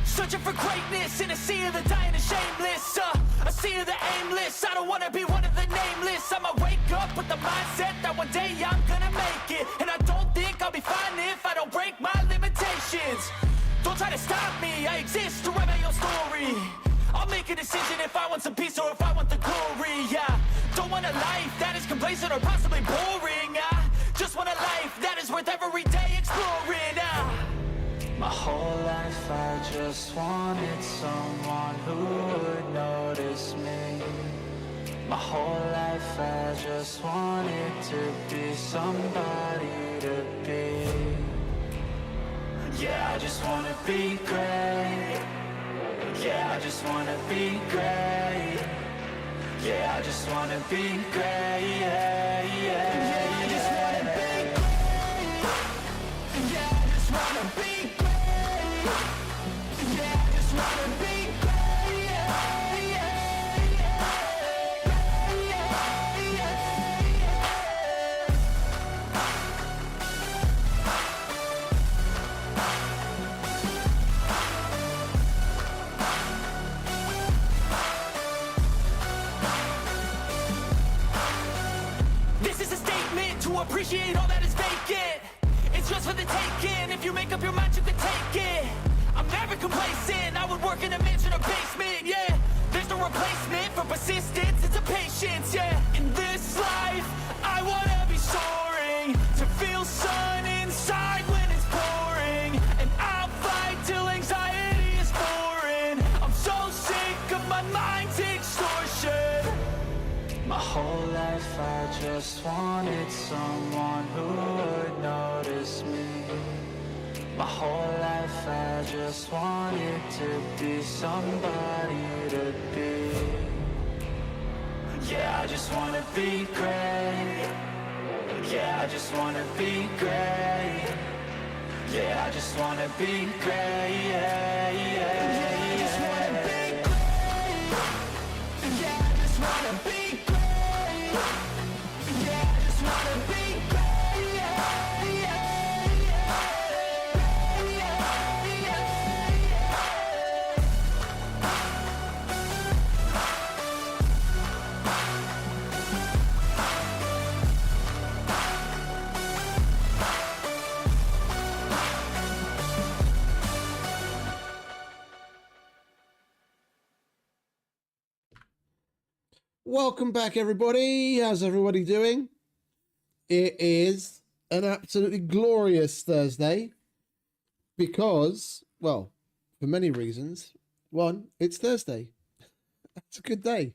Searching for greatness in a sea of the dying and shameless, a sea of the aimless. I don't wanna be one of the nameless. I'ma wake up with the mindset that one day I'm gonna make it. And I don't think I'll be fine if I don't break my limitations. Don't try to stop me, I exist to write my own story. I'll make a decision if I want some peace or if I want the glory, yeah. Don't want a life that is complacent or possibly boring, just want a life that is worth every day exploring, My whole life I just wanted someone who would notice me. My whole life I just wanted to be somebody to be. Yeah, I just wanna be great. Yeah, I just wanna be great. Yeah, I just wanna be great. Yeah, yeah, yeah, I just wanna be great. Yeah, I just wanna be great. Yeah, I just wanna be great. Yeah, yeah, yeah, yeah, yeah. This is a statement to appreciate all that is vacant. It's just for the taking. If you make up your mind, you can take it. I'm never complacent. I would work in a mansion or basement, yeah. There's no replacement for persistence, it's a patience, yeah. In this life, I wanna be soaring, to feel sun inside when it's pouring. And I'll fight till anxiety is foreign. I'm so sick of my mind's extortion. My whole life I just wanted someone who would notice me. My whole life I just wanted to be somebody to be. Yeah, I just wanna be great. Yeah, I just wanna be great. Yeah, I just wanna be great. Yeah, yeah, yeah, I just wanna be great. Yeah, I just wanna be great. Yeah, I just wanna be great. Yeah, yeah, yeah, yeah, yeah. Welcome back, everybody. How's everybody doing? It is an absolutely glorious Thursday because, well, for many reasons. One, it's Thursday. That's a good day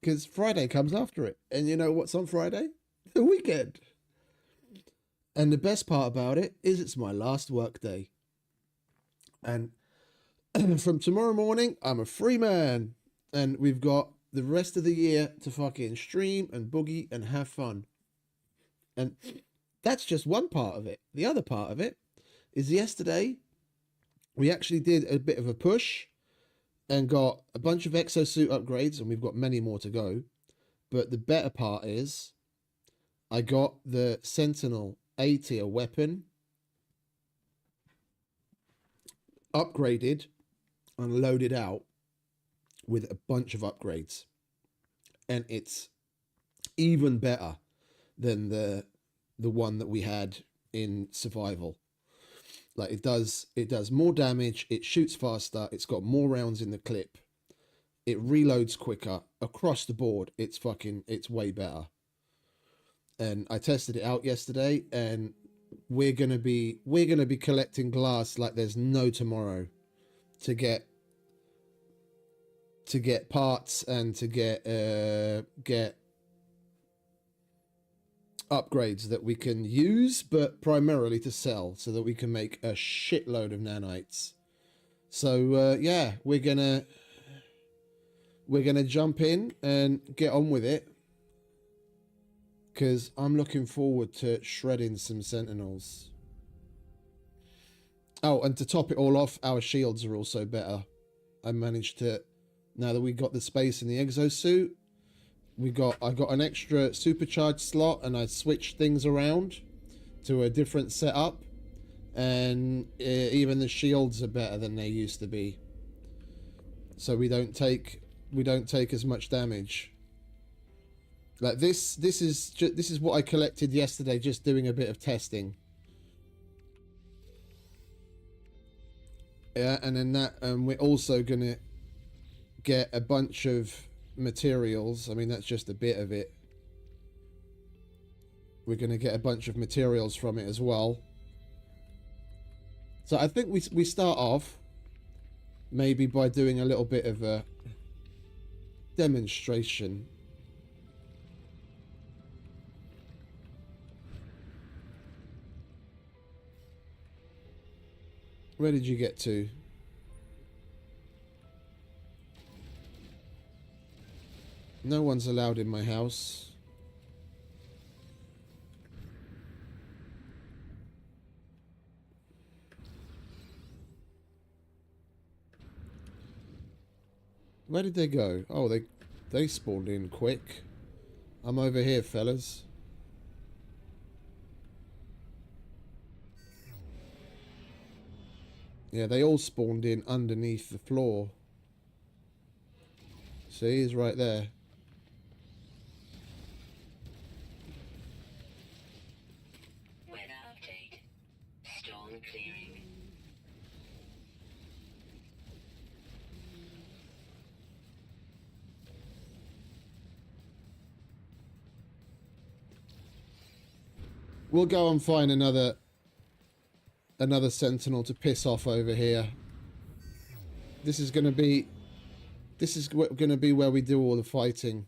because Friday comes after it. And you know what's on Friday? The weekend. And the best part about it is it's my last work day. And from tomorrow morning, I'm a free man. And we've got the rest of the year to fucking stream and boogie and have fun. And that's just one part of it. The other part of it is yesterday we actually did a bit of a push and got a bunch of exosuit upgrades, and we've got many more to go. But the better part is I got the Sentinel A tier weapon upgraded and loaded out with a bunch of upgrades, and it's even better than the one that we had in survival. Like it does more damage, it shoots faster, it's got more rounds in the clip, it reloads quicker across the board. It's way better. And I tested it out yesterday, and we're gonna be collecting glass like there's no tomorrow to get parts and to get upgrades that we can use, but primarily to sell, so that we can make a shitload of nanites. So yeah, we're gonna jump in and get on with it, because I'm looking forward to shredding some sentinels. Oh, and to top it all off, our shields are also better. I managed to, now that we got the space in the exosuit, I got an extra supercharged slot, and I switched things around to a different setup, and even the shields are better than they used to be. So we don't take as much damage. Like this is what I collected yesterday, just doing a bit of testing. Yeah, and then that, we're also gonna get a bunch of materials. I mean, that's just a bit of it. We're gonna get a bunch of materials from it as well. So I think we start off maybe by doing a little bit of a demonstration. Where did you get to? No one's allowed in my house. Where did they go? Oh, they spawned in quick. I'm over here, fellas. Yeah, they all spawned in underneath the floor. See, he's right there. Weather update. Storm clearing. We'll go and find another sentinel to piss off over here. This is going to be where we do all the fighting.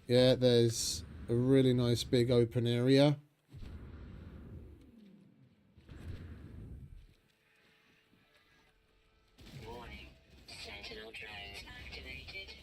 Yeah, there's a really nice big open area. Warning. Sentinel drones activated.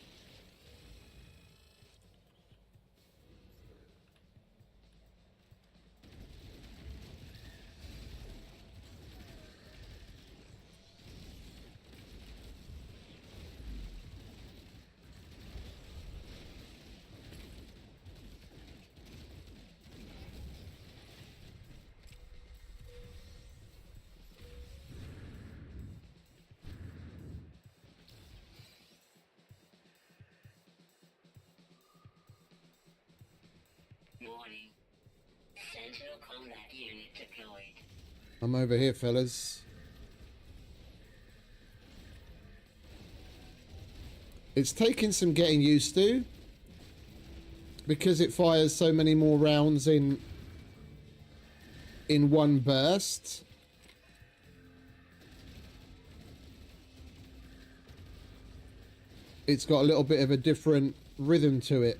Warning. Sentinel combat unit deployed. I'm over here, fellas. It's taking some getting used to, because it fires so many more rounds in one burst. It's got a little bit of a different rhythm to it.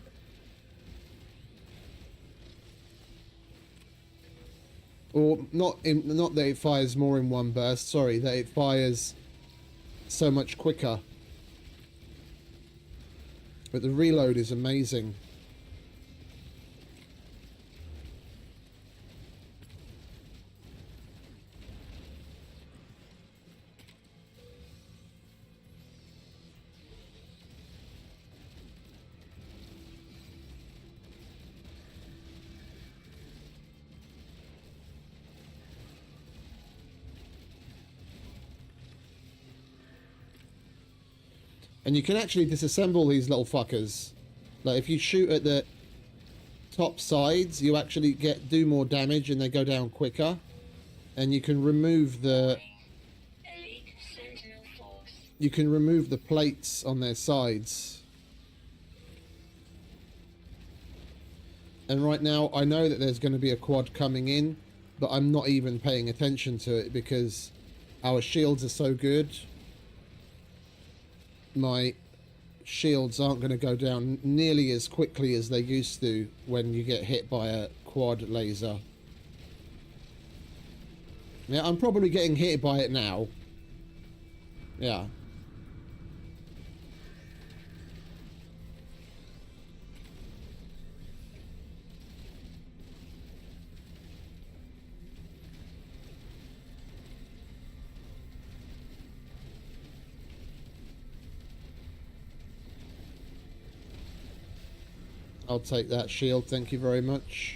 Or not that it fires more in one burst, sorry, that it fires so much quicker. But the reload is amazing. And you can actually disassemble these little fuckers. Like if you shoot at the top sides, you actually do more damage and they go down quicker. And you can remove the Elite Sentinel force. you can remove the plates on their sides. And right now I know that there's going to be a quad coming in, but I'm not even paying attention to it because our shields are so good. My shields aren't going to go down nearly as quickly as they used to when you get hit by a quad laser. Yeah, I'm probably getting hit by it now. Yeah. I'll take that shield, thank you very much.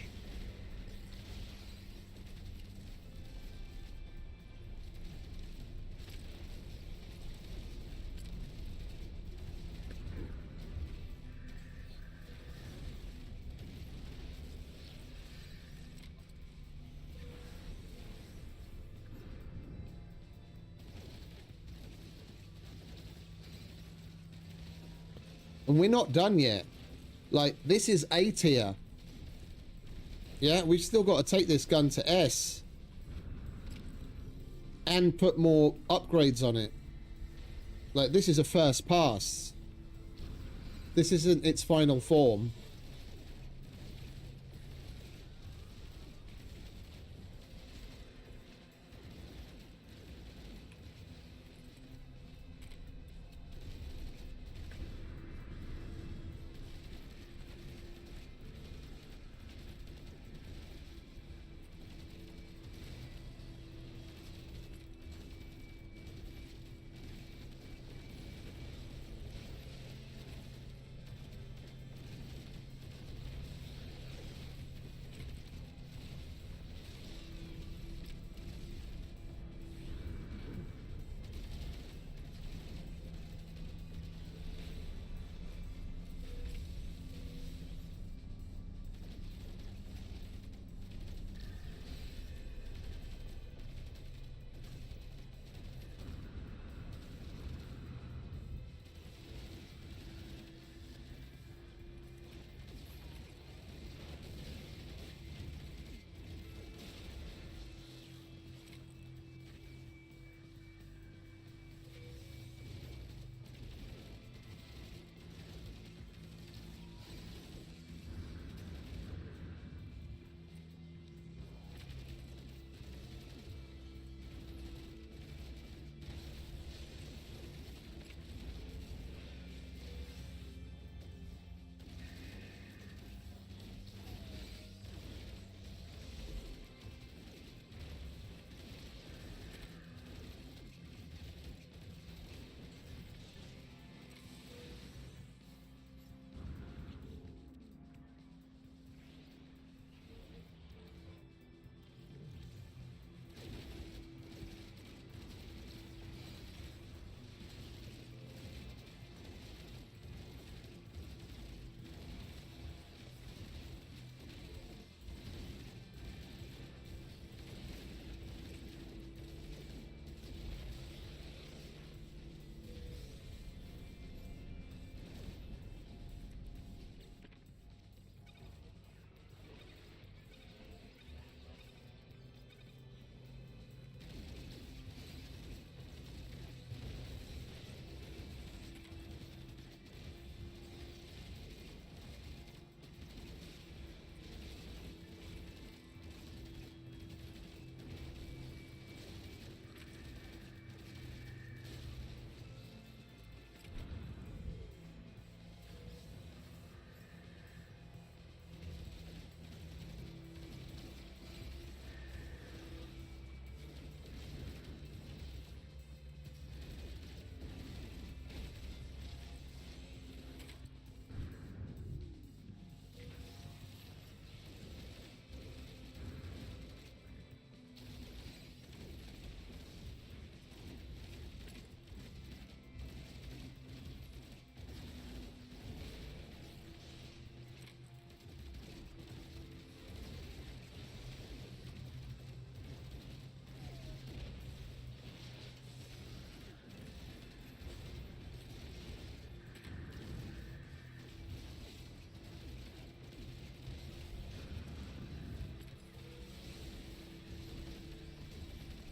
And we're not done yet. Like, this is A tier. Yeah, we've still got to take this gun to S. And put more upgrades on it. Like, this is a first pass. This isn't its final form.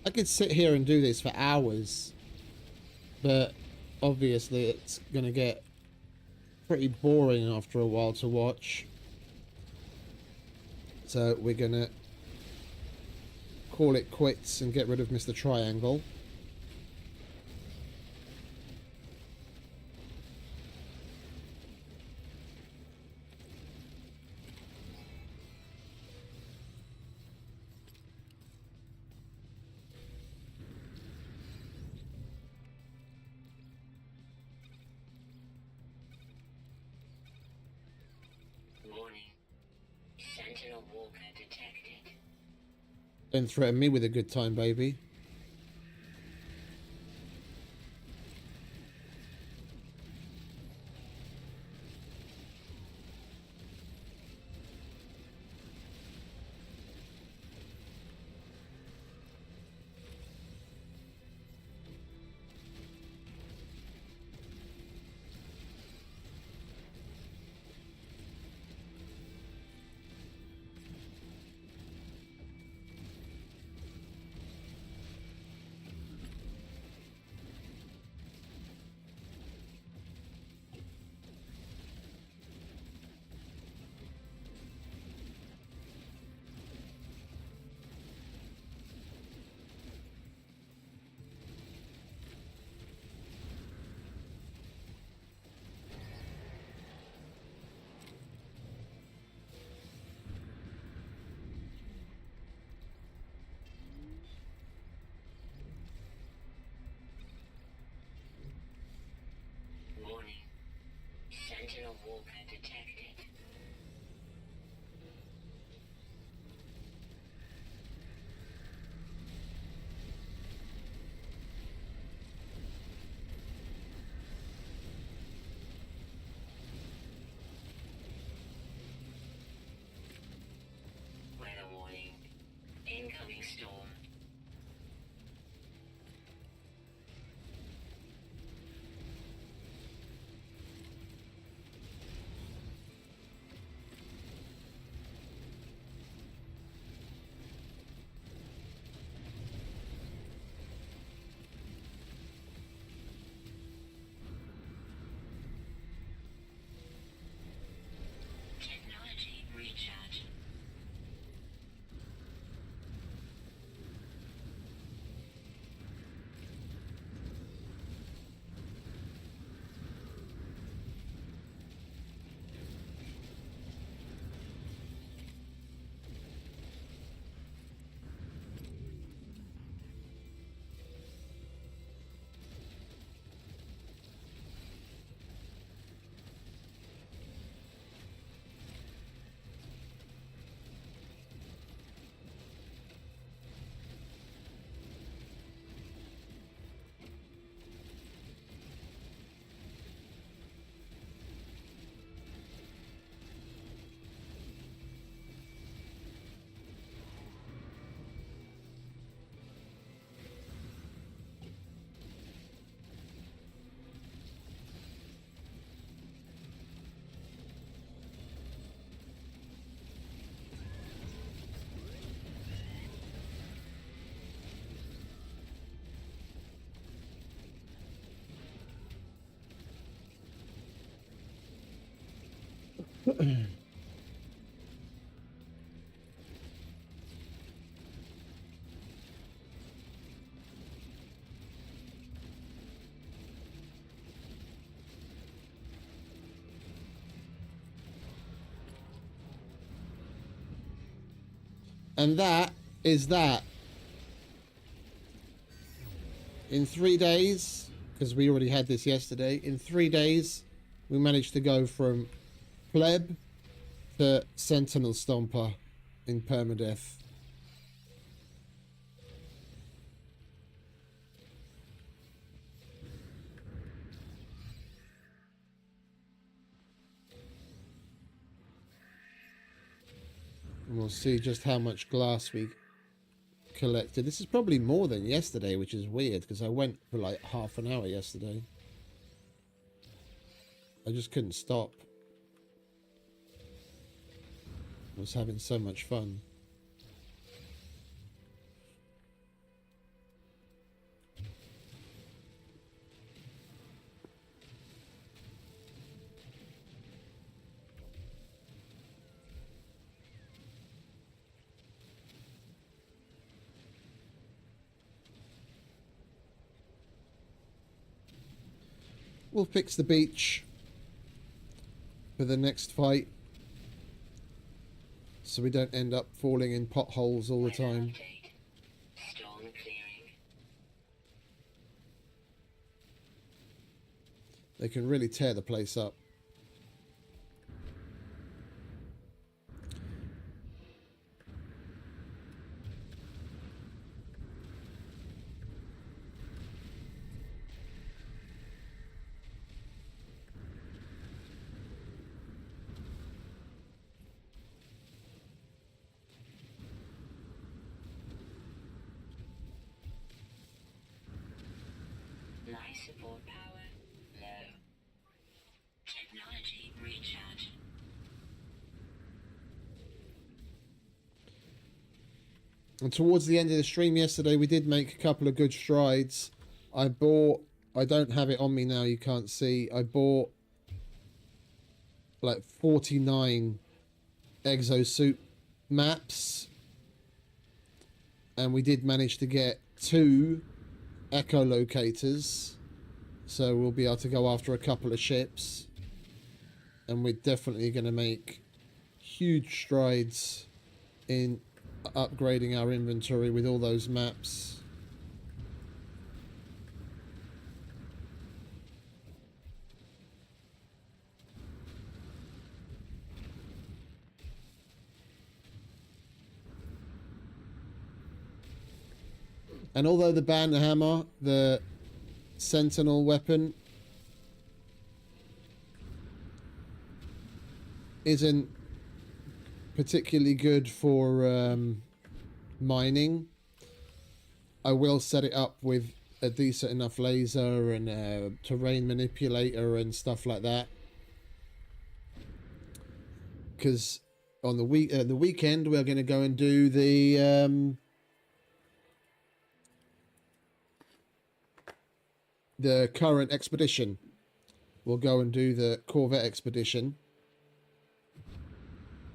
I could sit here and do this for hours, but obviously it's going to get pretty boring after a while to watch. So we're going to call it quits and get rid of Mr. Triangle. Warning. Sentinel walker detected. Don't threaten me with a good time, baby. detected. Weather warning. Incoming storm. Technology recharge. And that is that. In 3 days, because we already had this yesterday, in 3 days, we managed to go from pleb to sentinel stomper in permadeath. And we'll see just how much glass we collected. This is probably more than yesterday, which is weird because I went for like half an hour yesterday. I just couldn't stop. I was having so much fun. We'll fix the beach for the next fight so we don't end up falling in potholes all the time. Update. Storm clearing. They can really tear the place up. Life support power low. Technology recharge. And towards the end of the stream yesterday, we did make a couple of good strides. I don't have it on me now, you can't see. I bought like 49 exosuit maps. And we did manage to get 2 echolocators. So we'll be able to go after a couple of ships. And we're definitely going to make huge strides in upgrading our inventory with all those maps. And although the band hammer, the sentinel weapon, isn't particularly good for mining, I will set it up with a decent enough laser and a terrain manipulator and stuff like that. Because on the weekend we're going to go and do the current expedition. We'll go and do the Corvette expedition,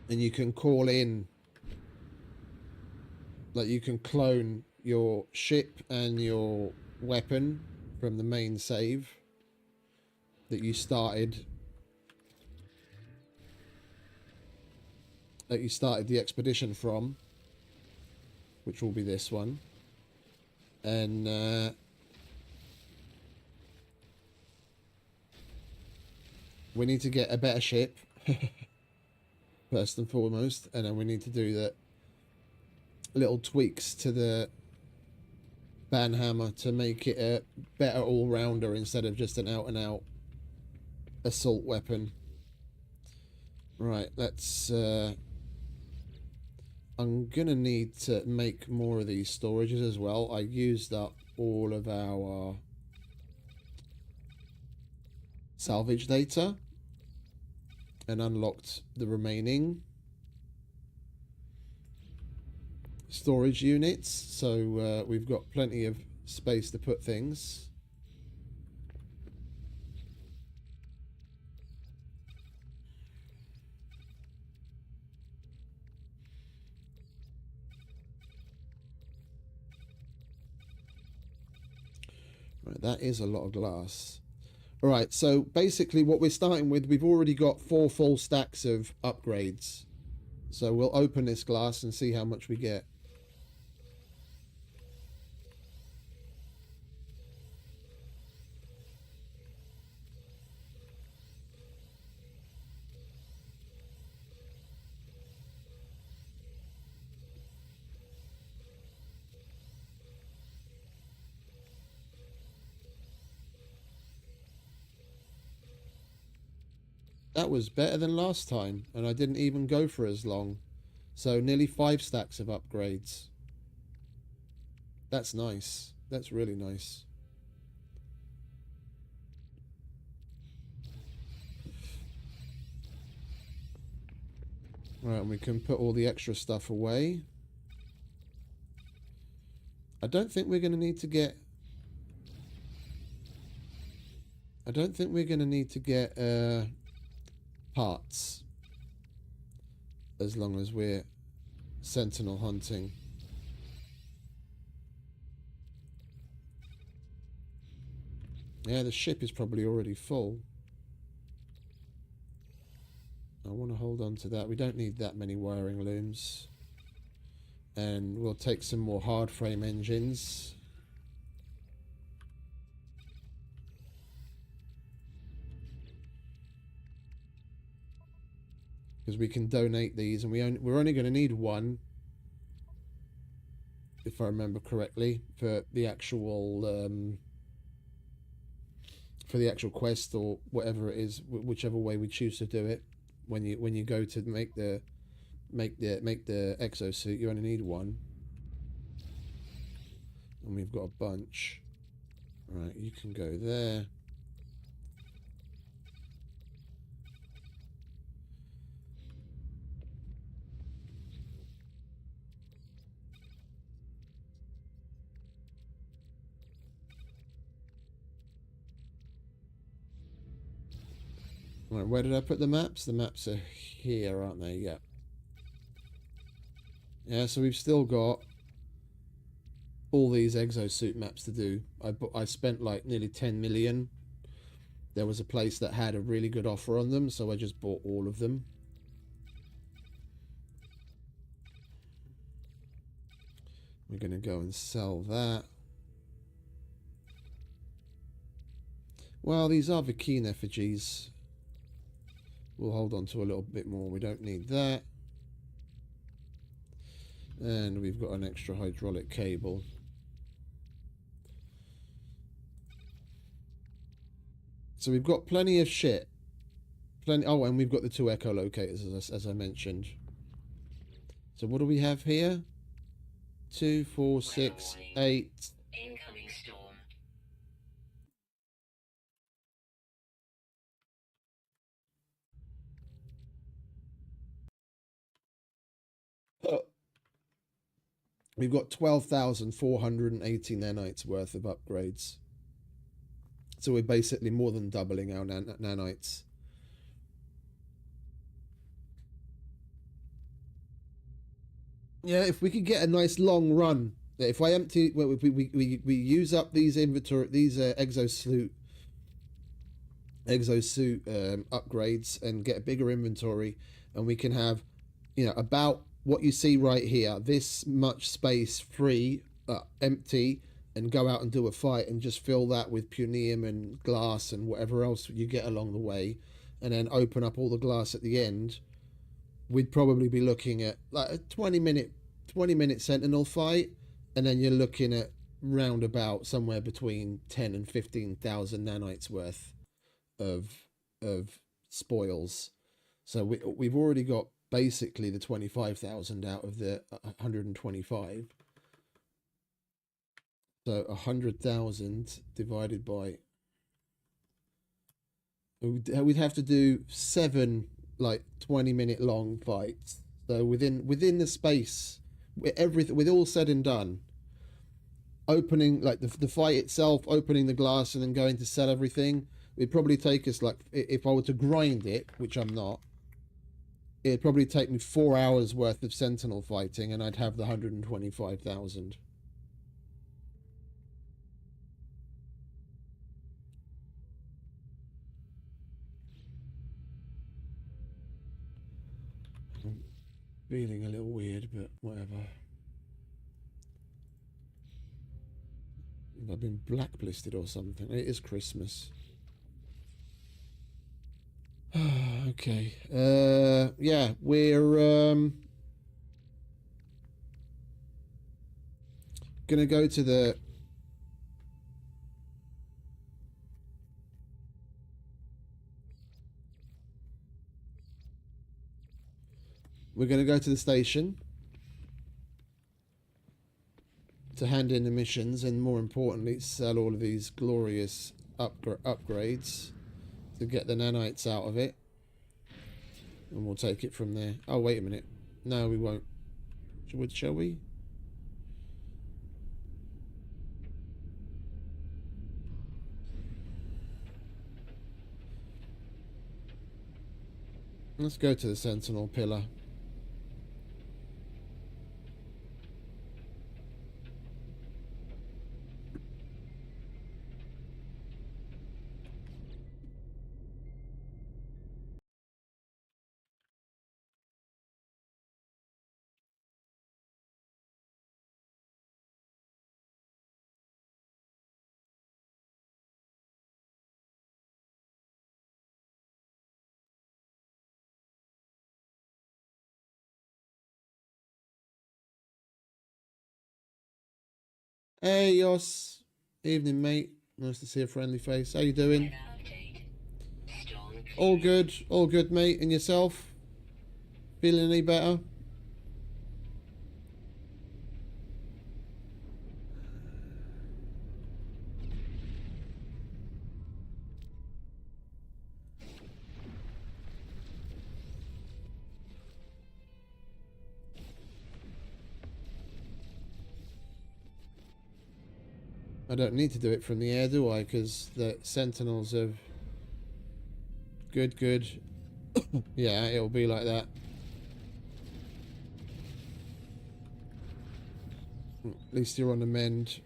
and you can call in, like you can clone your ship and your weapon from the main save that you started the expedition from, which will be this one. And we need to get a better ship first and foremost, and then we need to do the little tweaks to the banhammer to make it a better all-rounder instead of just an out-and-out assault weapon. Right, let's I'm gonna need to make more of these storages as well. I used up all of our salvage data and unlocked the remaining storage units, so we've got plenty of space to put things. Right, that is a lot of glass. All right, so basically what we're starting with, we've already got 4 full stacks of upgrades. So we'll open this glass and see how much we get. That was better than last time, and I didn't even go for as long. So nearly 5 stacks of upgrades. That's nice. That's really nice. Right, and we can put all the extra stuff away. I don't think we're going to need to get... parts, as long as we're sentinel hunting. Yeah, the ship is probably already full. I want to hold on to that. We don't need that many wiring looms. And we'll take some more hard frame engines. Because we can donate these, and we're only going to need one, if I remember correctly, for the actual quest or whatever it is, whichever way we choose to do it. When you go to make the exosuit, you only need one, and we've got a bunch. Right, you can go there. Right, where did I put the maps? The maps are here, aren't they? Yeah. Yeah, so we've still got all these exosuit maps to do. I spent like nearly 10 million. There was a place that had a really good offer on them, so I just bought all of them. We're going to go and sell that. Well, these are Vikine effigies. We'll hold on to a little bit more. We don't need that. And we've got an extra hydraulic cable. So we've got plenty of shit. Plenty. Oh, and we've got the 2 echolocators, as I mentioned. So what do we have here? 2, 4, 6, 8. Incoming storm. We've got 12,480 nanites worth of upgrades. So we're basically more than doubling our nanites. Yeah, if we could get a nice long run. If I empty, well, we use up these inventory, these exosuit upgrades and get a bigger inventory, and we can have, you know, about what you see right here, this much space free, empty, and go out and do a fight and just fill that with punium and glass and whatever else you get along the way, and then open up all the glass at the end. We'd probably be looking at like a 20-minute sentinel fight, and then you're looking at round about somewhere between 10 and 15,000 nanites worth of spoils. So we've already got basically the 25,000 out of the 125. So 100,000 divided by, we'd have to do 7 like 20-minute long fights. So within the space, with all said and done, opening like the fight itself, opening the glass and then going to sell everything, it'd probably take us, like, if I were to grind it, which I'm not, it'd probably take me 4 hours worth of sentinel fighting, and I'd have the 125,000. I'm feeling a little weird, but whatever. I've been blacklisted or something. It is Christmas. Okay. Yeah, we're gonna go to the station to hand in the missions, and more importantly, sell all of these glorious upgrades to get the nanites out of it, and we'll take it from there. Oh, wait a minute. No, we won't. Shall we? Let's go to the Sentinel pillar. Hey, Yos. Evening, mate. Nice to see a friendly face. How you doing? All good, mate. And yourself? Feeling any better? I don't need to do it from the air, do I? Because the sentinels have... Good. Yeah, it'll be like that. At least you're on the mend.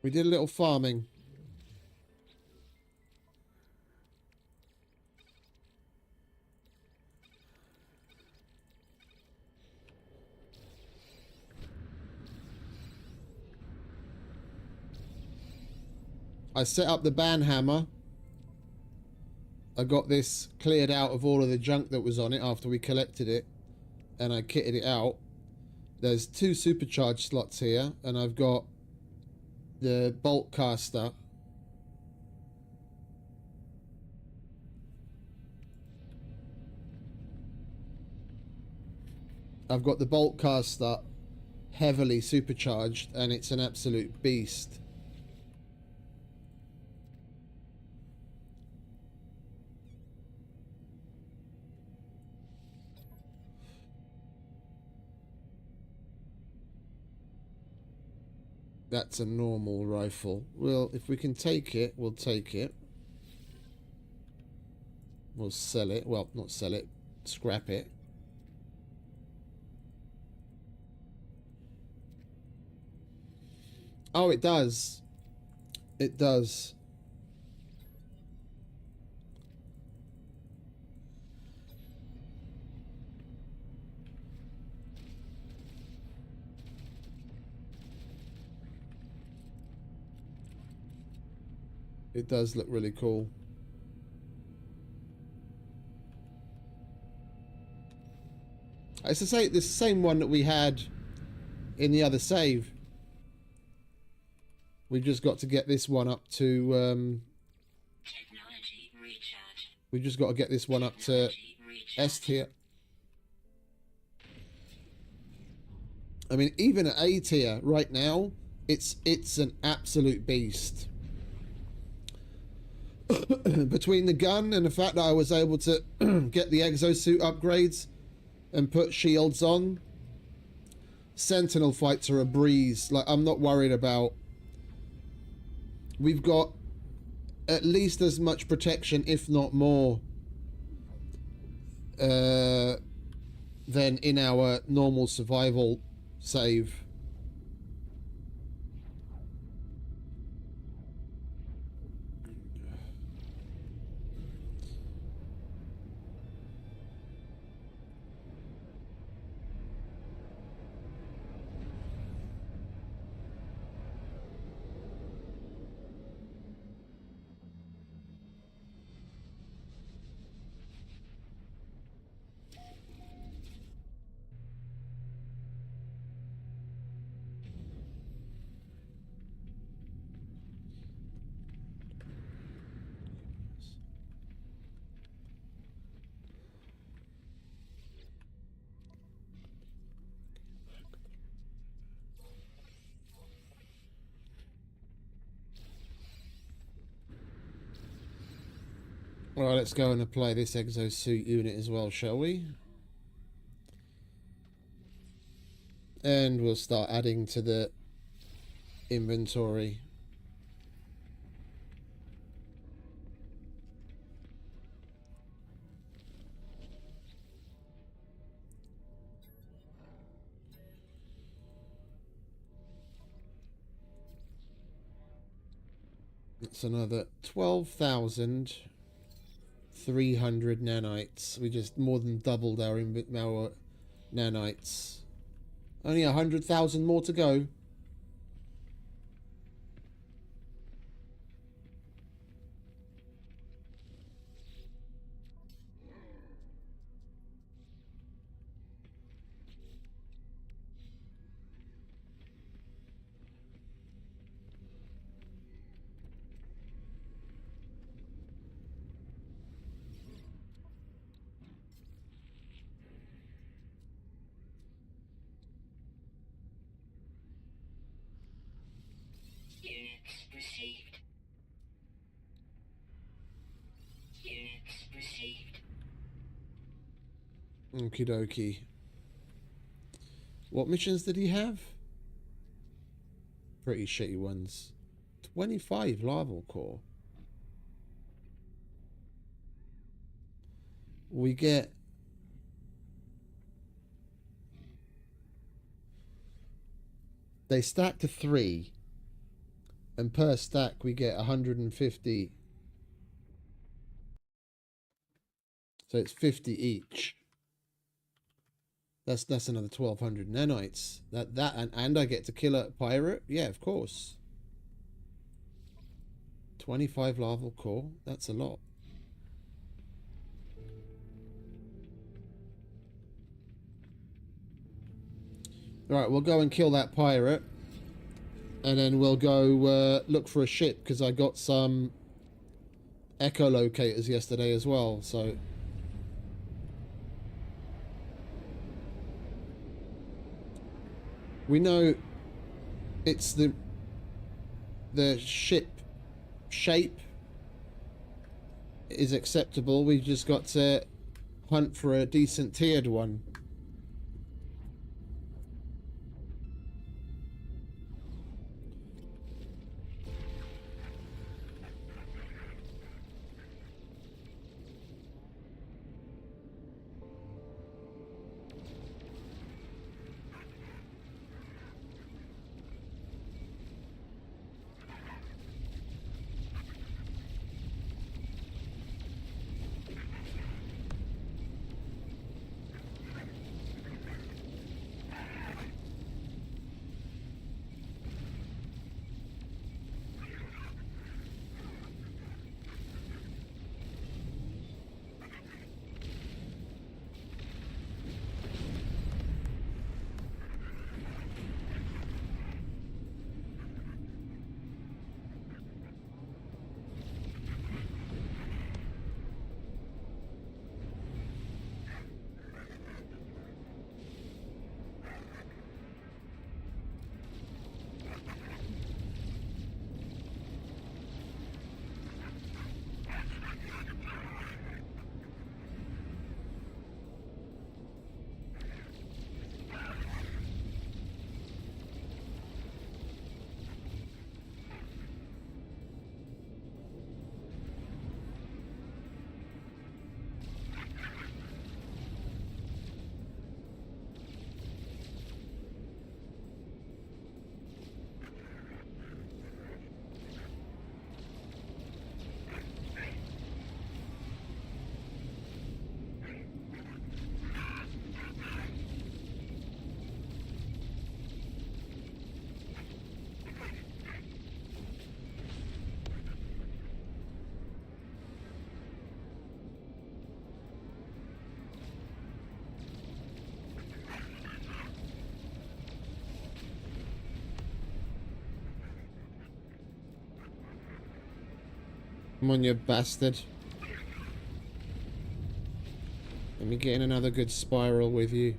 We did a little farming. I set up the banhammer. I got this cleared out of all of the junk that was on it after we collected it, and I kitted it out. There's 2 supercharged slots here, and I've got the bolt caster. I've got the bolt caster heavily supercharged, and it's an absolute beast. That's a normal rifle. Well, if we can take it, we'll take it. We'll sell it. Well, not sell it. Scrap it. Oh, it does. It does. It does look really cool. It's the same one that we had in the other save. We just got to get this one up to Technology recharge. we just got to get this one up to S tier. I mean, even at A tier right now, it's an absolute beast. Between the gun and the fact that I was able to get the exosuit upgrades and put shields on, sentinel fights are a breeze. Like, I'm not worried about. We've got at least as much protection, if not more, than in our normal survival save. Alright, let's go and apply this exosuit unit as well, shall we? And we'll start adding to the inventory. It's another 12,300 nanites. We just more than doubled our nanites. Only 100,000 more to go. Units received. Units received. Okie dokie. What missions did he have? Pretty shitty ones. 25 larval core. We get... They stack to 3. And per stack we get 150. So it's 50 each. That's another 1200 nanites. And I get to kill a pirate? Yeah, of course. 25 larval core. That's a lot. Alright, we'll go and kill that pirate. And then we'll go look for a ship, because I got some echolocators yesterday as well, so... We know it's the ship shape is acceptable. We've just got to hunt for a decent tiered one. Come on, you bastard. Let me get in another good spiral with you.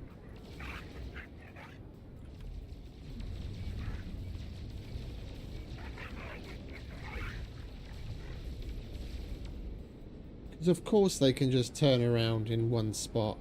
Because of course they can just turn around in one spot.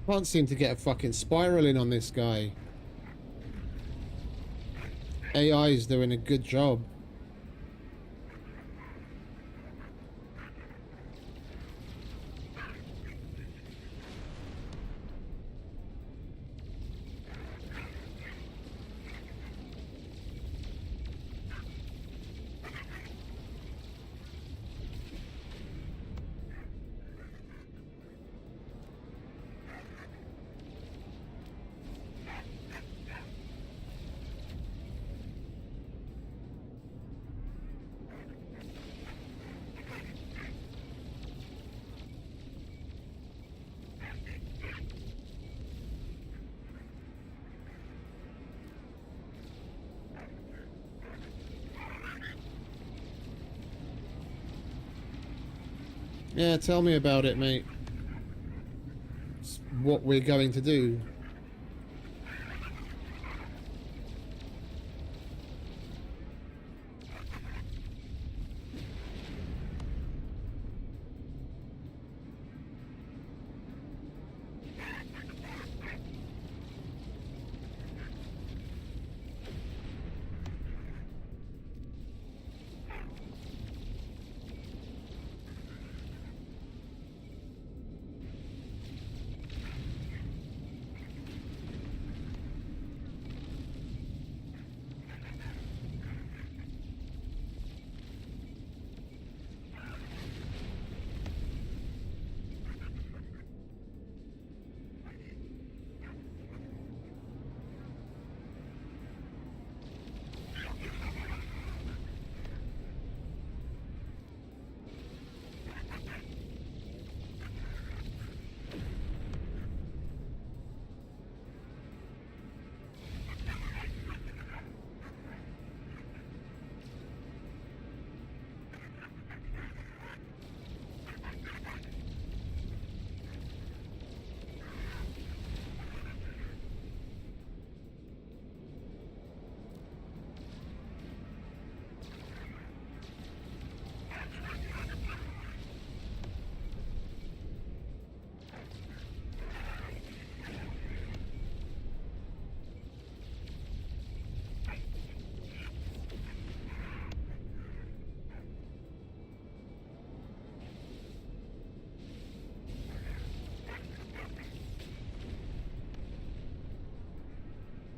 Can't seem to get a fucking spiral in on this guy. AI is doing a good job. Yeah, tell me about it, mate. It's what we're going to do.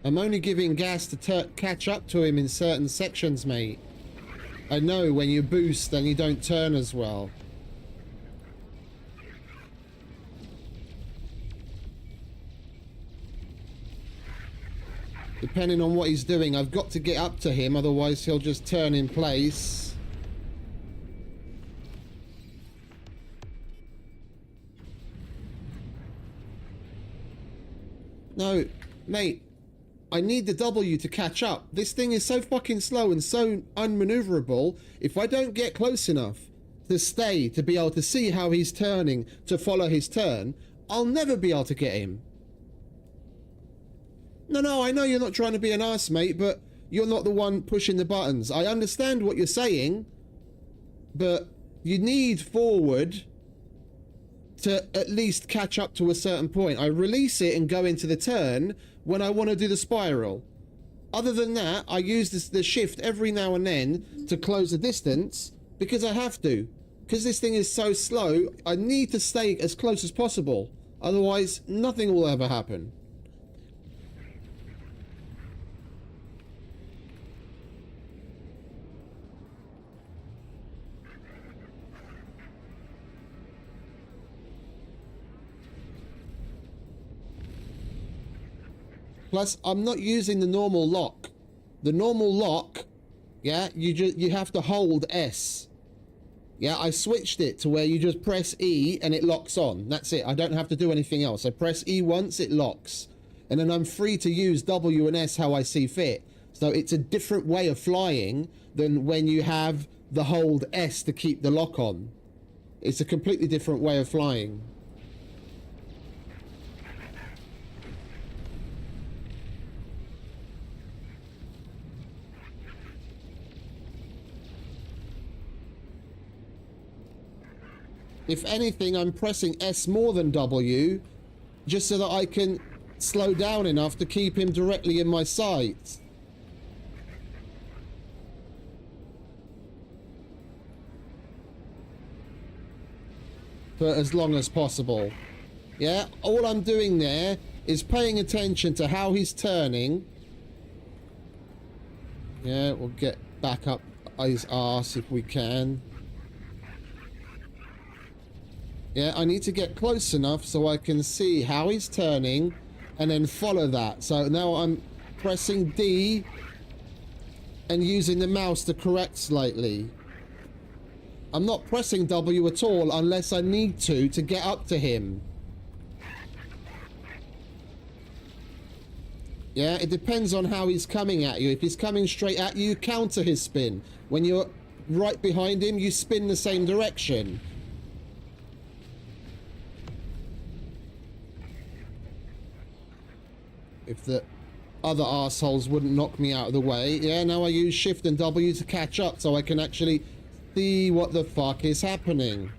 I'm only giving gas to catch up to him in certain sections, mate. I know when you boost, then you don't turn as well. Depending on what he's doing, I've got to get up to him, otherwise he'll just turn in place. No, mate. I need the W to catch up. This thing is so fucking slow and so unmaneuverable. If I don't get close enough to stay, to be able to see how he's turning, to follow his turn, I'll never be able to get him. No, I know you're not trying to be an arse, mate, but you're not the one pushing the buttons. I understand what you're saying, but you need forward to at least catch up to a certain point. I release it and go into the turn when I want to do the spiral. Other than that, I use the shift every now and then to close the distance because I have to. Because this thing is so slow, I need to stay as close as possible. Otherwise, nothing will ever happen. Plus, I'm not using the normal lock. The normal lock, yeah, you have to hold S. Yeah, I switched it to where you just press E and it locks on. That's it. I don't have to do anything else. I press E once, it locks. And then I'm free to use W and S how I see fit. So it's a different way of flying than when you have the hold S to keep the lock on. It's a completely different way of flying. If anything, I'm pressing S more than W, just so that I can slow down enough to keep him directly in my sights. For as long as possible. Yeah, all I'm doing there is paying attention to how he's turning. Yeah, we'll get back up his arse if we can. Yeah, I need to get close enough so I can see how he's turning and then follow that. So now I'm pressing D and using the mouse to correct slightly. I'm not pressing W at all unless I need to get up to him. Yeah, it depends on how he's coming at you. If he's coming straight at you, counter his spin. When you're right behind him, you spin the same direction. hope that other assholes wouldn't knock me out of the way. Yeah, now I use Shift and W to catch up so I can actually see what the fuck is happening.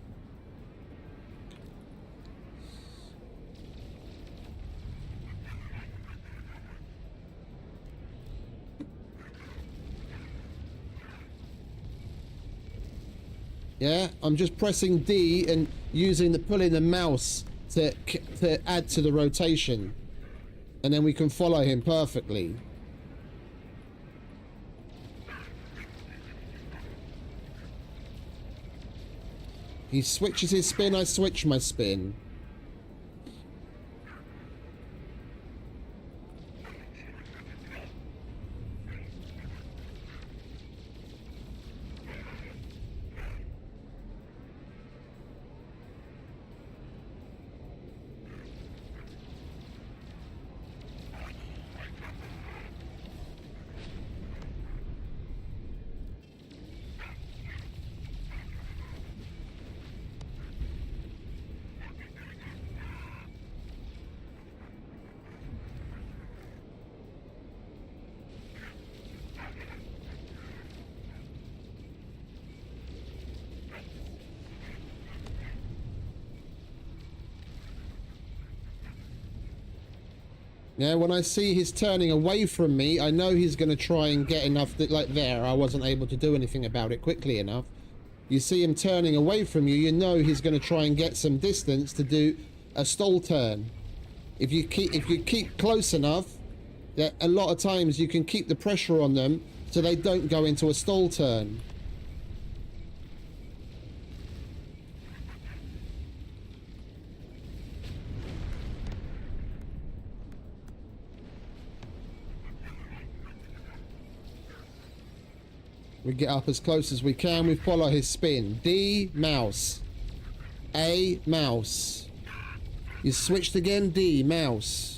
Yeah, I'm just pressing D and pulling the mouse to add to the rotation. And then we can follow him perfectly. He switches his spin, I switch my spin. Yeah, when I see he's turning away from me, I know he's going to try and get enough that, like there, I wasn't able to do anything about it quickly enough. You see him turning away from you, you know he's going to try and get some distance to do a stall turn. If you keep close enough, that a lot of times you can keep the pressure on them so they don't go into a stall turn. We get up as close as we can. We follow his spin. D, mouse. A, mouse. You switched again. D, mouse.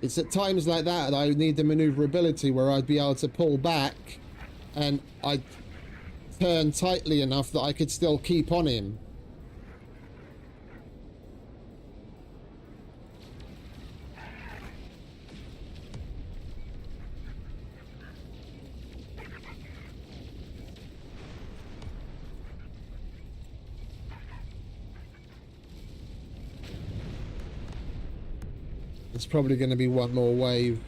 It's at times like that I need the maneuverability where I'd be able to pull back and I'd turn tightly enough that I could still keep on him. It's probably going to be one more wave.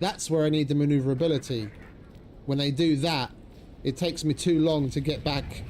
That's where I need the maneuverability. when they do that, it takes me too long to get back.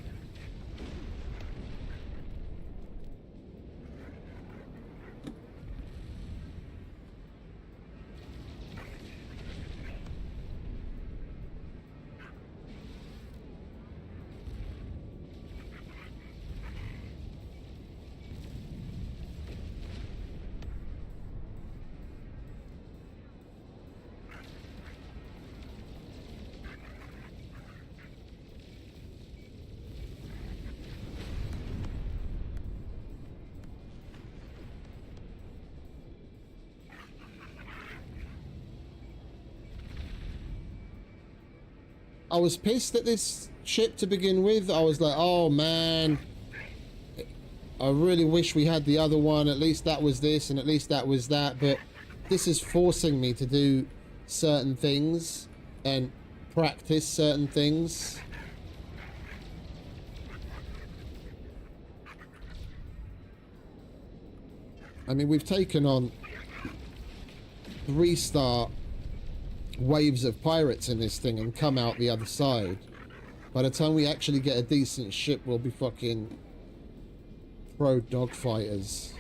I was pissed at this ship to begin with. I was like, oh man, I really wish we had the other one. At least that was this and at least that was that. But this is forcing me to do certain things and practice certain things. I mean, we've taken on 3-star waves of pirates in this thing and come out the other side. By the time we actually get a decent ship, we'll be fucking pro dogfighters.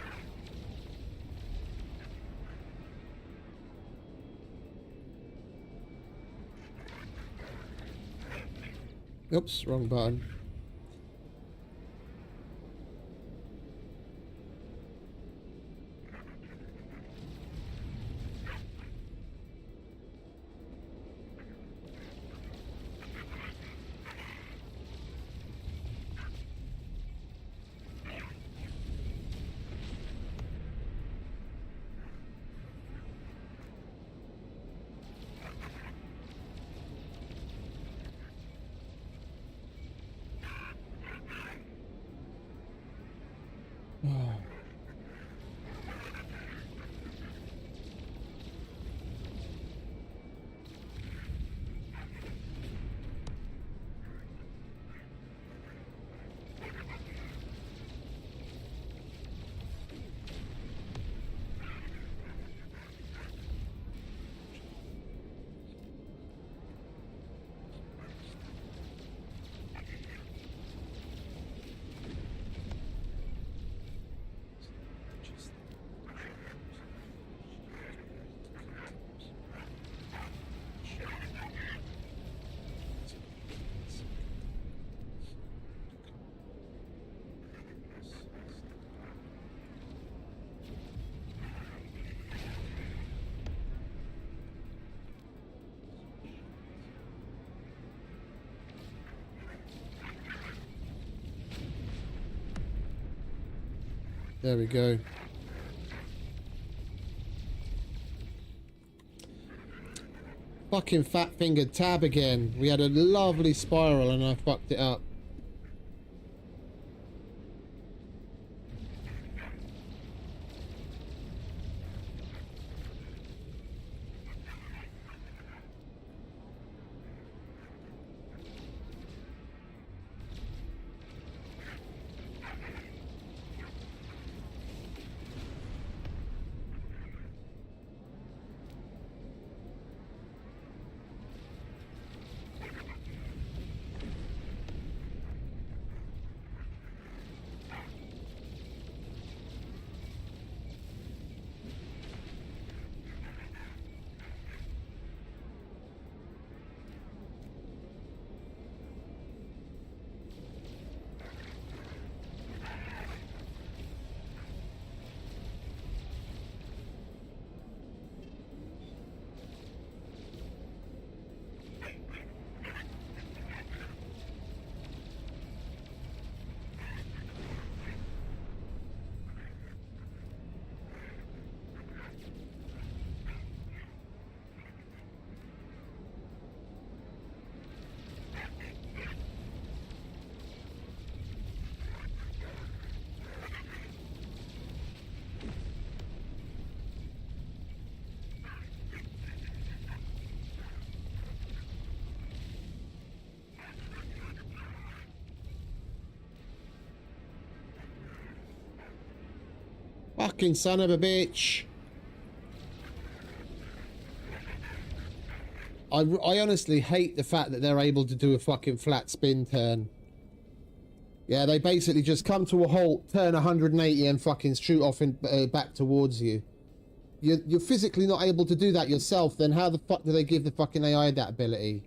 Oops, wrong button. There we go. Fucking fat-fingered tab again. We had a lovely spiral and I fucked it up. Fucking son of a bitch. I honestly hate the fact that they're able to do a fucking flat spin turn. Yeah, they basically just come to a halt, turn 180 and fucking shoot off in, back towards you. You're physically not able to do that yourself, then how the fuck do they give the fucking AI that ability?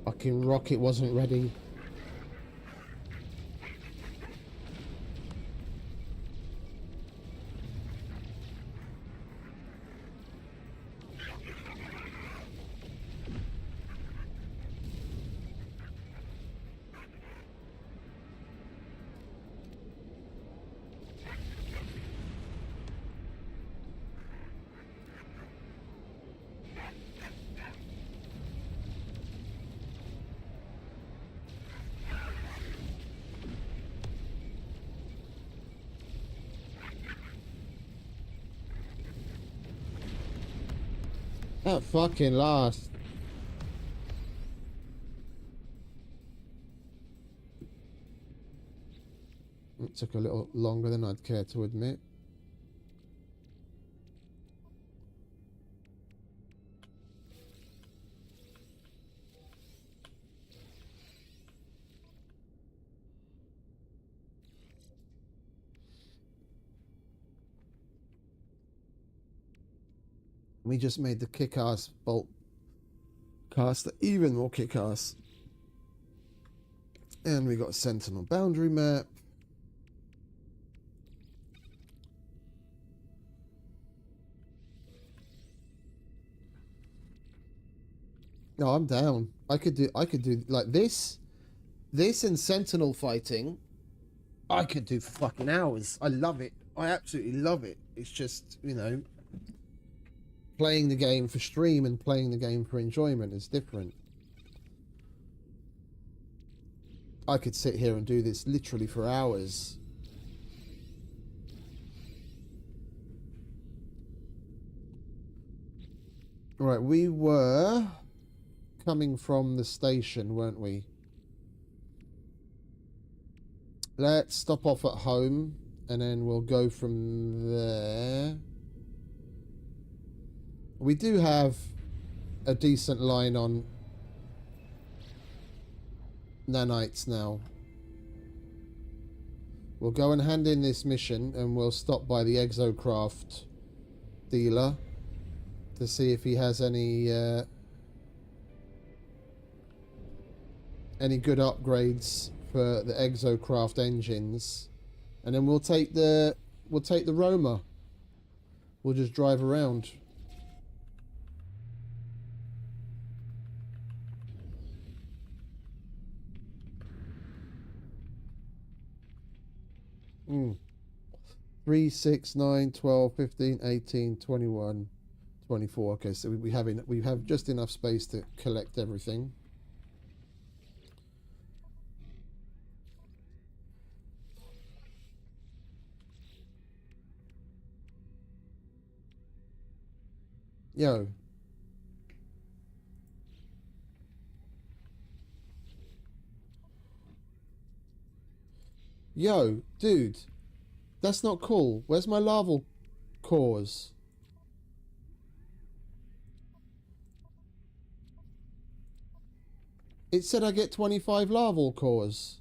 Fucking rocket wasn't ready. That fucking last. It took a little longer than I'd care to admit. We just made the kick-ass bolt caster even more kick-ass. And we got a sentinel boundary map. No, I'm down. I could do like this and sentinel fighting. I could do for fucking hours. I love it. I absolutely love it. It's just, you know, playing the game for stream and playing the game for enjoyment is different. I could sit here and do this literally for hours. Right, we were coming from the station, weren't we? Let's stop off at home and then we'll go from there. We do have a decent line on nanites now. We'll go and hand in this mission and we'll stop by the exocraft dealer to see if he has any good upgrades for the exocraft engines, and then we'll take the roamer. We'll just drive around. 3, 6, 9, 12, 15, 18, 21, 24. Okay, so we have just enough space to collect everything. Yo. Yo, dude. That's not cool. Where's my larval cores? It said I get 25 larval cores.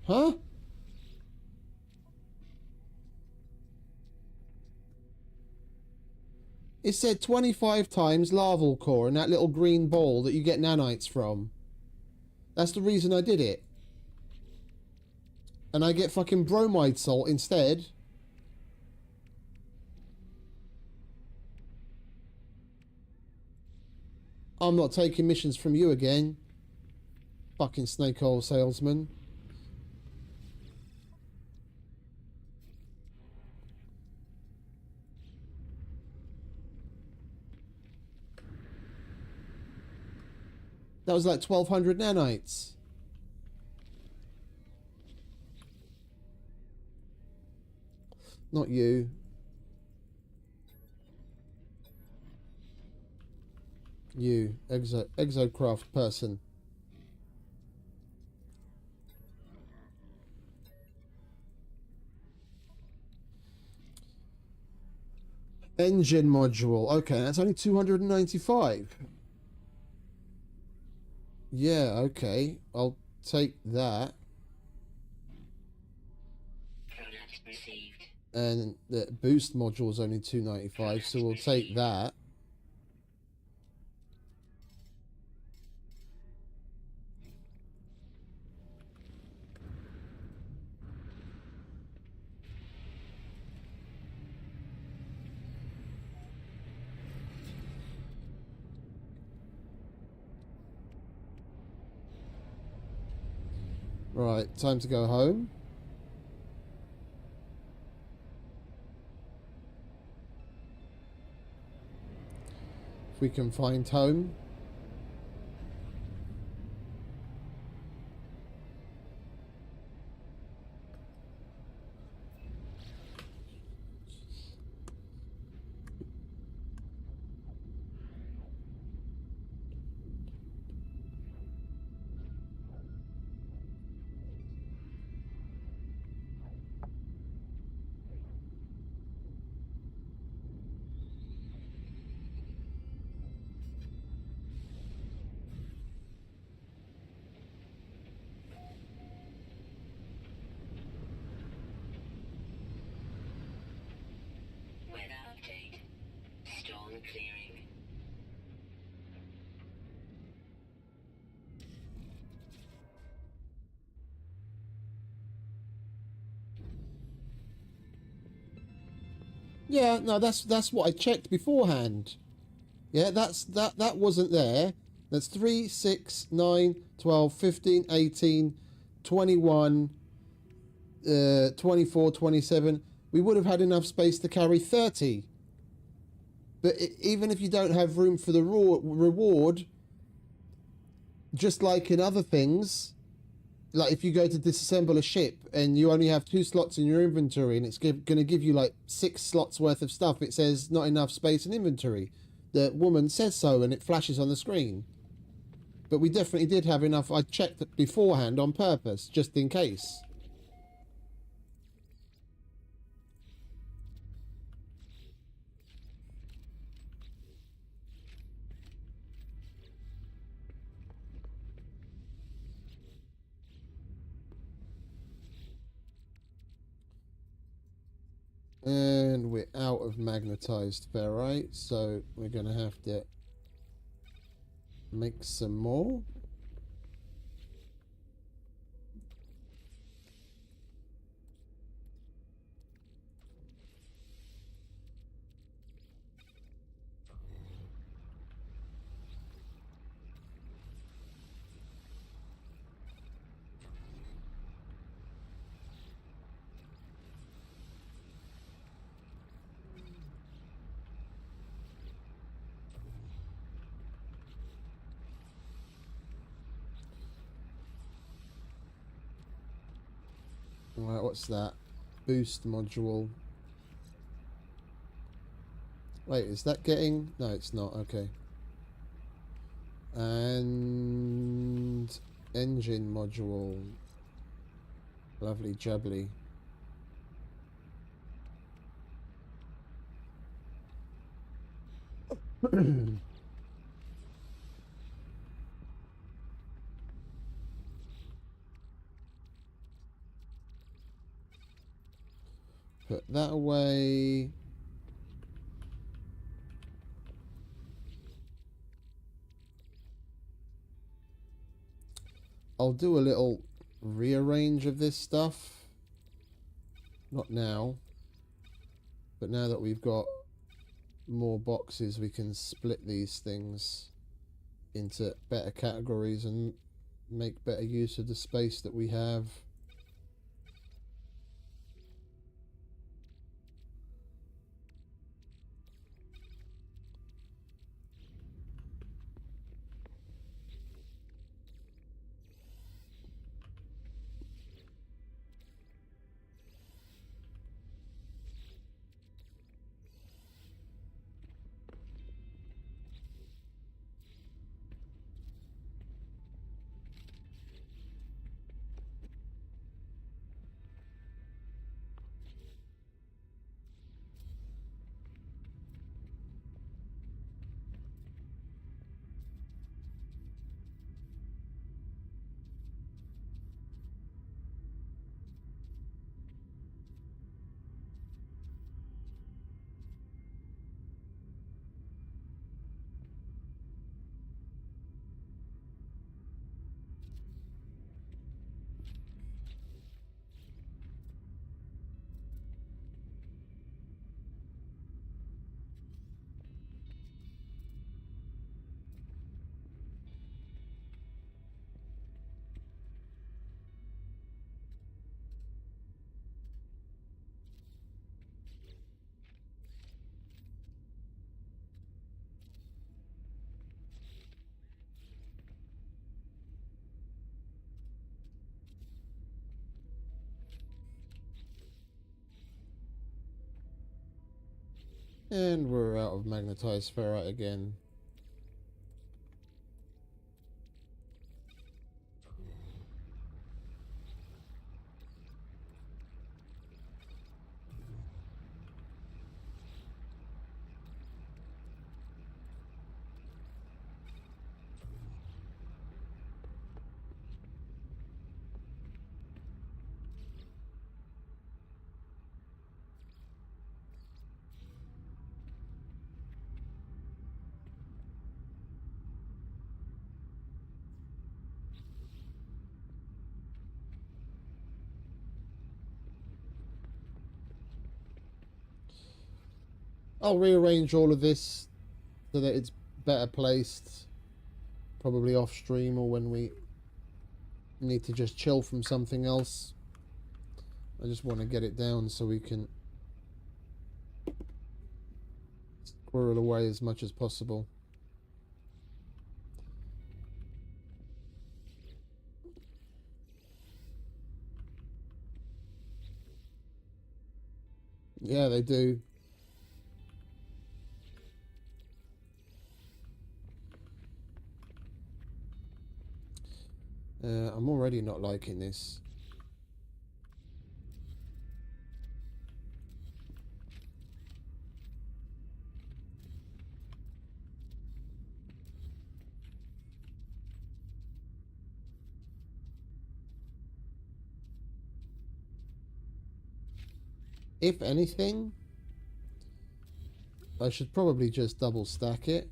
Huh? It said 25 times larval core in that little green ball that you get nanites from. That's the reason I did it. And I get fucking bromide salt instead. I'm not taking missions from you again. Fucking snake oil salesman. That was like 1200 nanites. Not you. You, exocraft person. Engine module. Okay, that's only 295. Yeah, okay. I'll take that. Product received. And the boost module is only 295, so we'll take that. Right, time to go home. If we can find home. Weather update. Storm clearing. Yeah, no, that's what I checked beforehand. Yeah, that wasn't there. That's 3, 6, 9, 12, 15, 18, 21, 24, 27. We would have had enough space to carry 30. But even if you don't have room for the reward, just like in other things, like if you go to disassemble a ship and you only have 2 slots in your inventory and it's going to give you like 6 slots worth of stuff, it says not enough space in inventory. The woman says so and it flashes on the screen. But we definitely did have enough. I checked it beforehand on purpose, just in case. And we're out of magnetized ferrite, so we're going to have to make some more. Right, what's that? Boost module. Wait, is that getting... No, it's not. Okay. And... engine module. Lovely jubbly. Put that away. I'll do a little rearrange of this stuff. Not now. But now that we've got more boxes, we can split these things into better categories and make better use of the space that we have. And we're out of magnetized ferrite again. I'll rearrange all of this so that it's better placed, probably off stream or when we need to just chill from something else. I just want to get it down so we can squirrel away as much as possible. Yeah, they do. I'm already not liking this. If anything, I should probably just double stack it.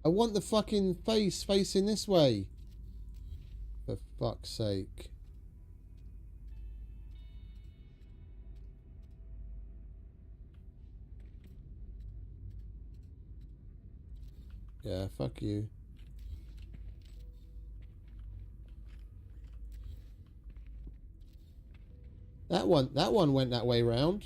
I want the fucking face facing this way. For fuck's sake. Yeah, fuck you. That one went that way round.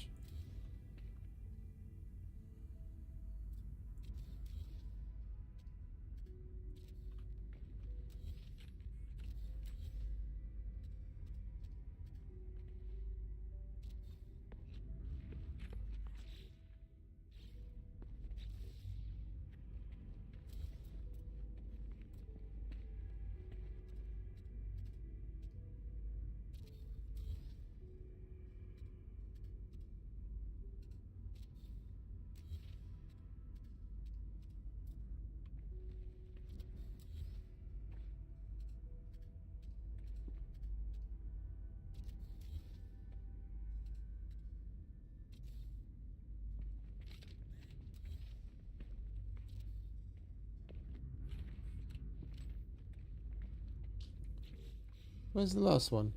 Where's the last one?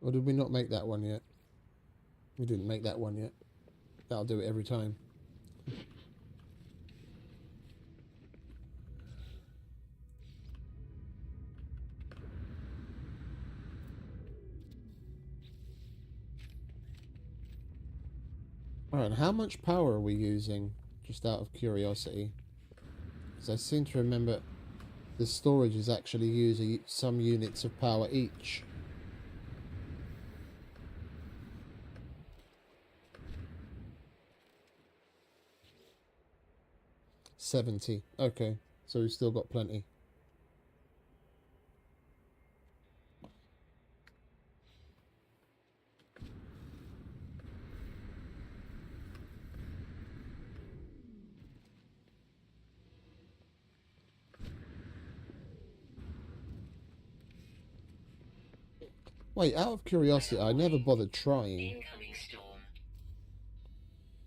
Or did we not make that one yet? We didn't make that one yet. That'll do it every time. Alright, how much power are we using? Just out of curiosity. Because I seem to remember the storage is actually using some units of power each. $70. Okay, so we've still got plenty. Wait, out of curiosity, I never bothered trying. Incoming storm.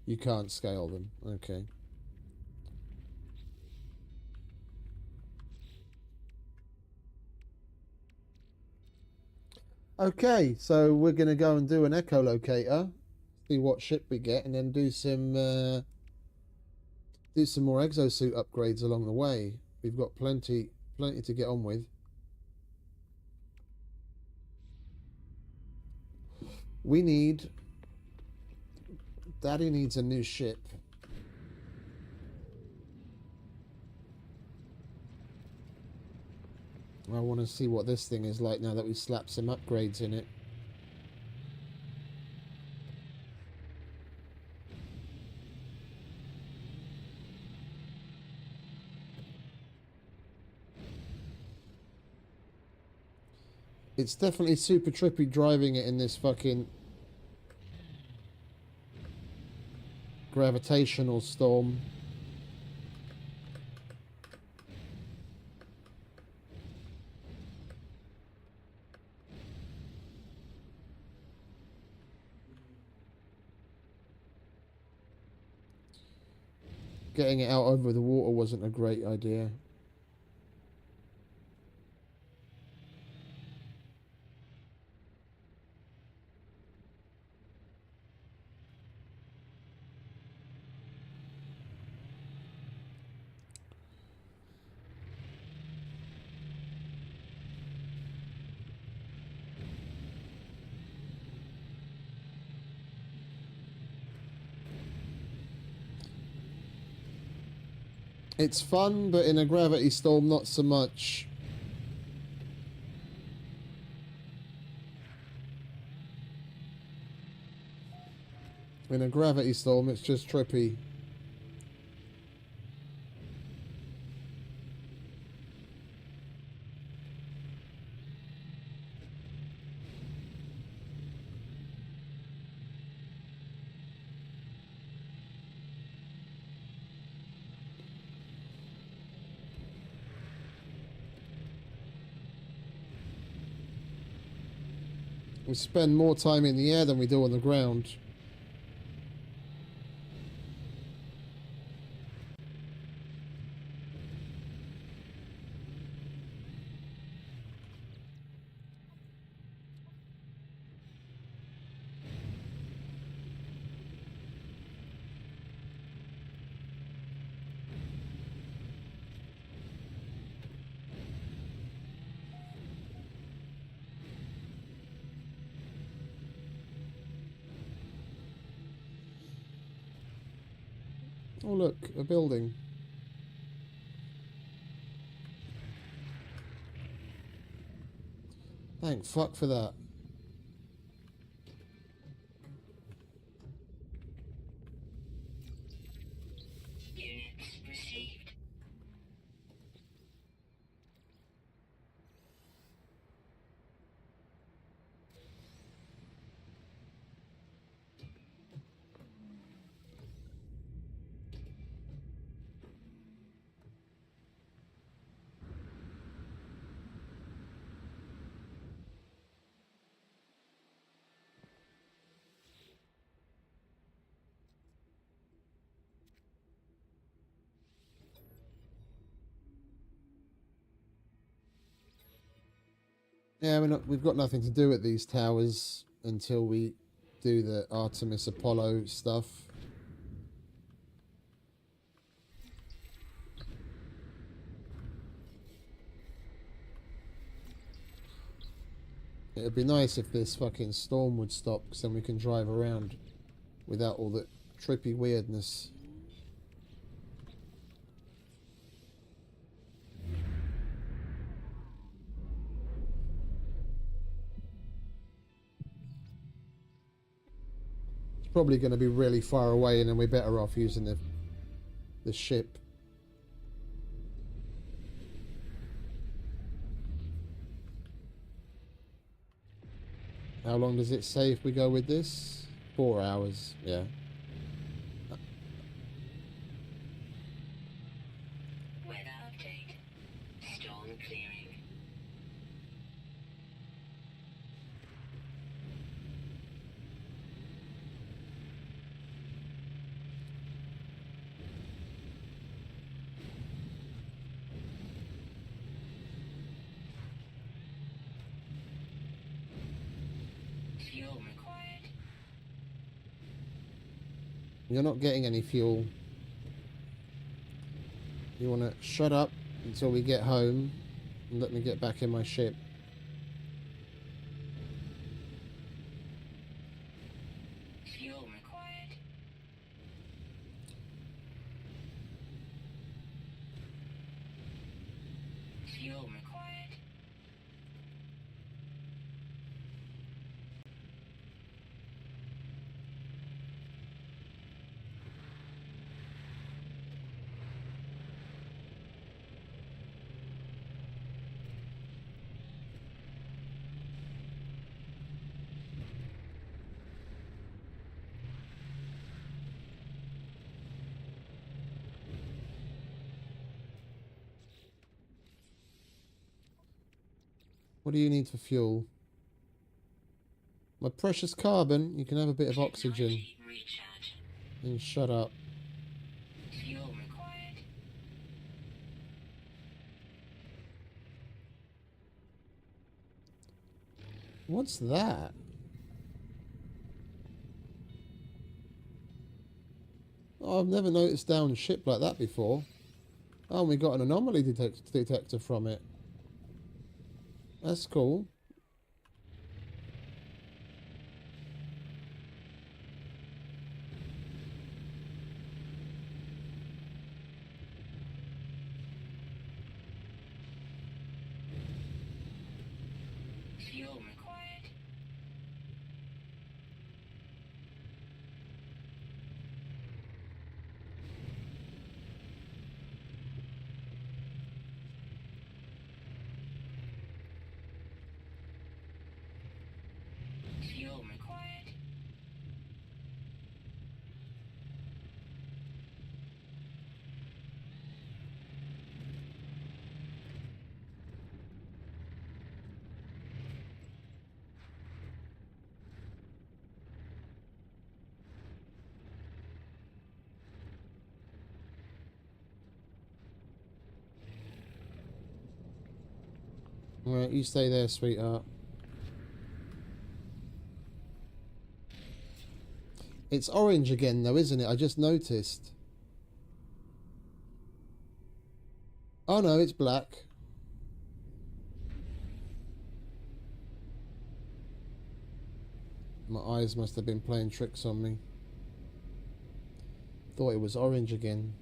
You can't scale them. Okay. Okay, so we're going to go and do an echolocator, see what ship we get, and then do some more exosuit upgrades along the way. We've got plenty to get on with. Daddy needs a new ship. I want to see what this thing is like now that we slapped some upgrades in it. It's definitely super trippy driving it in this fucking gravitational storm. Getting it out over the water wasn't a great idea. It's fun, but in a gravity storm, not so much. In a gravity storm, it's just trippy. We spend more time in the air than we do on the ground. Oh look, a building. Thank fuck for that. Units received. Yeah, we've got nothing to do at these towers until we do the Artemis Apollo stuff. It'd be nice if this fucking storm would stop, because then we can drive around without all the trippy weirdness. It's probably going to be really far away, and then we're better off using the ship. How long does it say if we go with this? 4 hours, yeah. Weather update. Storm clearing. Fuel required. You're not getting any fuel. You want to shut up until we get home and let me get back in my ship. Fuel required. Fuel required. What do you need for fuel? My precious carbon. You can have a bit of oxygen. Technology recharge. And shut up. Fuel required. What's that? Oh, I've never noticed down a ship like that before. Oh, we got an anomaly detector from it. That's cool. Fuel required. Fuel required. Alright, you stay there, sweetheart. It's orange again, though, isn't it? I just noticed. Oh no, it's black. My eyes must have been playing tricks on me. Thought it was orange again.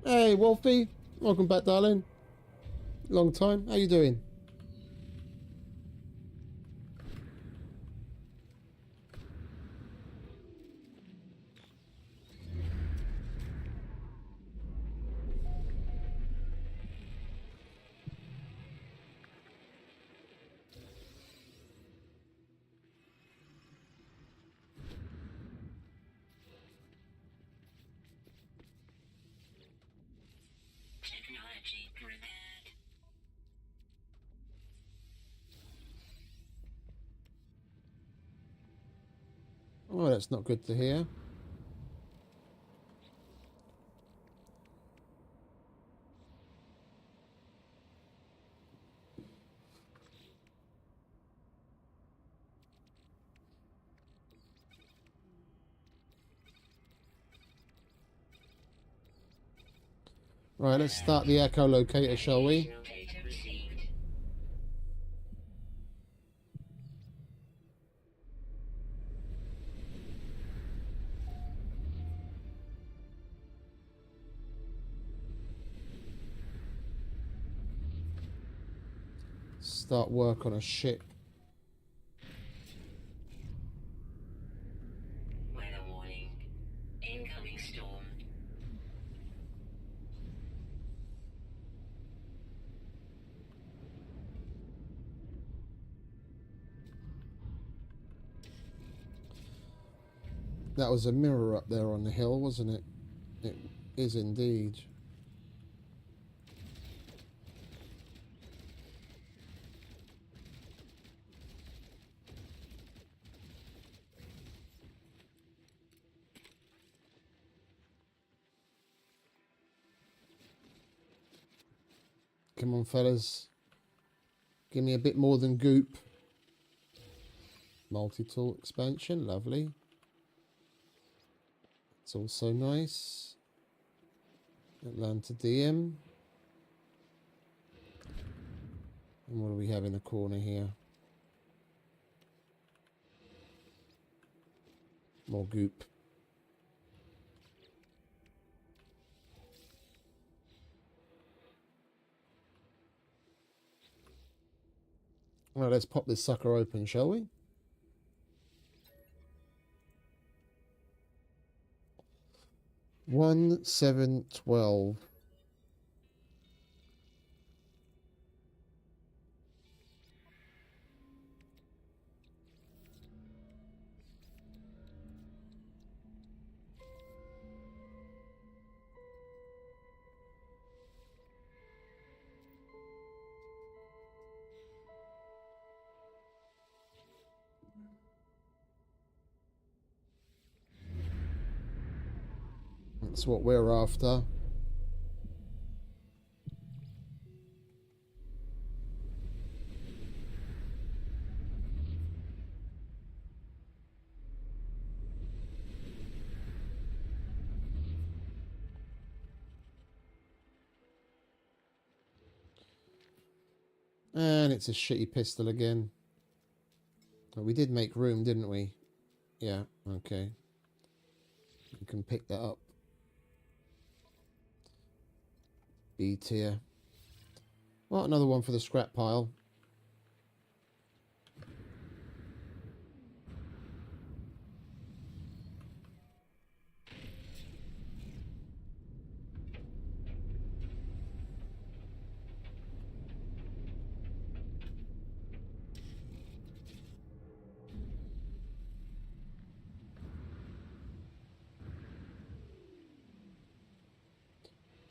Hey, Wolfie. Welcome back, darling. Long time. How you doing? Technology prepared. Oh, that's not good to hear. Right, let's start the echolocator, shall we? Additional data received. Start work on a ship. Weather warning. Incoming storm. That was a mirror up there on the hill, wasn't it? It is indeed. Come on, fellas. Give me a bit more than goop. Multi-tool expansion, lovely. It's also nice. Atlanta DM. And what do we have in the corner here? More goop. Well, let's pop this sucker open, shall we? One, 7, 12. That's what we're after. And it's a shitty pistol again. But we did make room, didn't we? Yeah, okay. You can pick that up. B tier. Well, another one for the scrap pile.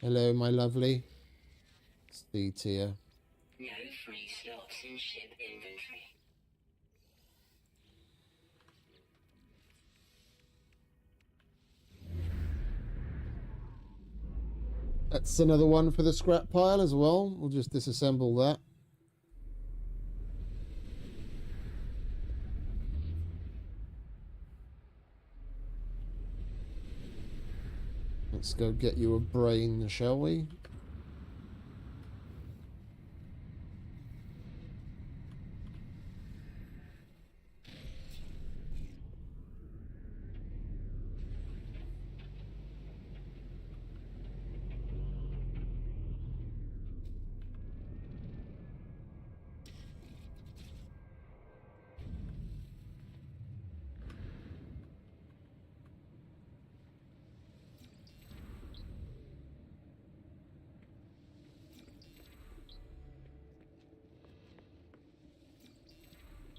Hello, my lovely. C tier. No free slots in ship inventory. That's another one for the scrap pile as well. We'll just disassemble that. Let's go get you a brain, shall we?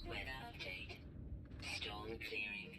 Weather update. Storm clearing.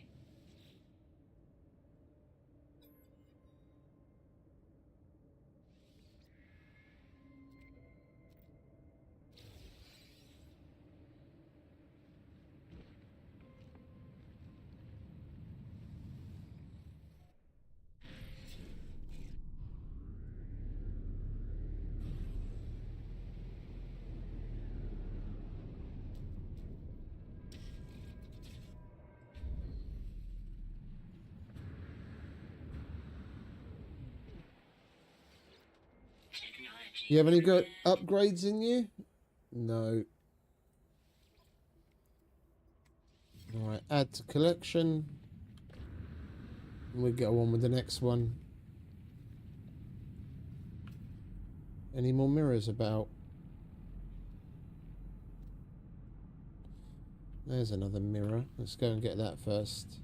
Technology. You have any good upgrades in you? No. Alright, add to collection. We'll go on with the next one. Any more mirrors about? There's another mirror. Let's go and get that first.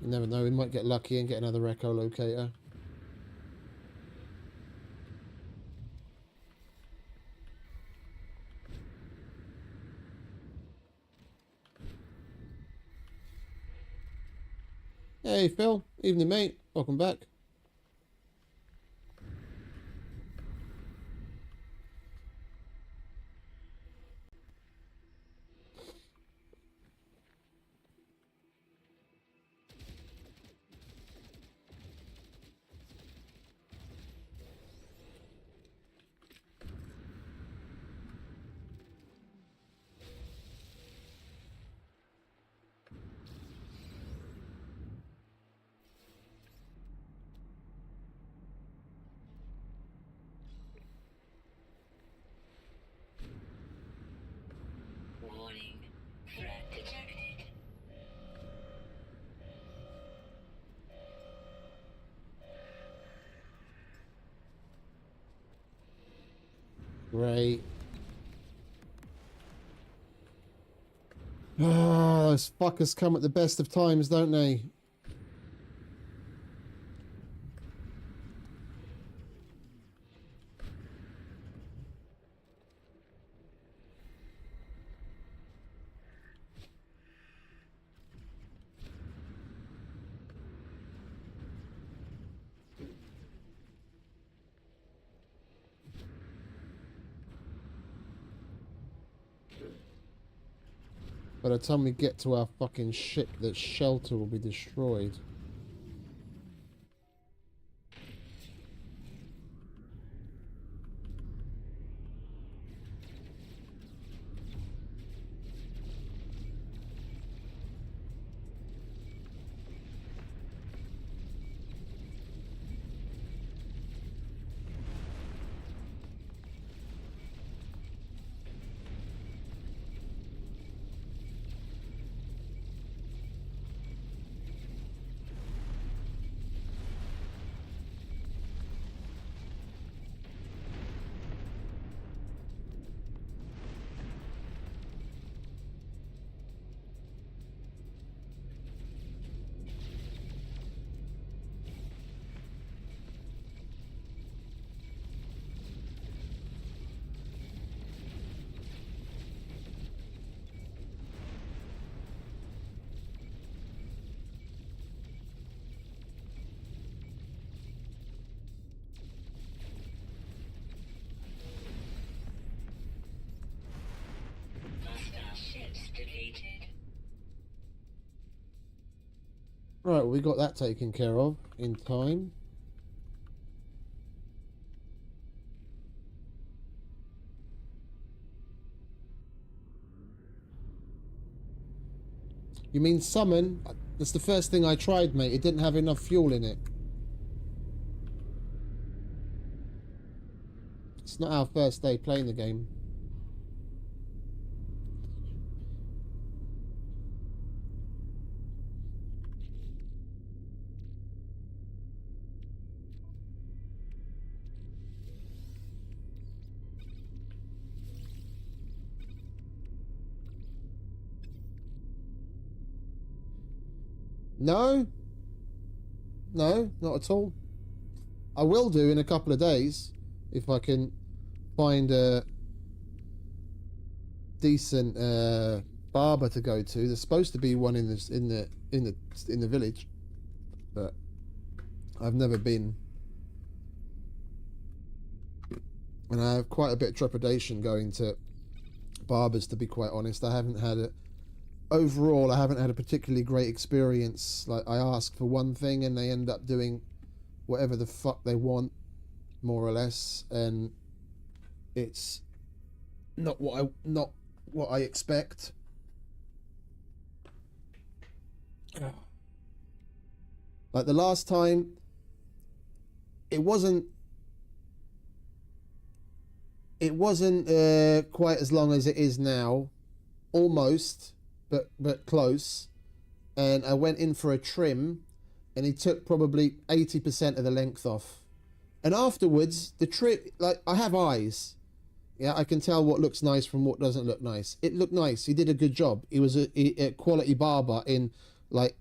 You never know, we might get lucky and get another echolocator. Hey Phil, evening mate, welcome back. Warning. Threat detected. Great. Ah, those fuckers come at the best of times, don't they? By the time we get to our fucking ship, that shelter will be destroyed. Right, well, we got that taken care of in time. You mean summon? That's the first thing I tried, mate. It didn't have enough fuel in it. It's not our first day playing the game. No. No, not at all. I will do in a couple of days if I can find a decent barber to go to. There's supposed to be one in the village, but I've never been, and I have quite a bit of trepidation going to barbers. To be quite honest, I haven't had a overall. I haven't had a particularly great experience. Like, I ask for one thing and they end up doing whatever the fuck they want, more or less, and it's not what I expect. Like the last time, it wasn't quite as long as it is now, almost, but close. And I went in for a trim, and he took probably 80% of the length off. And afterwards, the trim, like, I have eyes. Yeah, I can tell what looks nice from what doesn't look nice. It looked nice. He did a good job. He was a quality barber. In, like,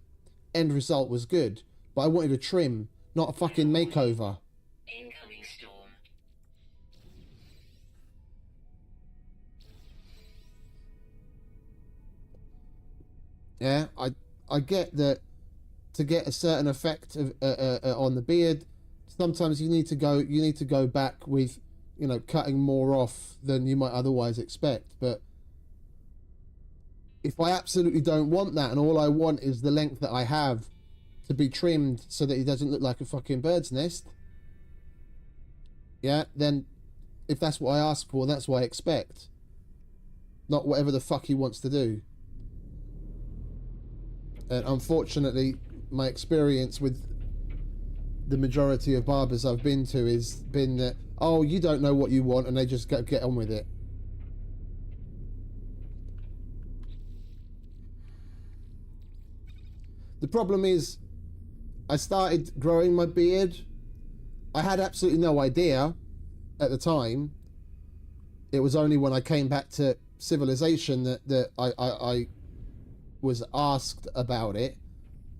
end result was good. But I wanted a trim, not a fucking makeover. Incoming storm. Yeah, I get that to get a certain effect of, on the beard, sometimes you need to go back with, you know, cutting more off than you might otherwise expect. But if I absolutely don't want that, and all I want is the length that I have to be trimmed so that he doesn't look like a fucking bird's nest, yeah, then if that's what I ask for, that's what I expect, not whatever the fuck he wants to do. And unfortunately, my experience with the majority of barbers I've been to has been that, oh, you don't know what you want, and they just get on with it. The problem is, I started growing my beard. I had absolutely no idea at the time. It was only when I came back to civilization that I was asked about it.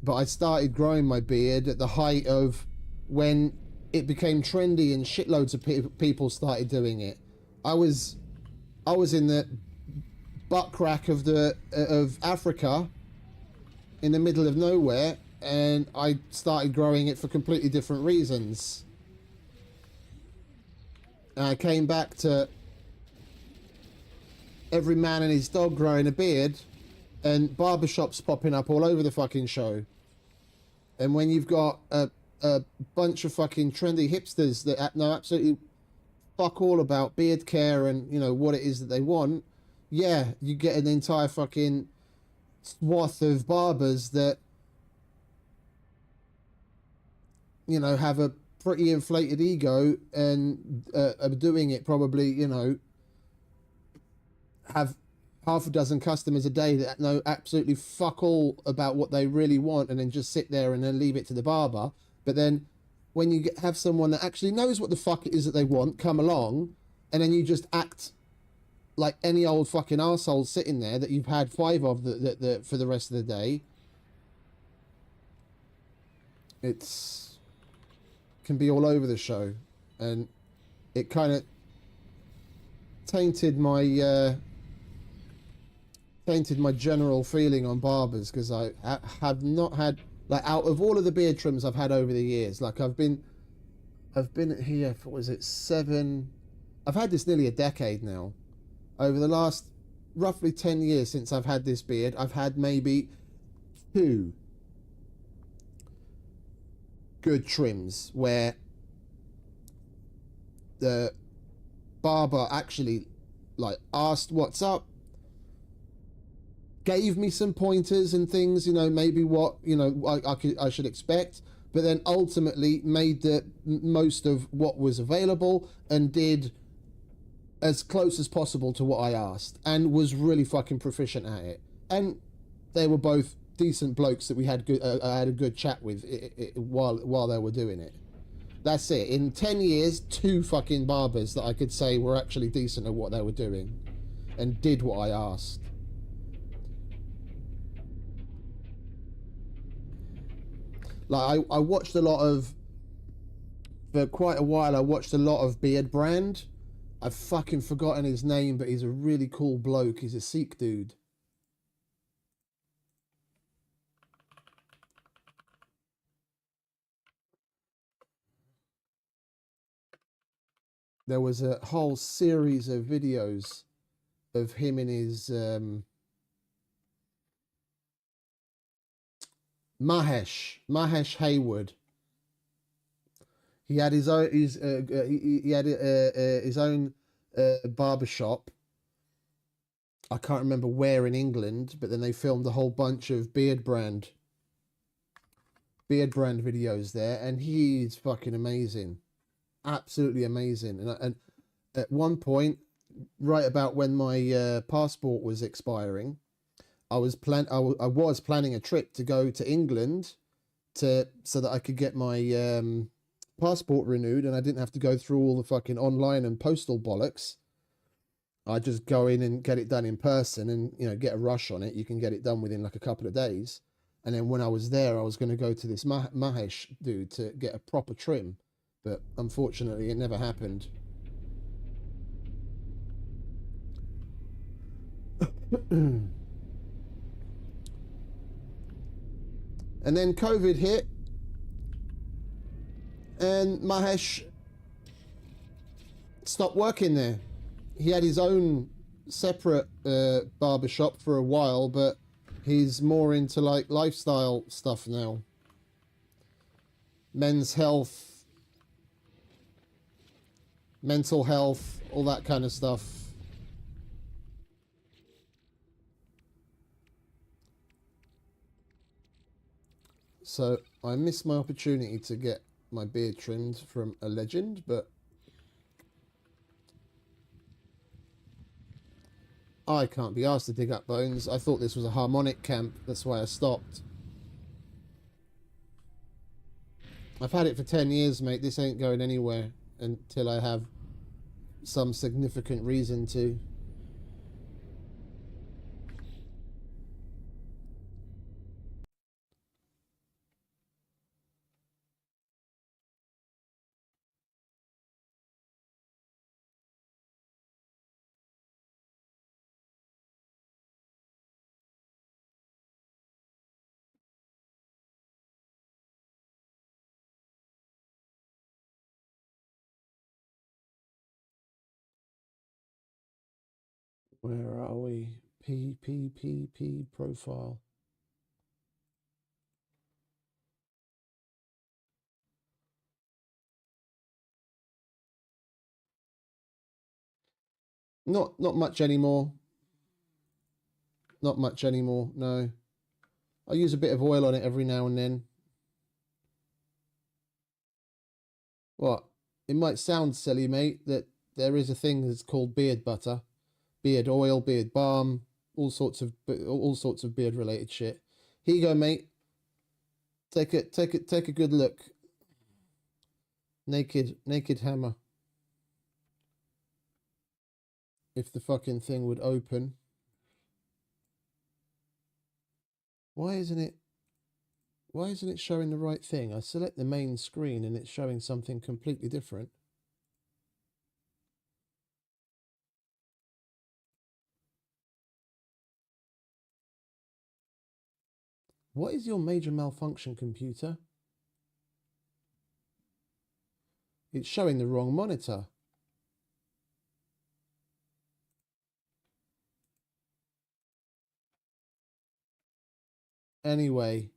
But I started growing my beard at the height of when it became trendy and shitloads of people started doing it. I was in the butt crack of Africa, in the middle of nowhere, and I started growing it for completely different reasons. And I came back to every man and his dog growing a beard, and barbershops popping up all over the fucking show. And when you've got a bunch of fucking trendy hipsters that know absolutely fuck all about beard care and, you know, what it is that they want, yeah, you get an entire fucking swath of barbers that, you know, have a pretty inflated ego and are doing it probably, you know, have half a dozen customers a day that know absolutely fuck all about what they really want, and then just sit there and then leave it to the barber. But then when you have someone that actually knows what the fuck it is that they want come along, and then you just act like any old fucking arsehole sitting there that you've had 5 of for the rest of the day, it's can be all over the show. And it kind of tainted my general feeling on barbers, because I have not had, like, out of all of the beard trims I've had over the years, like, I've been here for, was it 7, I've had this nearly a decade now. Over the last roughly 10 years since I've had this beard, I've had maybe 2 good trims where the barber actually like asked what's up, gave me some pointers and things, you know, maybe what, you know, I should expect, but then ultimately made the most of what was available and did as close as possible to what I asked, and was really fucking proficient at it. And they were both decent blokes that we had good, I had a good chat with while they were doing it. That's it. In 10 years, 2 fucking barbers that I could say were actually decent at what they were doing and did what I asked. Like, I watched a lot of, for quite a while, I watched a lot of Beard Brand. I've fucking forgotten his name, but he's a really cool bloke. He's a Sikh dude. There was a whole series of videos of him in his Mahesh Hayward. He had his own he had his own barber shop. I can't remember where in England, but then they filmed a whole bunch of Beard Brand videos there, and he's fucking amazing, absolutely amazing. And at one point, right about when my passport was expiring, I was planning a trip to go to England so that I could get my passport renewed, and I didn't have to go through all the fucking online and postal bollocks. I just go in and get it done in person, and you know, get a rush on it. You can get it done within like a couple of days. And then when I was there, I was going to go to this Mahesh dude to get a proper trim, but unfortunately, it never happened. And then COVID hit, and Mahesh stopped working there. He had his own separate barber shop for a while, but he's more into like lifestyle stuff now. Men's health, mental health, all that kind of stuff. So I missed my opportunity to get my beard trimmed from a legend, but I can't be asked to dig up bones. I thought this was a harmonic camp, that's why I stopped. I've had it for 10 years, mate. This ain't going anywhere until I have some significant reason to. Where are we? P profile. Not much anymore. Not much anymore, no. I use a bit of oil on it every now and then. What? It might sound silly, mate, that there is a thing that's called beard butter, beard oil, beard balm, all sorts of beard related shit. Here you go, mate. Take a good look. Naked hammer. If the fucking thing would open. Why isn't it showing the right thing? I select the main screen and it's showing something completely different. What is your major malfunction, computer? It's showing the wrong monitor. Anyway.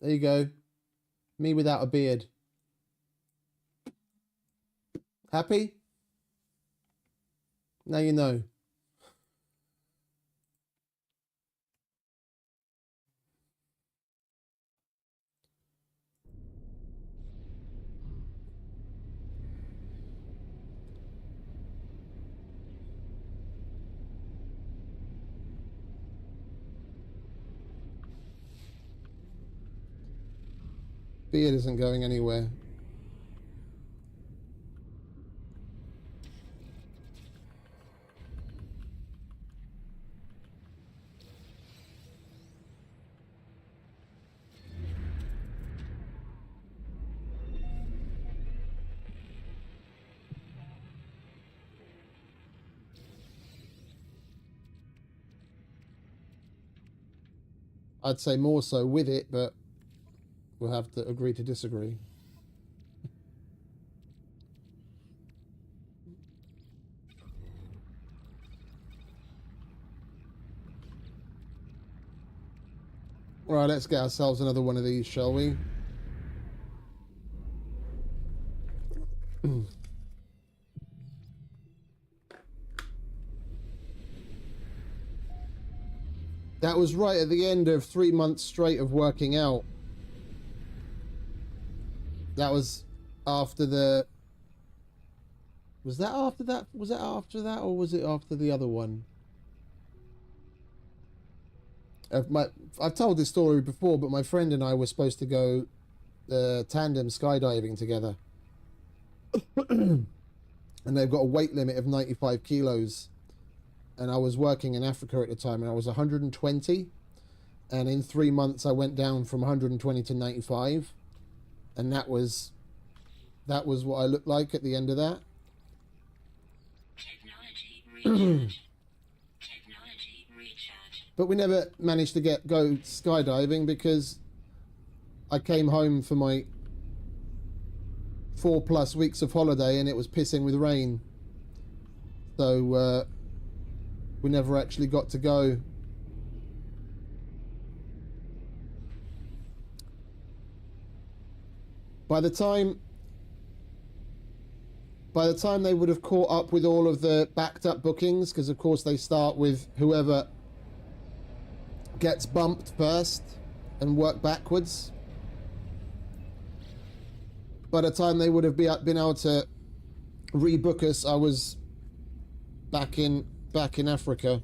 There you go. Me without a beard. Happy? Now you know. Beard isn't going anywhere. I'd say more so with it, but we'll have to agree to disagree. Right, let's get ourselves another one of these, shall we? That was right at the end of 3 months straight of working out. That was after the... Was that after that? Was that after that, or was it after the other one? I've told this story before, but my friend and I were supposed to go tandem skydiving together. And they've got a weight limit of 95 kilos. And I was working in Africa at the time, and I was 120. And in 3 months, I went down from 120 to 95. And that was what I looked like at the end of that. Technology recharge. Technology recharge. But we never managed to go skydiving because I came home for my 4+ weeks of holiday and it was pissing with rain. So we never actually got to go. By the time they would have caught up with all of the backed up bookings, because of course they start with whoever gets bumped first and work backwards. By the time they would have been able to rebook us, I was back in Africa.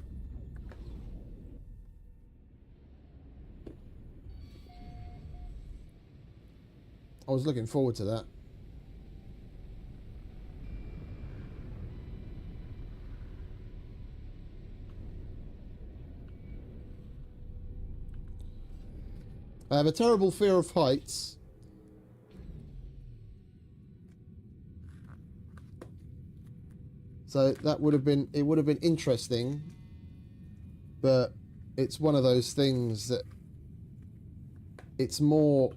I was looking forward to that. I have a terrible fear of heights. So it would have been interesting, but it's one of those things that it's more,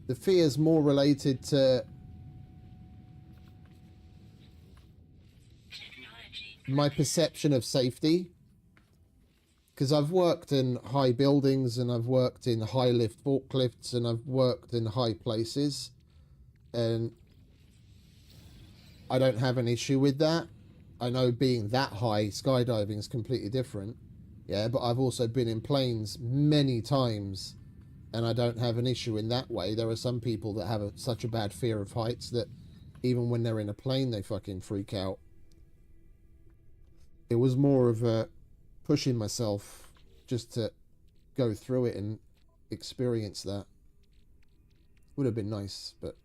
the fear's more related to my perception of safety. Because I've worked in high buildings and I've worked in high lift forklifts and I've worked in high places, and I don't have an issue with that. I know being that high, skydiving is completely different. Yeah, but I've also been in planes many times and I don't have an issue in that way. There are some people that have such a bad fear of heights that even when they're in a plane, they fucking freak out. It was more of a pushing myself just to go through it and experience that. Would have been nice, but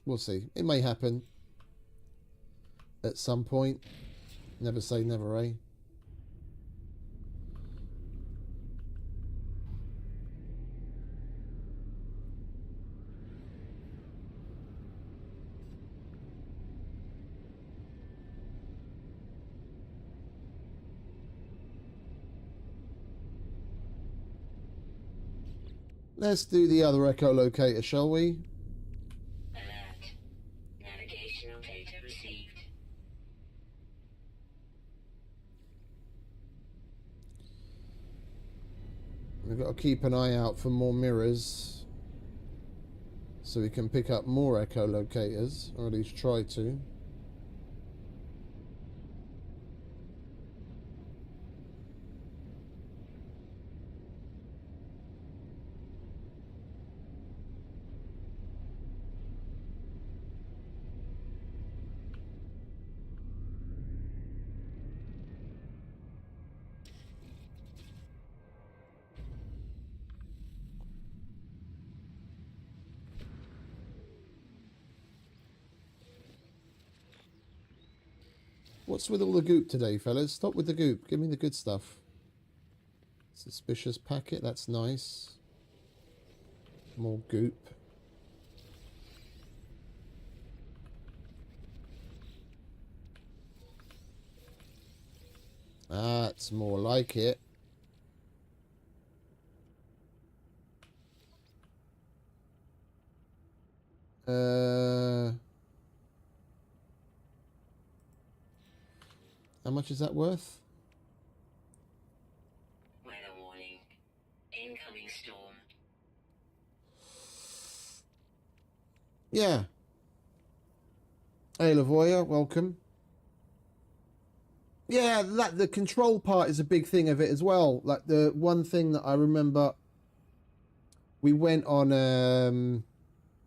we'll see. It may happen at some point. Never say never, eh? Let's do the other echolocator, shall we? Alert. Navigational data received. We've got to keep an eye out for more mirrors. so we can pick up more echolocators, or at least try to. What's with all the goop today, fellas? Stop with the goop. Give me the good stuff. Suspicious packet. That's nice. More goop. That's more like it. How much is that worth? Weather warning. Incoming storm. Yeah. Hey, Lavoya, welcome. Yeah, the control part is a big thing of it as well. Like, the one thing that I remember, we went on,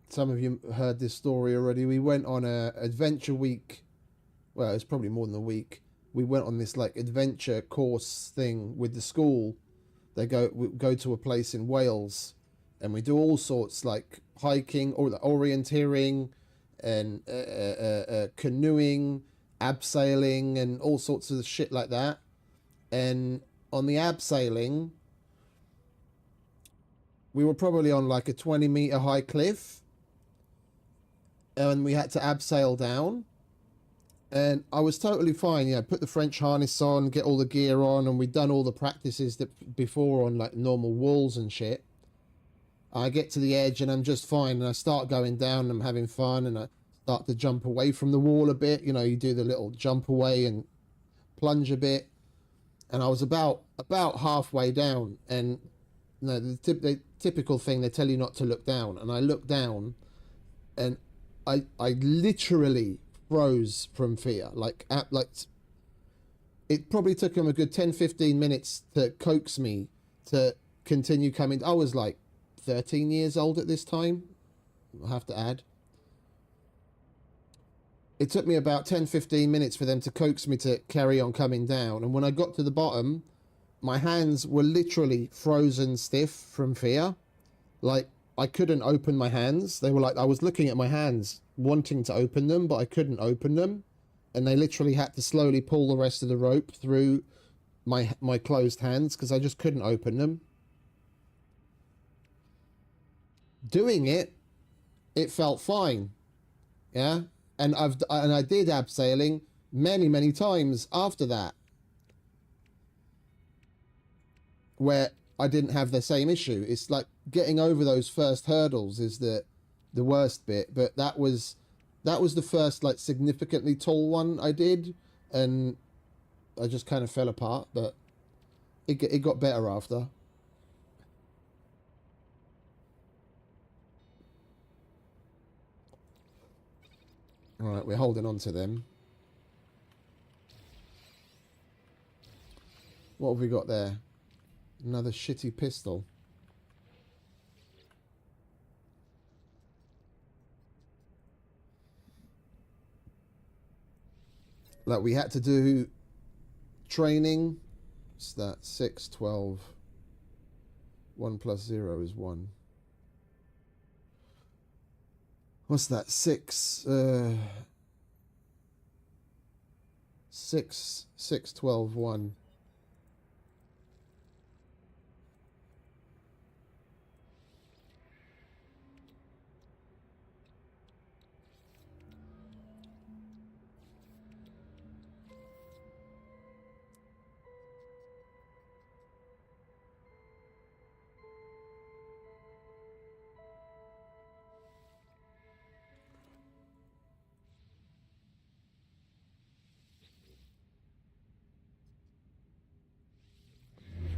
some of you heard this story already. We went on a adventure week. Well, it's probably more than a week. We went on this like adventure course thing with the school. We go to a place in Wales, and we do all sorts like hiking or orienteering, and canoeing, abseiling, and all sorts of shit like that. And on the abseiling, we were probably on like a 20-meter high cliff, and we had to abseil down. And I was totally fine, you know, put the French harness on, get all the gear on, and we'd done all the practices that before on like normal walls and shit. I get to the edge and I'm just fine, and I start going down and I'm having fun, and I start to jump away from the wall a bit. You know, you do the little jump away and plunge a bit. And I was about halfway down, and you know, the typical thing, they tell you not to look down, and I looked down, and I literally froze from fear. Like it probably took him a good 10-15 minutes to coax me to continue coming. I was like 13 years old at this time, I have to add. It took me about 10-15 minutes for them to coax me to carry on coming down, and when I got to the bottom, my hands were literally frozen stiff from fear. Like, I couldn't open my hands. They were like, I was looking at my hands wanting to open them, but I couldn't open them, and they literally had to slowly pull the rest of the rope through my closed hands because I just couldn't open them. Doing it felt fine, yeah, and I did abseiling many times after that, where I didn't have the same issue. It's like getting over those first hurdles is the worst bit, but that was the first like significantly tall one I did, and I just kind of fell apart, but it got better after. All right, we're holding on to them. What have we got there? Another shitty pistol. Like, we had to do training. What's that? 6, 12. 1 plus 0 is 1. What's that? 6, 12, 1.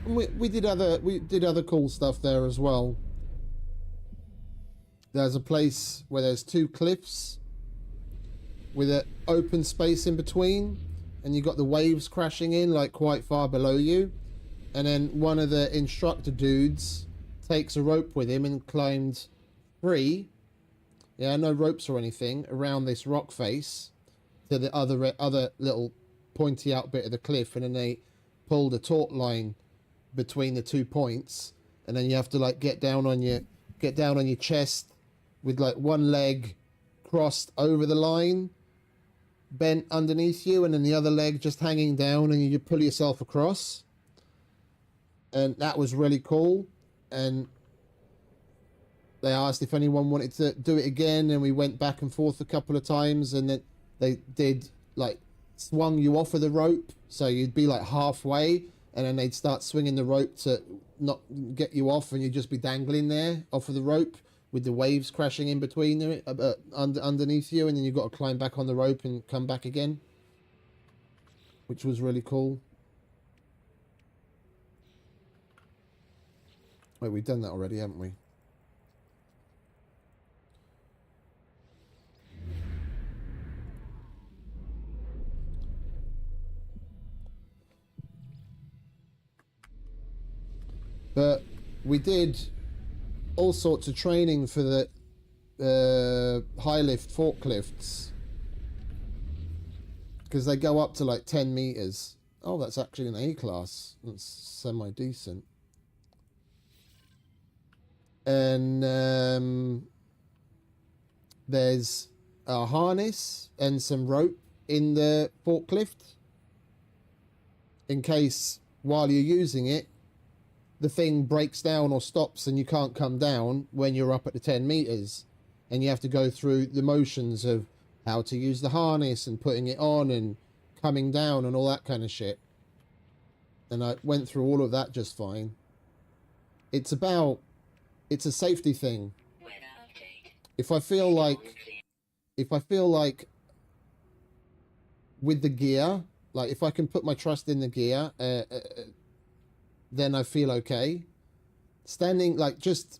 We did other cool stuff there as well. there's a place where there's two cliffs with an open space in between, and you got the waves crashing in like quite far below you, and then one of the instructor dudes takes a rope with him and climbed free, yeah, no ropes or anything, around this rock face to the other little pointy out bit of the cliff, and then they pulled a taut line between the 2 points, and then you have to like get down on your chest with like one leg crossed over the line, bent underneath you, and then the other leg just hanging down, and you pull yourself across. And that was really cool. And they asked if anyone wanted to do it again, and we went back and forth a couple of times, and then they did like swung you off of the rope, so you'd be like halfway, and then they'd start swinging the rope to not get you off, and you'd just be dangling there off of the rope with the waves crashing in between it, underneath you, and then you've got to climb back on the rope and come back again, which was really cool. Wait, we've done that already, haven't we? But we did all sorts of training for the high lift forklifts, because they go up to like 10 meters. Oh, that's actually an A class. That's semi-decent. And there's a harness and some rope in the forklift in case while you're using it the thing breaks down or stops and you can't come down when you're up at the 10 meters, and you have to go through the motions of how to use the harness and putting it on and coming down and all that kind of shit. And I went through all of that just fine. It's a safety thing. If I feel like with the gear, like if I can put my trust in the gear, then I feel okay. Standing, like, just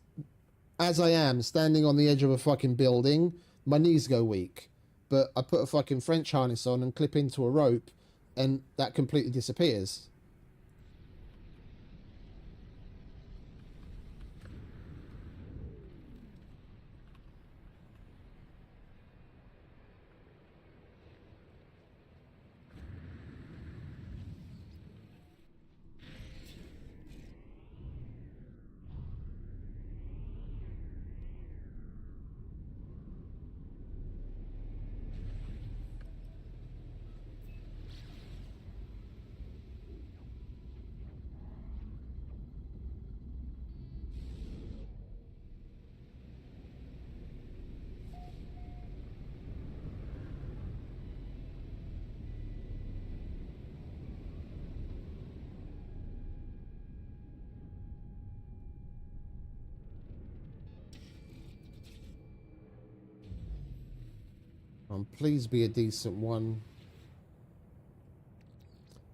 as I am, standing on the edge of a fucking building, my knees go weak. But I put a fucking French harness on and clip into a rope, and that completely disappears. Please be a decent one.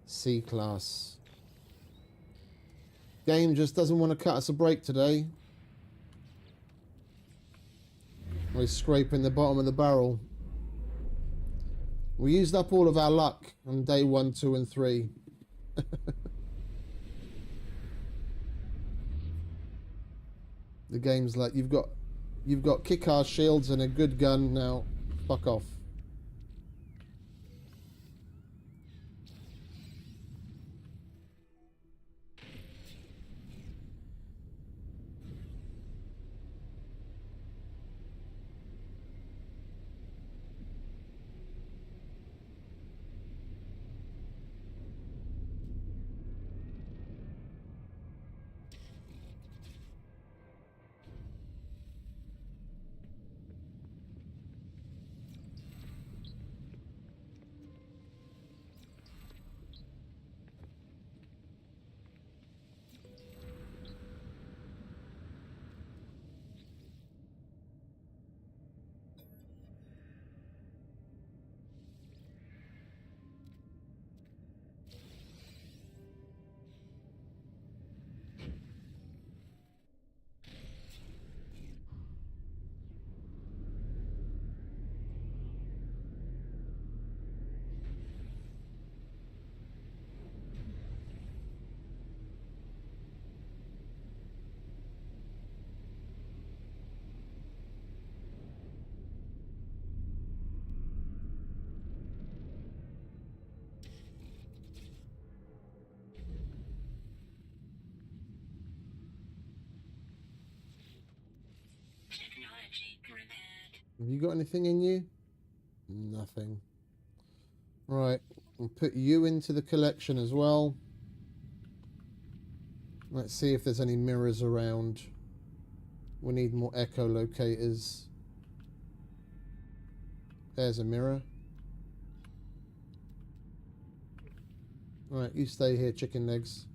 C class. Game just doesn't want to cut us a break today. We're scraping the bottom of the barrel. We used up all of our luck on day 1, 2, and 3. The game's like, you've got kick-ass shields and a good gun, now fuck off. Have you got anything in you? Nothing. Right, we'll put you into the collection as well. Let's see if there's any mirrors around. We need more echolocators. There's a mirror. Alright, you stay here, chicken legs.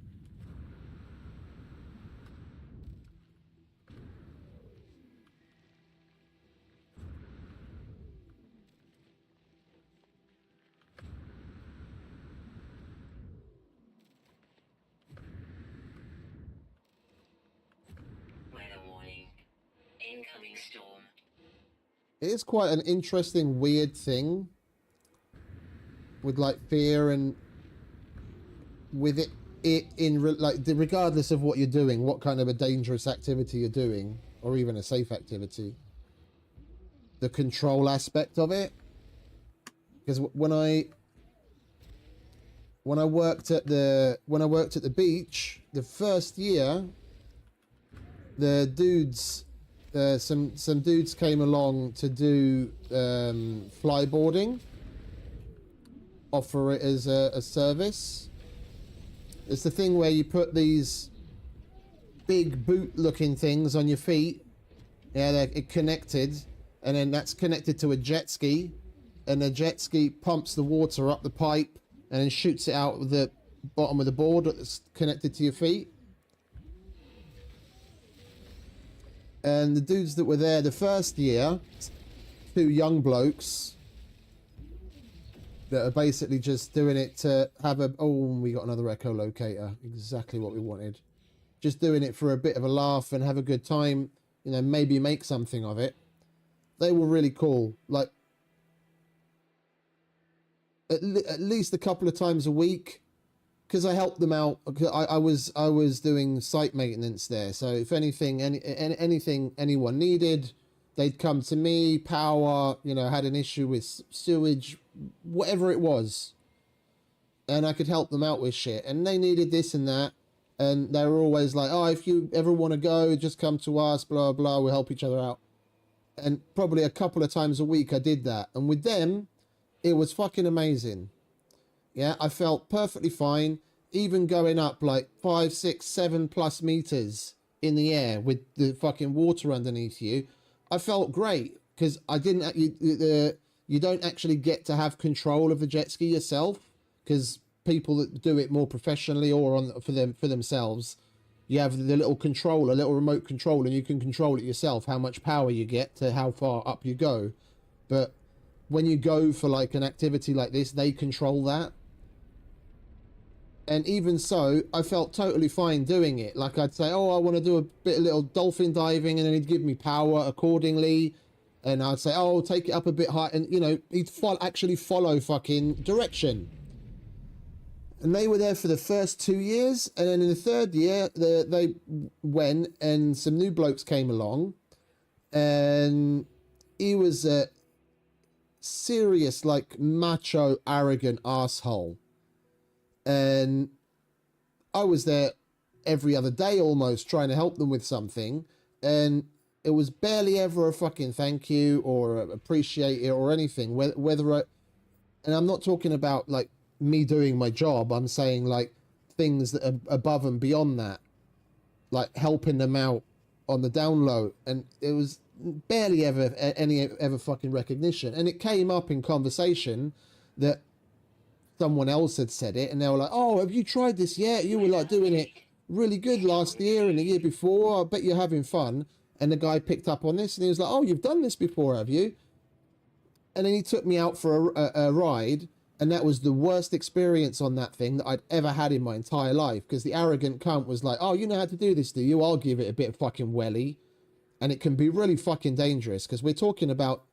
Weather warning. Incoming storm. It is quite an interesting, weird thing with like fear and with it in like regardless of what you're doing, what kind of a dangerous activity you're doing, or even a safe activity, the control aspect of it. Because when I worked at the beach, the first year, the dudes, some dudes came along to do flyboarding, offer it as a service. It's the thing where you put these big boot-looking things on your feet. Yeah, they're connected, and then that's connected to a jet ski, and the jet ski pumps the water up the pipe and then shoots it out of the bottom of the board that's connected to your feet. And the dudes that were there the first year, two young blokes that are basically just doing it to have a... Oh, we got another echolocator. Exactly what we wanted. Just doing it for a bit of a laugh and have a good time. You know, maybe make something of it. They were really cool. Like, at least a couple of times a week, because I helped them out. I was doing site maintenance there, so if anything anything anyone needed, they'd come to me. Power, you know, had an issue with sewage, whatever it was, and I could help them out with shit. And they needed this and that, and they were always like, "Oh, if you ever want to go, just come to us. Blah blah. We'll help each other out." And probably a couple of times a week I did that, and with them, it was fucking amazing. Yeah, I felt perfectly fine, even going up like 5, 6, 7+ meters in the air with the fucking water underneath you. I felt great because I didn't. You don't actually get to have control of the jet ski yourself, because people that do it more professionally or for themselves, you have the little controller, little remote control, and you can control it yourself, how much power you get to how far up you go. But when you go for like an activity like this, they control that. And even so, I felt totally fine doing it. Like I'd say, oh, I want to do a little dolphin diving, and then he'd give me power accordingly. And I'd say, oh, take it up a bit high. And, you know, he'd actually follow fucking direction. And they were there for the first 2 years. And then in the third year, they went, and some new blokes came along. And he was a serious, like, macho, arrogant asshole. And I was there every other day almost, trying to help them with something, and it was barely ever a fucking thank you or appreciate it or anything. And I'm not talking about like me doing my job, I'm saying like things that are above and beyond that, like helping them out on the down low, and it was barely ever any fucking recognition. And it came up in conversation that someone else had said it, and they were like, oh, have you tried this yet? You were like doing it really good last year and the year before. I bet you're having fun. And the guy picked up on this, and he was like, oh, you've done this before, have you? And then he took me out for a ride, and that was the worst experience on that thing that I'd ever had in my entire life, because the arrogant cunt was like, oh, you know how to do this, do you? I'll give it a bit of fucking welly. And it can be really fucking dangerous, because we're talking about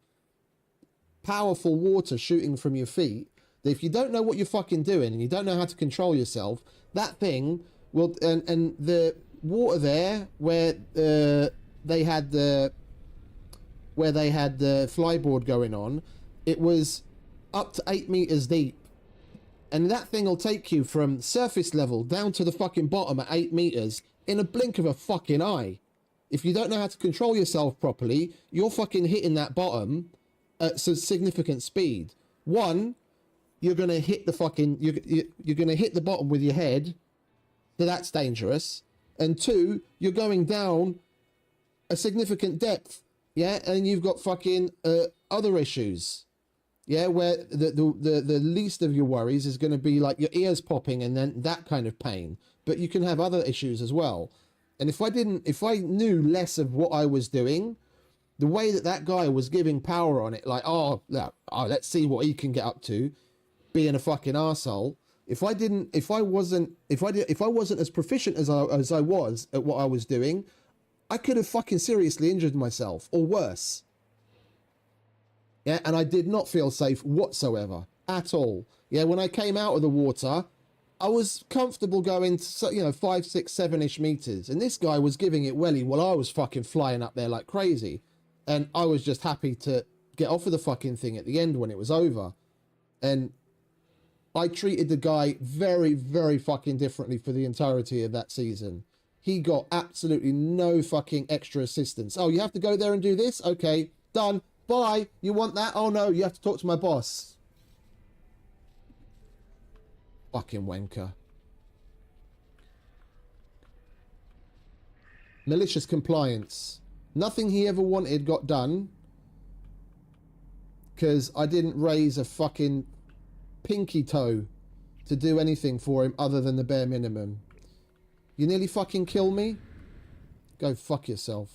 powerful water shooting from your feet. If you don't know what you're fucking doing and you don't know how to control yourself, that thing will... And the water there where they had the flyboard going on, it was up to 8 meters deep. And that thing will take you from surface level down to the fucking bottom at 8 meters in a blink of a fucking eye. If you don't know how to control yourself properly, you're fucking hitting that bottom at some significant speed. One, you're gonna hit the fucking you're gonna hit the bottom with your head, so that's dangerous. And two, you're going down a significant depth, yeah, and you've got fucking other issues, yeah, where the least of your worries is going to be like your ears popping and then that kind of pain, but you can have other issues as well. And if I knew less of what I was doing, the way that guy was giving power on it, like, oh, let's see what he can get up to, being a fucking arsehole. If I wasn't as proficient as I was at what I was doing, I could have fucking seriously injured myself, or worse. Yeah, and I did not feel safe whatsoever, at all. Yeah, when I came out of the water, I was comfortable going to, 5, 6, 7-ish meters, and this guy was giving it welly while I was fucking flying up there like crazy. And I was just happy to get off of the fucking thing at the end when it was over. And I treated the guy very, very fucking differently for the entirety of that season. He got absolutely no fucking extra assistance. Oh, you have to go there and do this? Okay, done. Bye. You want that? Oh no, you have to talk to my boss. Fucking wanker. Malicious compliance. Nothing he ever wanted got done because I didn't raise a fucking pinky toe to do anything for him other than the bare minimum. You nearly fucking kill me? Go fuck yourself.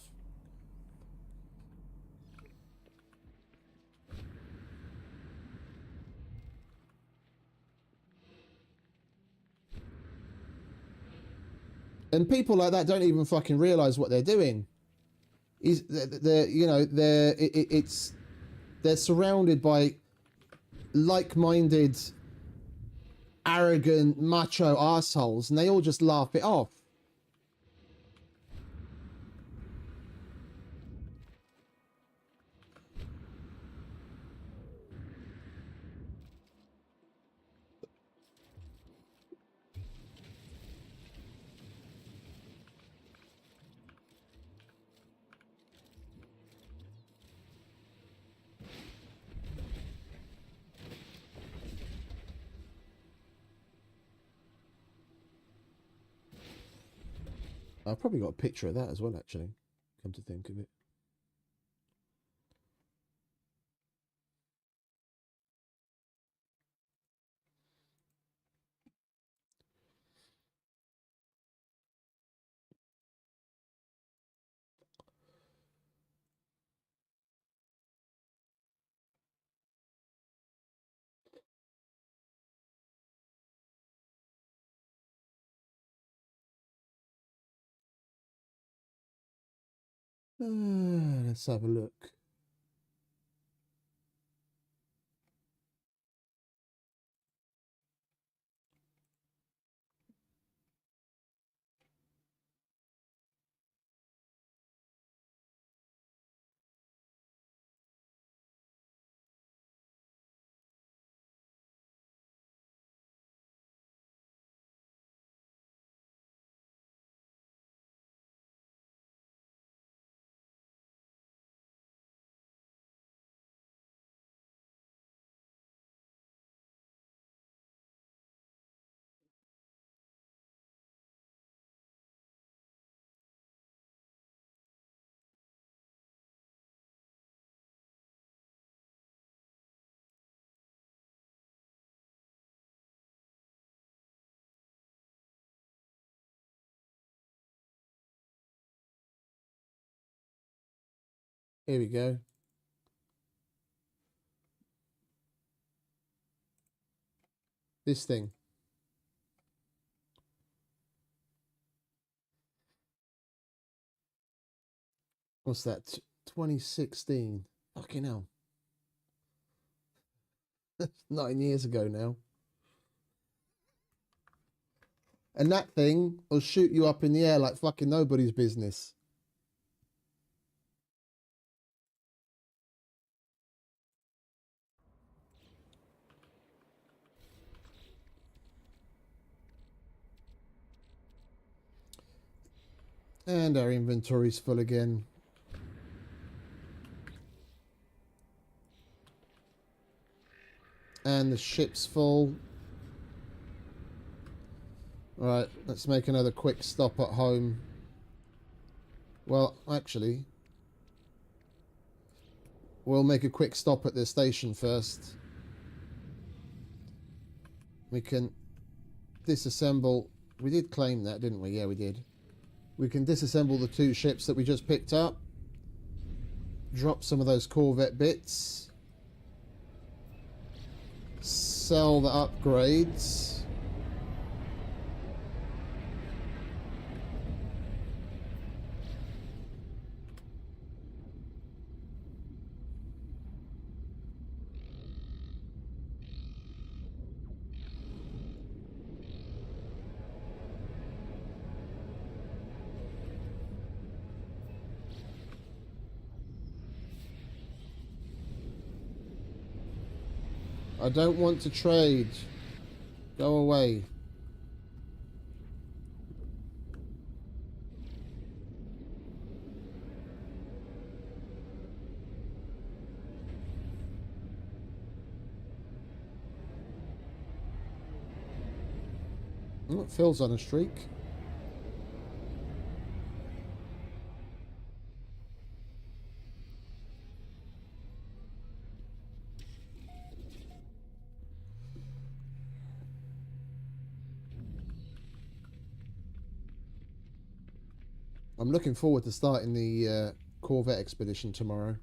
And people like that don't even fucking realize what they're doing. They're surrounded by like-minded, arrogant, macho assholes, and they all just laugh it off. I've probably got a picture of that as well, actually, come to think of it. Let's have a look. Here we go. This thing. What's that? 2016. Fucking hell. 9 years ago now. And that thing will shoot you up in the air like fucking nobody's business. And our inventory's full again. And the ship's full. Right, let's make another quick stop at home. Well, actually, we'll make a quick stop at the station first. We can disassemble. We did claim that, didn't we? Yeah, we did. We can disassemble the 2 ships that we just picked up. Drop some of those Corvette bits. Sell the upgrades. I don't want to trade. Go away. Oh, Phil's on a streak. I'm looking forward to starting the Corvette expedition tomorrow.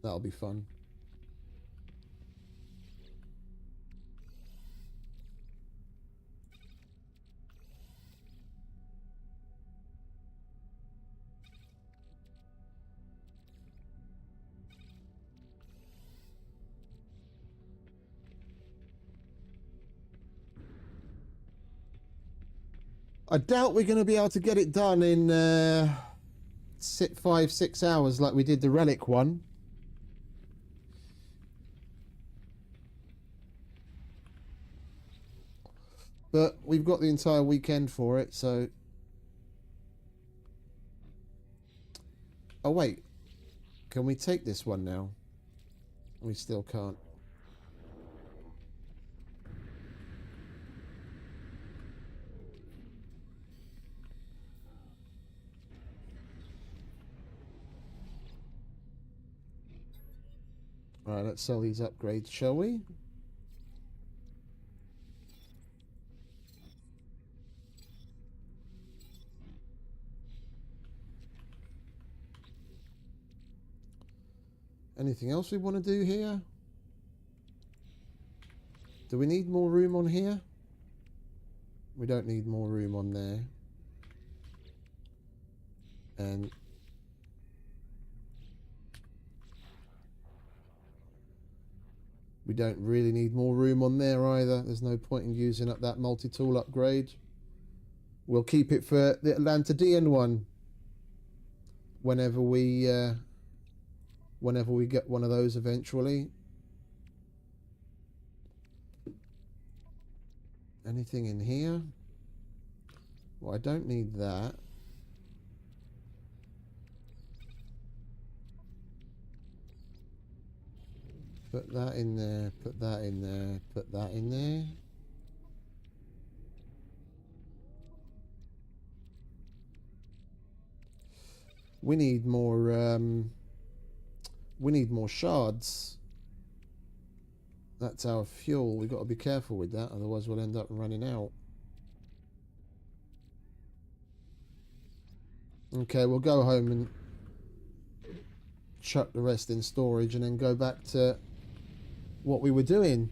That'll be fun. I doubt we're going to be able to get it done in 5-6 hours like we did the Relic one. But we've got the entire weekend for it, so... Oh, wait. Can we take this one now? We still can't. Alright, let's sell these upgrades, shall we? Anything else we want to do here? Do we need more room on here? We don't need more room on there. And we don't really need more room on there either. There's no point in using up that multi-tool upgrade. We'll keep it for the Atlantidean one. Whenever we get one of those eventually. Anything in here? Well, I don't need that. Put that in there, put that in there, put that in there. We need more shards. That's our fuel. We've got to be careful with that, otherwise we'll end up running out. Okay, we'll go home and chuck the rest in storage and then go back to what we were doing.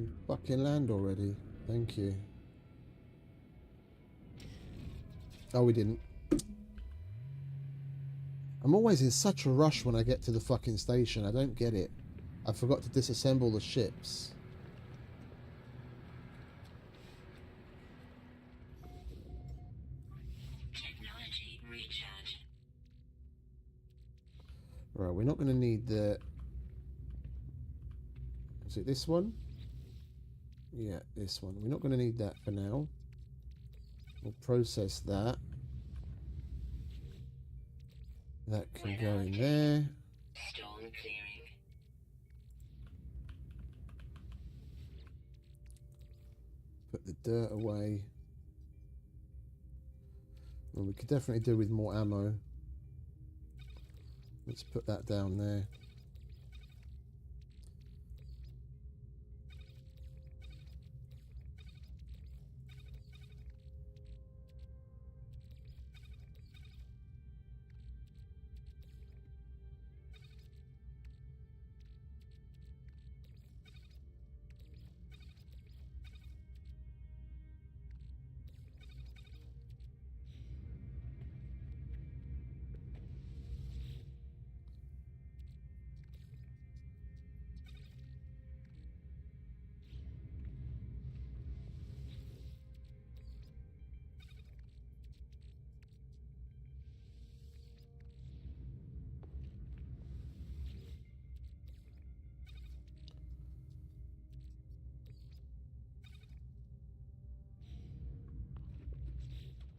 You fucking land already. Thank you. Oh, we didn't. I'm always in such a rush when I get to the fucking station. I don't get it. I forgot to disassemble the ships. Technology recharge. Right, we're not going to need the... Is it this one? Yeah, this one. We're not going to need that for now. We'll process that. That can go in there. Storm clearing. Put the dirt away. Well, we could definitely do with more ammo. Let's put that down there.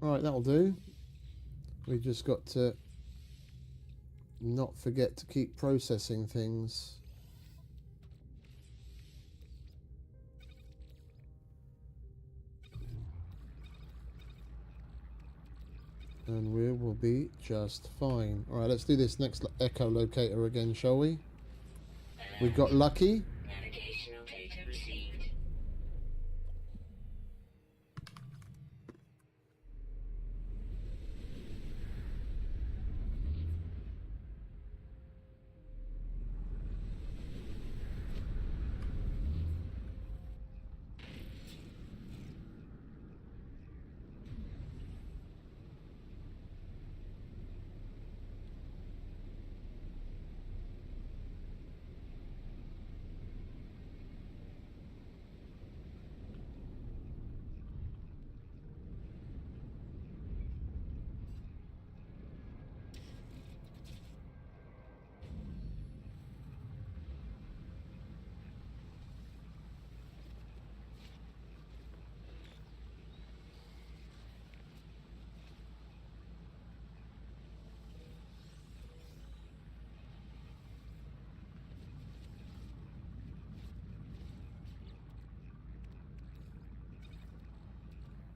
Alright, that'll do. We just got to not forget to keep processing things. And we will be just fine. Alright, let's do this next echolocator again, shall we? We got lucky. Navigational data received.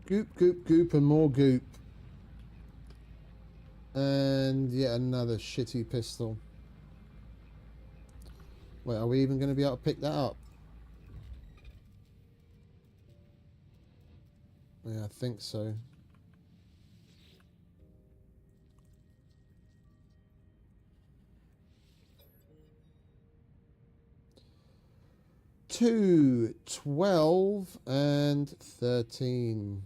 Goop, goop, goop, and more goop. And yet another shitty pistol. Wait, are we even going to be able to pick that up? Yeah, I think so. Two, 12, and 13.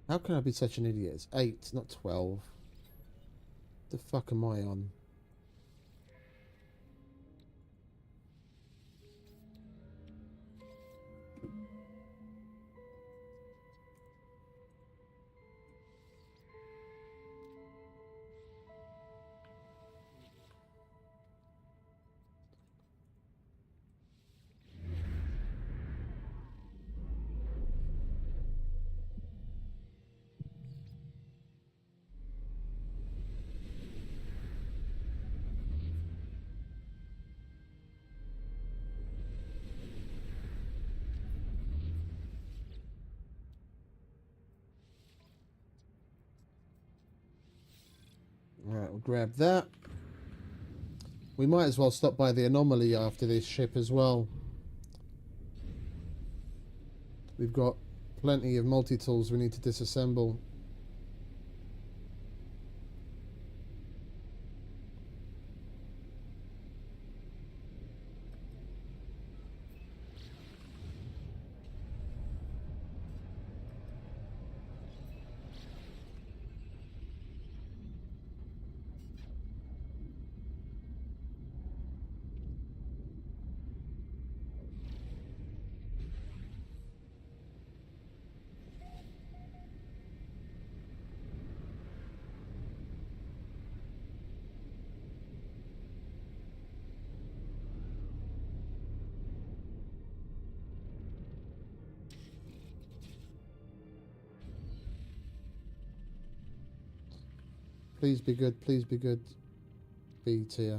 How can I be such an idiot? It's 8, not 12. The fuck am I on? I'll grab that. We might as well stop by the anomaly after this ship as well. We've got plenty of multi-tools we need to disassemble. Please be good, please be good. B tier.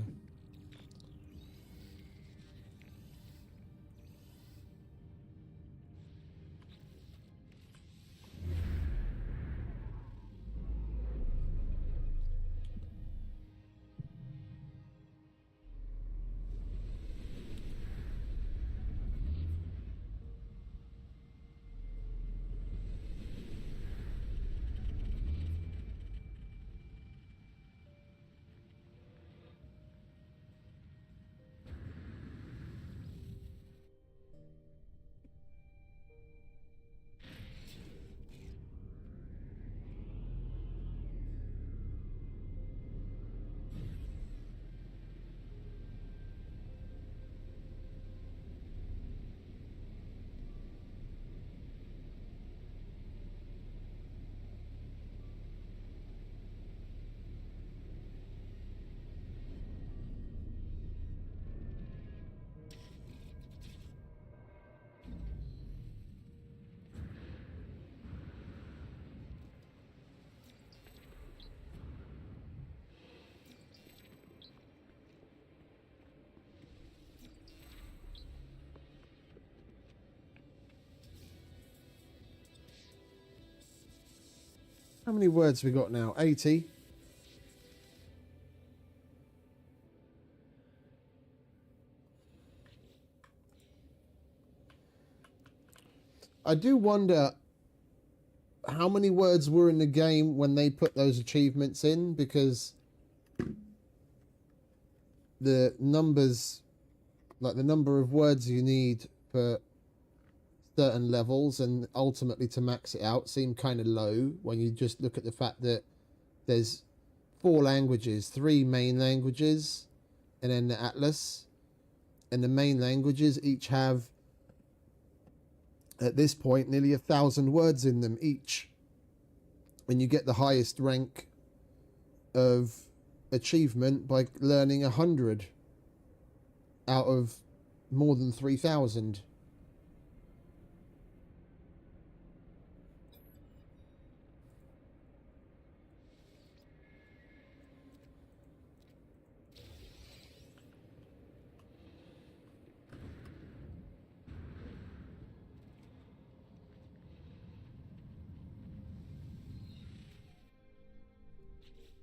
How many words we got now? 80. I do wonder how many words were in the game when they put those achievements in, because the numbers, like the number of words you need for certain levels and ultimately to max it out, seem kind of low when you just look at the fact that there's 4 languages, 3 main languages, and then the Atlas. And the main languages each have, at this point, nearly 1,000 words in them each. And you get the highest rank of achievement by learning 100 out of more than 3,000.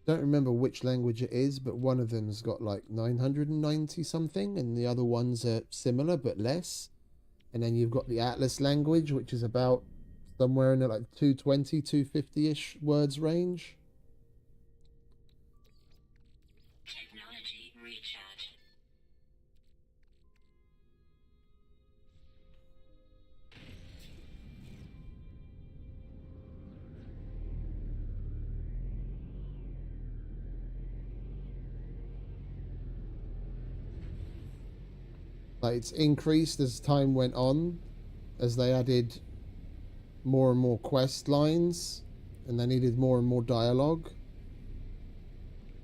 Don't remember which language it is, but one of them's got like 990 something, and the other ones are similar but less. And then you've got the Atlas language, which is about somewhere in the like 220, 250-ish words range. Technology recharge. Like, it's increased as time went on, as they added more and more quest lines, and they needed more and more dialogue.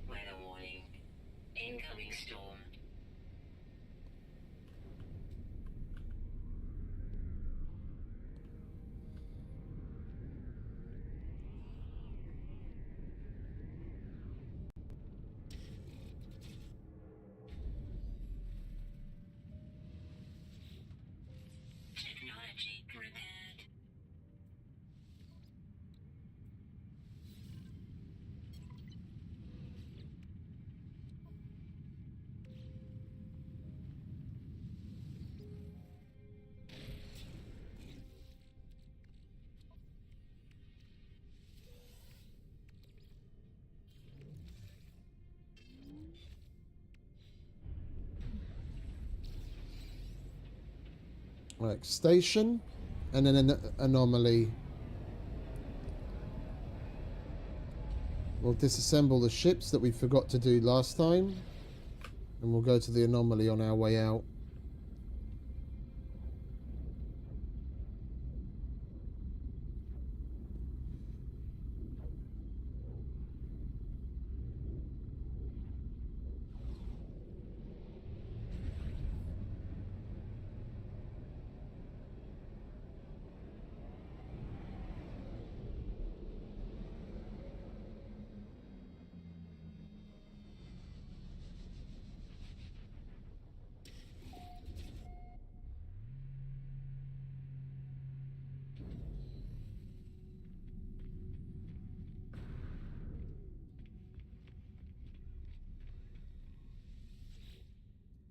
Weather warning. Incoming storm. Technology repaired. Like station, and then an anomaly. We'll disassemble the ships that we forgot to do last time, and we'll go to the anomaly on our way out.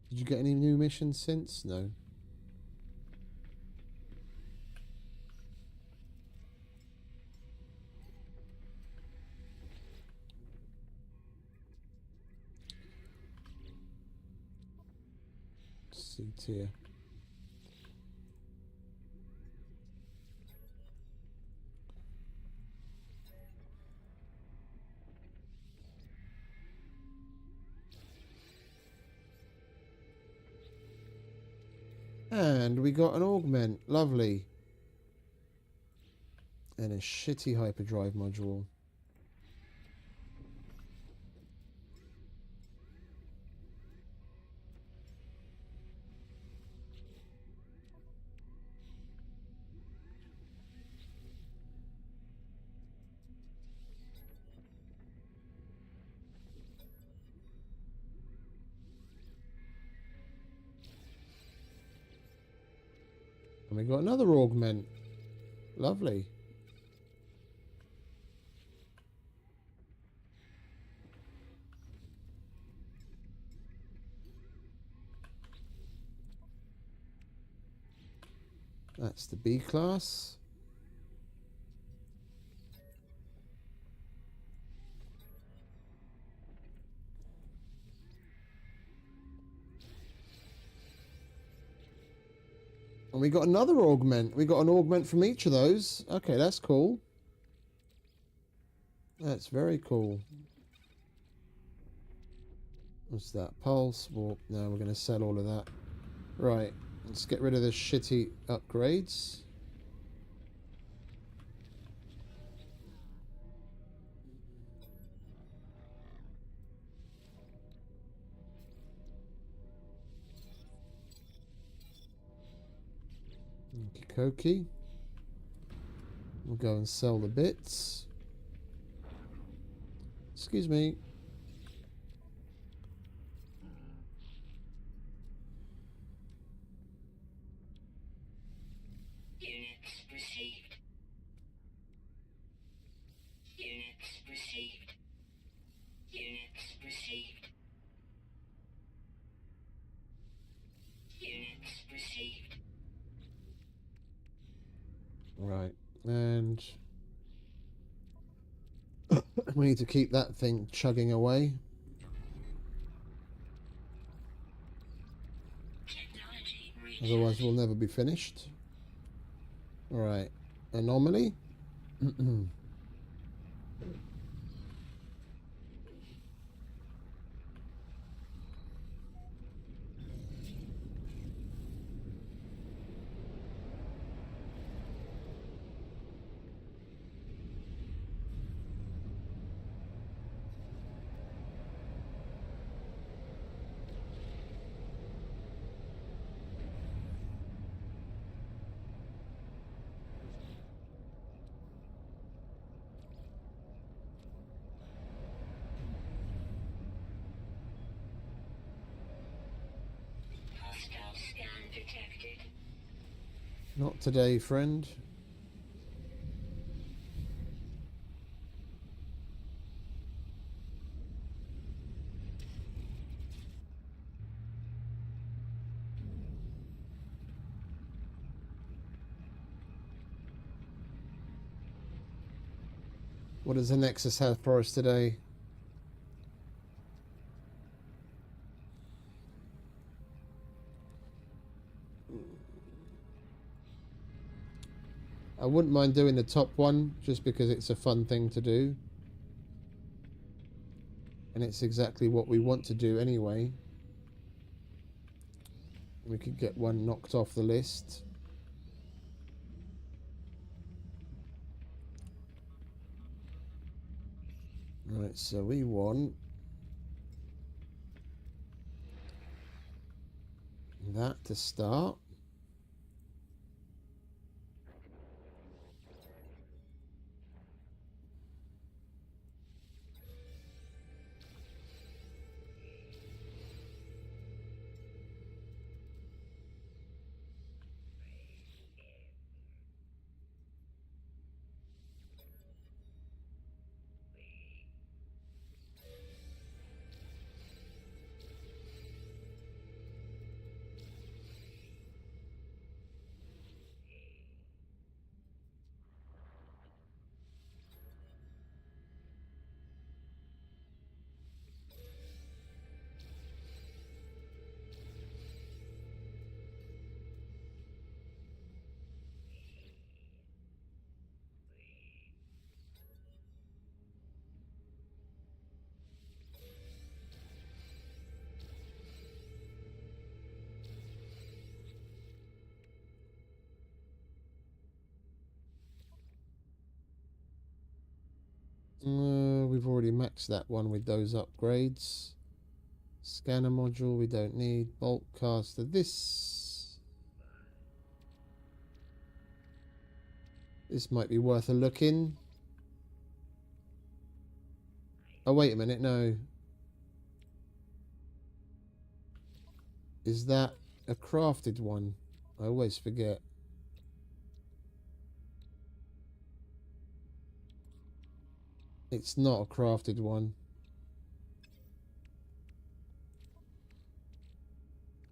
Did you get any new missions since? No. C tier. And we got an augment. Lovely. And a shitty hyperdrive module. And we got another augment. Lovely. That's the B class. And we got another augment. We got an augment from each of those. Okay, that's cool. That's very cool. What's that? Pulse, warp. No, we're going to sell all of that. Right. Let's get rid of the shitty upgrades. Okie. We'll go and sell the bits. Excuse me. Units received. Units received. Units received. Units received. Right. And we need to keep that thing chugging away. Technology Otherwise we'll never be finished. Alright. Anomaly. hostile scan detected. Not today, friend. What does the Nexus have for us today? I wouldn't mind doing the top one just because it's a fun thing to do. And it's exactly what we want to do anyway. We could get one knocked off the list. Right, so we want that to start. We've already maxed that one with those upgrades. Scanner module we don't need. Bolt caster. This might be worth a look in. Oh wait a minute, no. Is that a crafted one? I always forget. It's not a crafted one.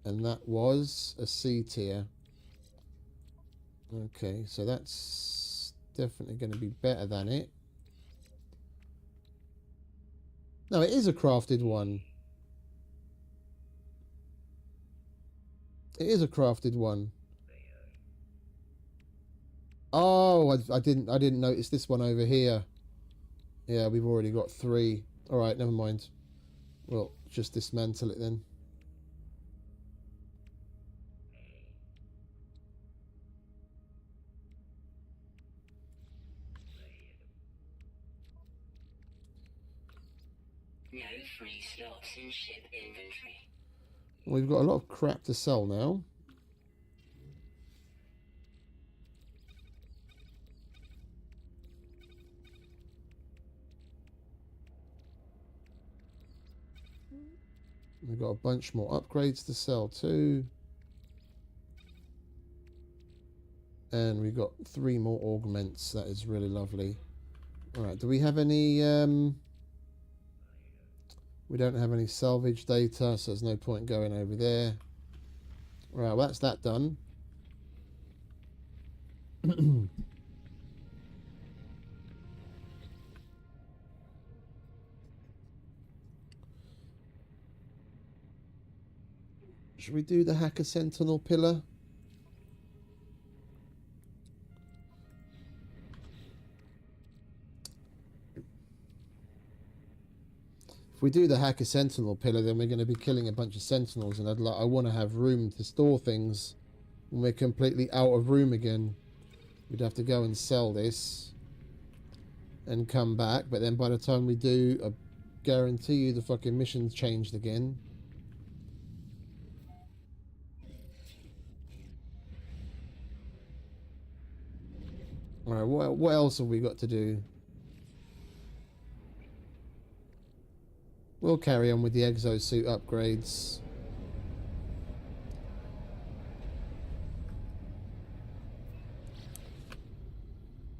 And that was a C tier. Okay, so that's definitely going to be better than it. No, it is a crafted one. It is a crafted one. Oh, I didn't notice this one over here. Yeah, we've already got 3. All right, never mind. We'll just dismantle it then. No free slots in ship inventory. We've got a lot of crap to sell now. We've got a bunch more upgrades to sell too. And we've got 3 more augments. That is really lovely. Alright, do we have any... We don't have any salvage data, so there's no point going over there. Right, well, that's that done. Should we do the Hacker Sentinel pillar? If we do the Hacker Sentinel pillar, then we're going to be killing a bunch of sentinels, and I want to have room to store things when we're completely out of room again. We'd have to go and sell this and come back, but then by the time we do, I guarantee you the fucking mission's changed again. Alright, what else have we got to do? We'll carry on with the exosuit upgrades.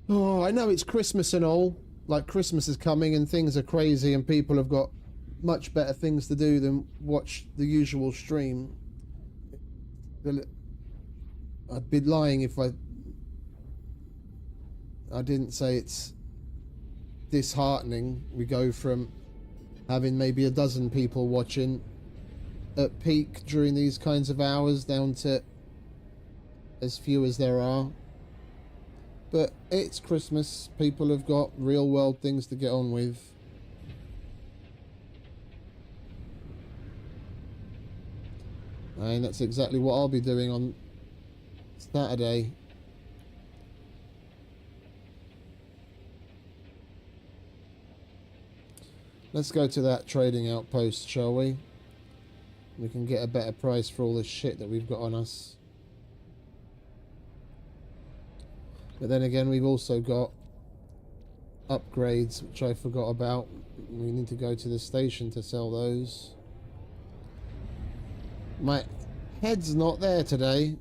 Oh, I know it's Christmas and all. Like, Christmas is coming and things are crazy and people have got much better things to do than watch the usual stream. I'd be lying if I didn't say it's disheartening. We go from having maybe a dozen people watching at peak during these kinds of hours down to as few as there are. But it's Christmas. People have got real world things to get on with. And that's exactly what I'll be doing on Saturday. Let's go to that trading outpost, shall we? We can get a better price for all this shit that we've got on us. But then again, we've also got upgrades, which I forgot about. We need to go to the station to sell those. My head's not there today.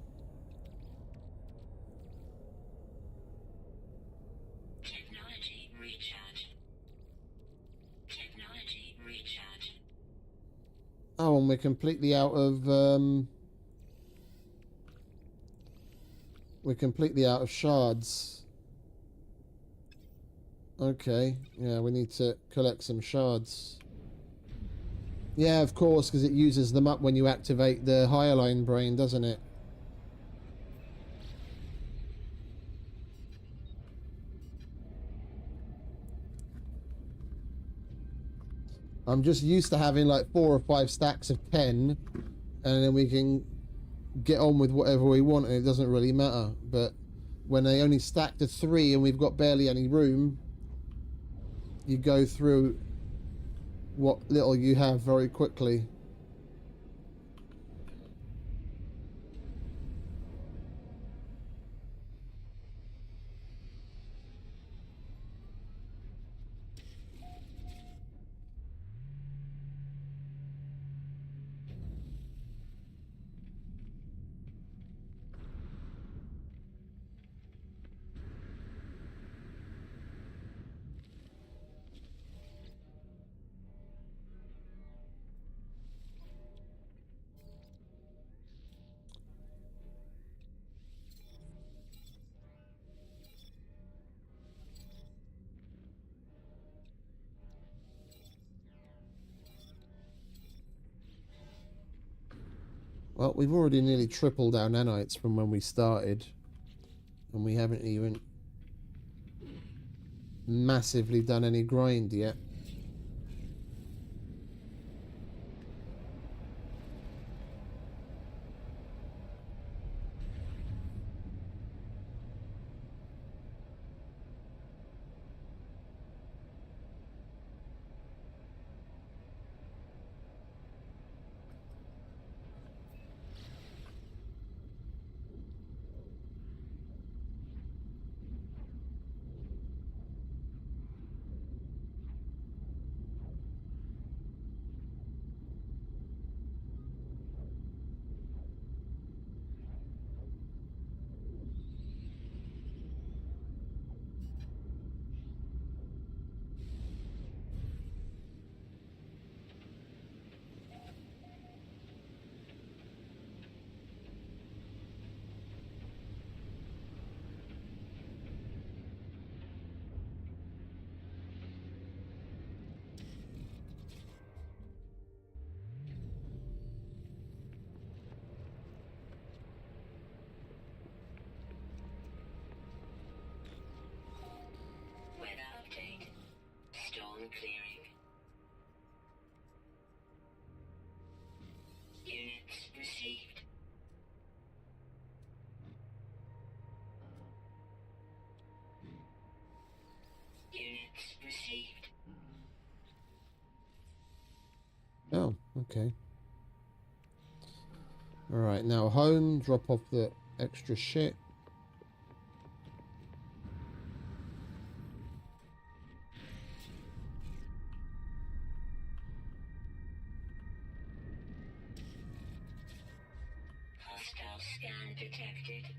Technology recharge. Technology recharge. Oh, and we're completely out of shards. Okay, yeah, we need to collect some shards. Yeah, of course, because it uses them up when you activate the higher line brain, doesn't it? I'm just used to having like 4 or 5 stacks of 10, and then we can get on with whatever we want, and it doesn't really matter. But when they only stack to 3 and we've got barely any room, you go through what little you have very quickly. Well, we've already nearly tripled our nanites from when we started, and we haven't even massively done any grind yet. Weather update. Storm clearing. Units received. Units received. Oh, okay. Alright, now home, drop off the extra shit. Hostile scan detected.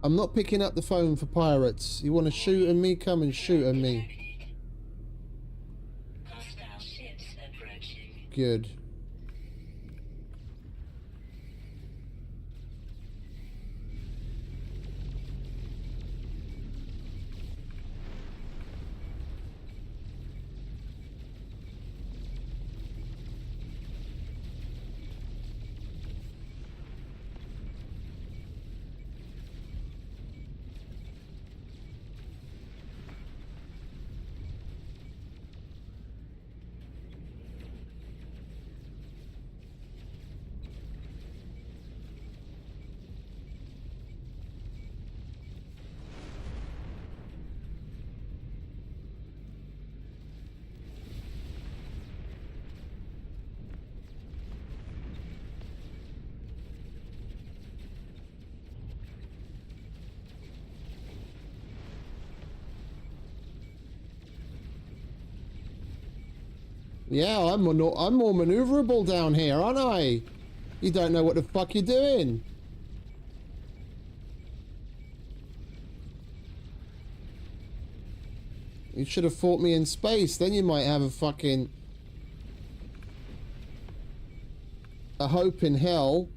I'm not picking up the phone for pirates. You want to shoot at me? Come and shoot at me. Hostile ships approaching. Good. Yeah, I'm more maneuverable down here, aren't I? You don't know what the fuck you're doing. You should have fought me in space. Then you might have a fucking... a hope in hell.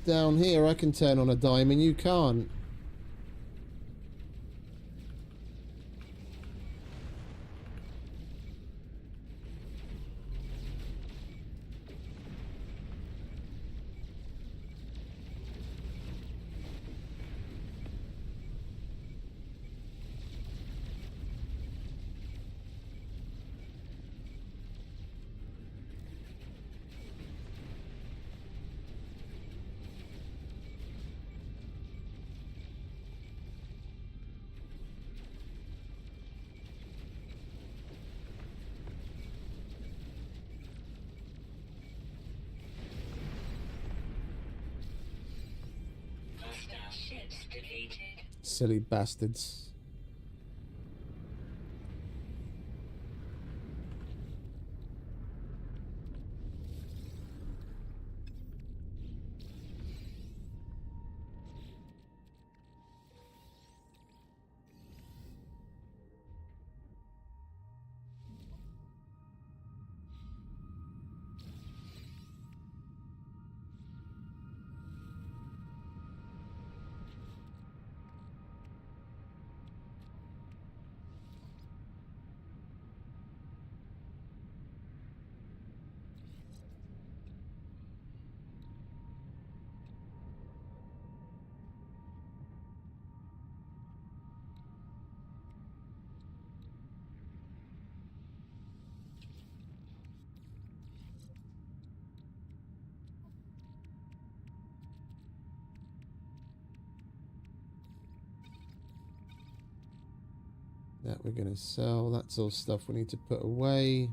Down here, I can turn on a dime and you can't. Hostile ships defeated. Silly bastards. That we're going to sell. That's all stuff we need to put away.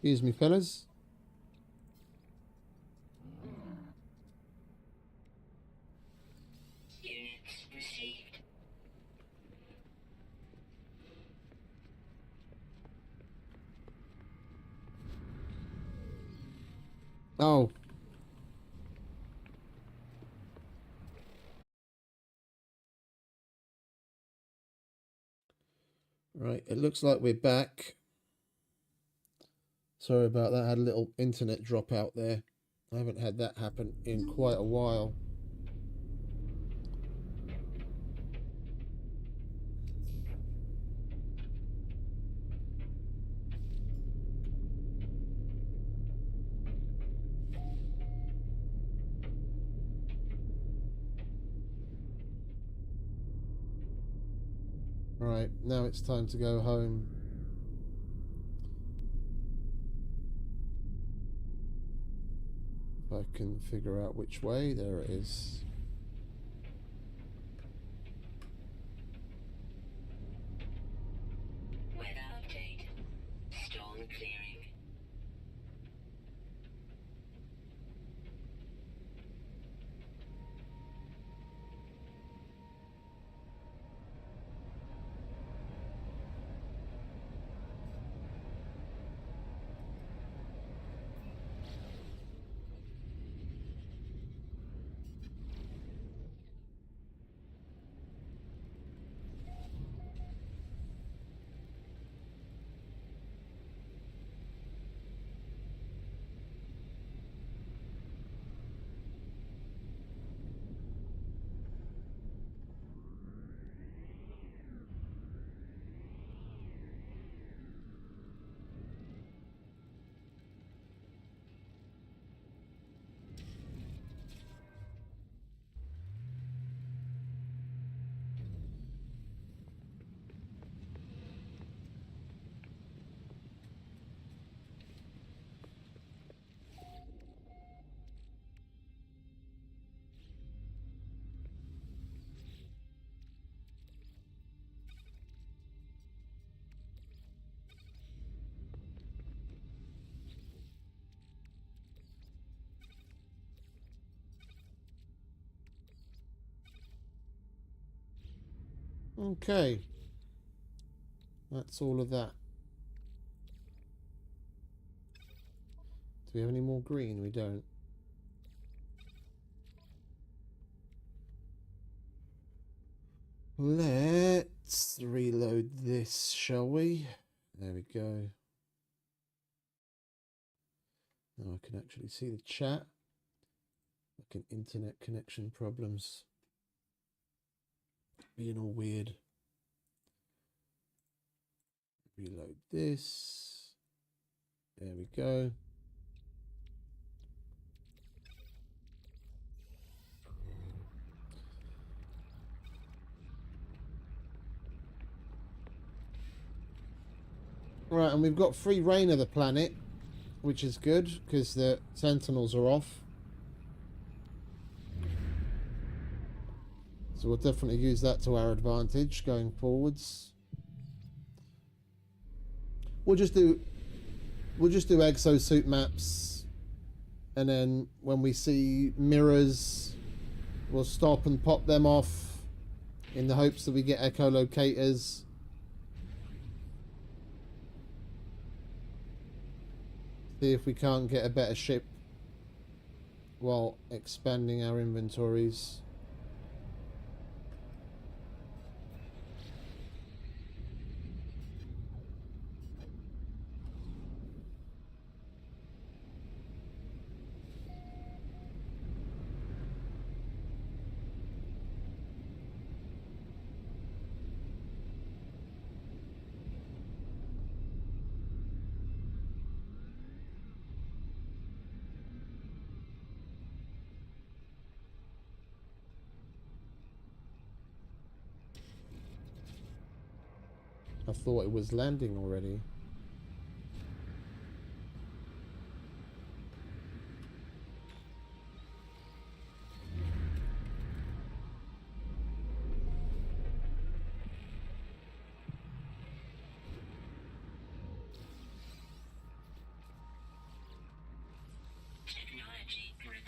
Excuse me, fellas. Units received. Oh. Right, it looks like we're back. Sorry about that. I had a little internet drop out there. I haven't had that happen in quite a while. Right, now it's time to go home. If I can figure out which way, there it is. Weather update. Storm clearing. Okay. That's all of that. Do we have any more green? We don't. Let's reload this, shall we? There we go. Now I can actually see the chat. Fucking internet connection problems. Being all weird. Reload this. There we go. Right, and we've got free reign of the planet, which is good because the sentinels are off. So we'll definitely use that to our advantage going forwards. We'll just do exosuit maps, and then when we see mirrors, we'll stop and pop them off in the hopes that we get echolocators. See if we can't get a better ship while expanding our inventories. I thought it was landing already. Technology prepared.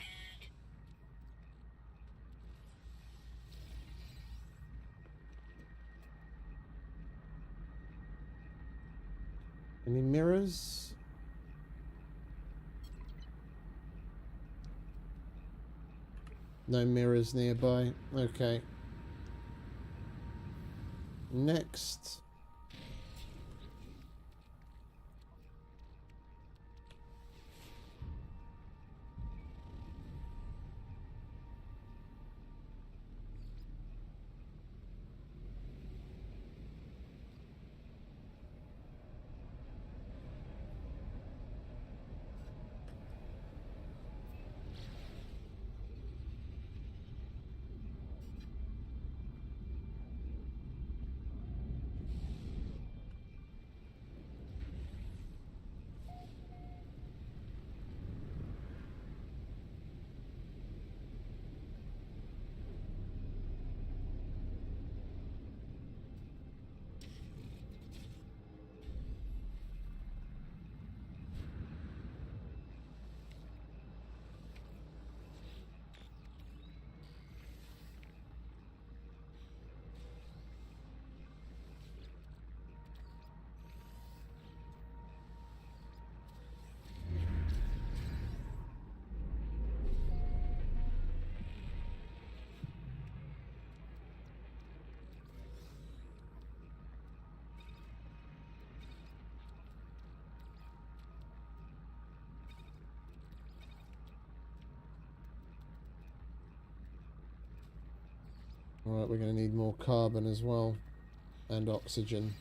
Any mirrors? No mirrors nearby. Okay. Next. Alright, we're going to need more carbon as well. And oxygen.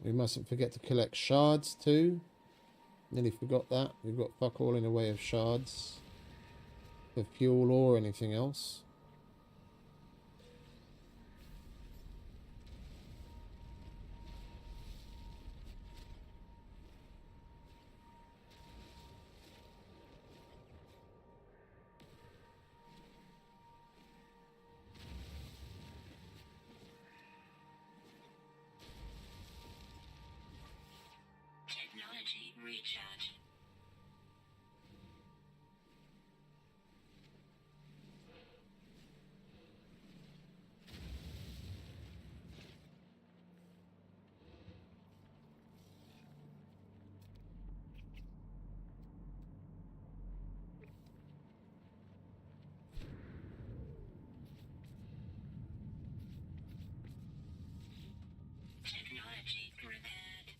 We mustn't forget to collect shards too. Nearly forgot that. We've got fuck all in the way of shards. For fuel or anything else. recharge. Technology repaired.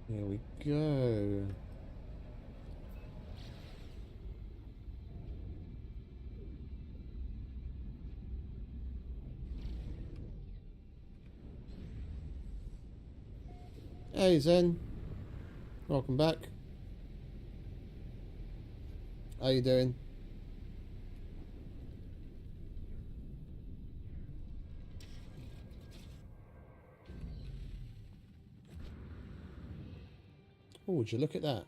Here we go. Hey Zen, welcome back. How you doing? Oh, would you look at that?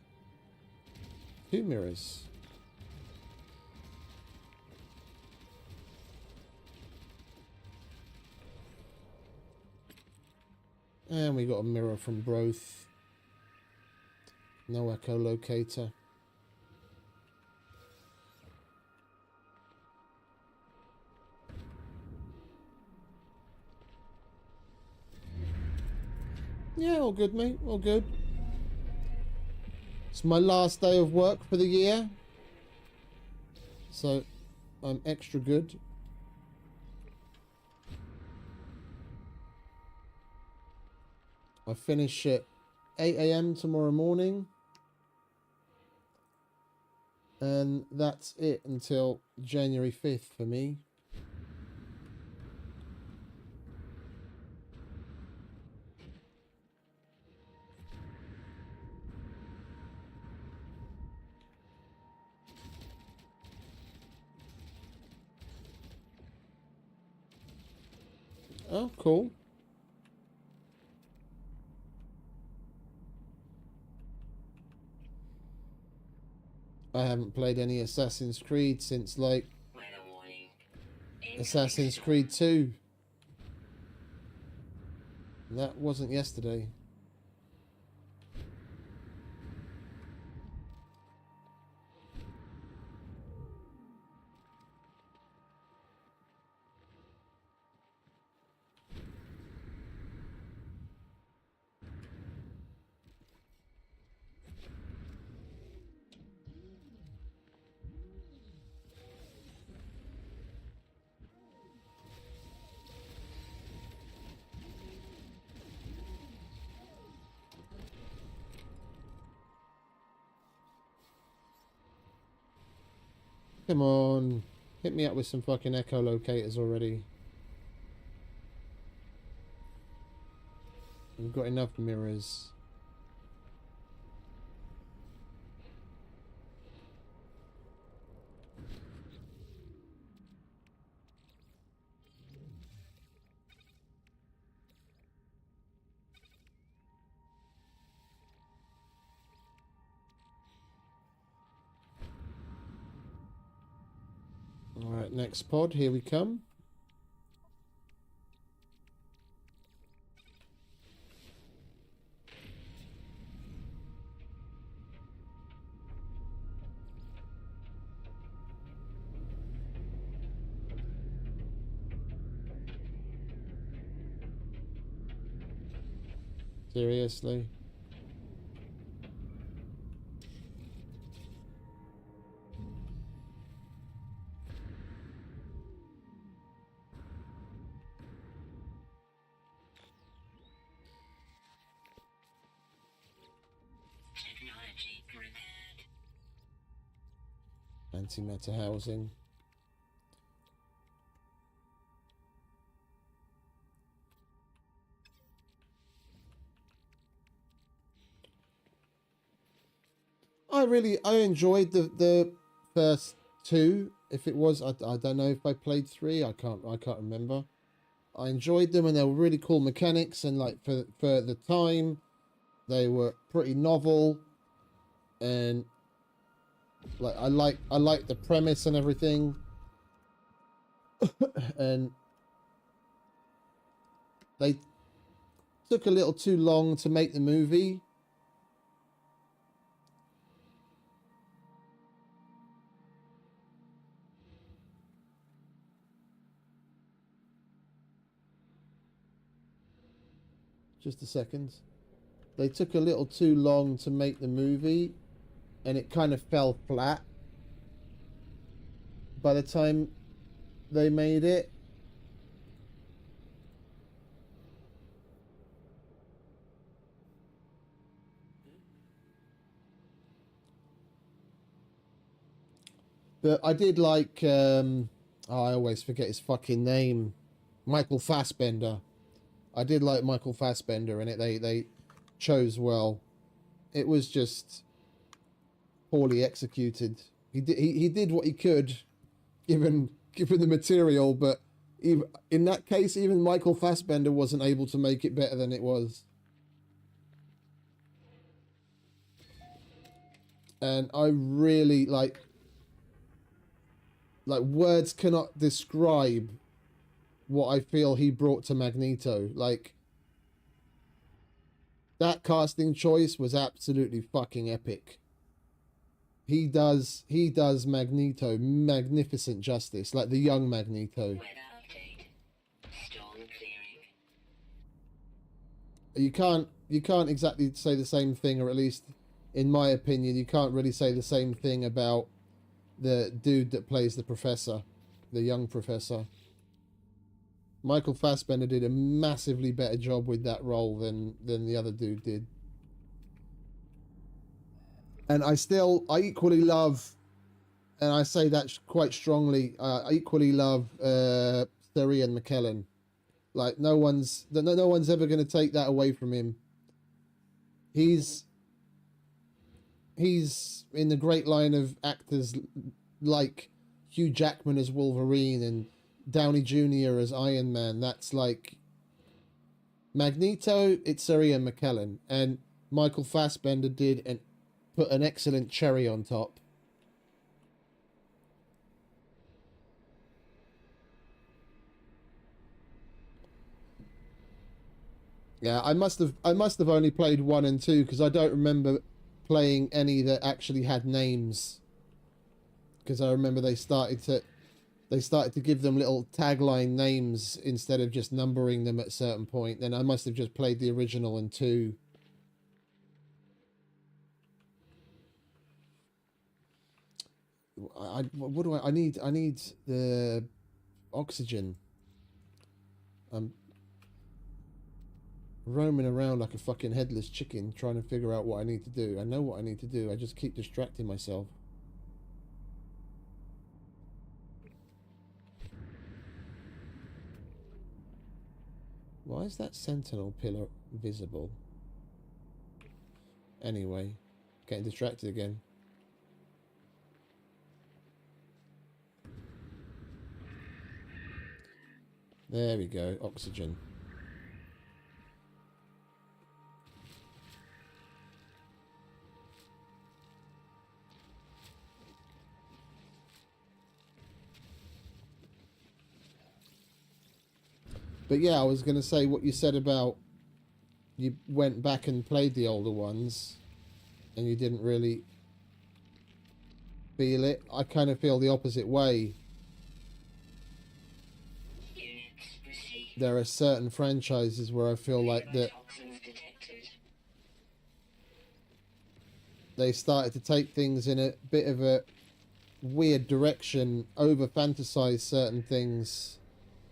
2 mirrors. And we got a mirror from Broth. No echolocator. Yeah, all good, mate. All good. It's my last day of work for the year, so I'm extra good. I finish at 8 AM tomorrow morning, and that's it until January 5th for me. Oh, cool. I haven't played any Assassin's Creed since, like, Weather warning. Assassin's Creed 2. That wasn't yesterday. Come on. Hit me up with some fucking echolocators already. We've got enough mirrors. Alright, next pod, here we come. Seriously? Technology repaired. Antimatter housing. I enjoyed the first two. If it was, I don't know if I played three. I can't remember. I enjoyed them, and they were really cool mechanics, and like for the time, they were pretty novel, and like I like the premise and everything, and they took a little too long to make the movie. Just a second. They took a little too long to make the movie, and it kind of fell flat by the time they made it. But I did like, I always forget his fucking name. Michael Fassbender. I did like Michael Fassbender in it. They chose well. It was just poorly executed. He did what he could, given the material, but even, in that case, even Michael Fassbender wasn't able to make it better than it was. And I really like words cannot describe what I feel he brought to Magneto. Like, that casting choice was absolutely fucking epic. He does Magneto magnificent justice, like the young Magneto. Weather update. Storm clearing. You can't exactly say the same thing, or at least in my opinion, you can't really say the same thing about the dude that plays the professor, the young professor. Michael Fassbender did a massively better job with that role than the other dude did. And I equally love, and I say that quite strongly, I equally love Sir Ian McKellen. Like, no one's ever going to take that away from him. He's in the great line of actors like Hugh Jackman as Wolverine and Downey Jr. as Iron Man. That's like Magneto. It's Sir Ian McKellen, and Michael Fassbender put an excellent cherry on top. Yeah, I must have only played 1 and 2 because I don't remember playing any that actually had names. Because I remember they started to give them little tagline names instead of just numbering them at a certain point. Then I must have just played the original and 2. What do I need the oxygen. I'm roaming around like a fucking headless chicken trying to figure out what I need to do. I know what I need to do. I just keep distracting myself. Why is that sentinel pillar visible? Anyway, getting distracted again. There we go, oxygen. But yeah, I was going to say what you said about you went back and played the older ones and you didn't really feel it. I kind of feel the opposite way. There are certain franchises where I feel like that they started to take things in a bit of a weird direction, over fantasize certain things,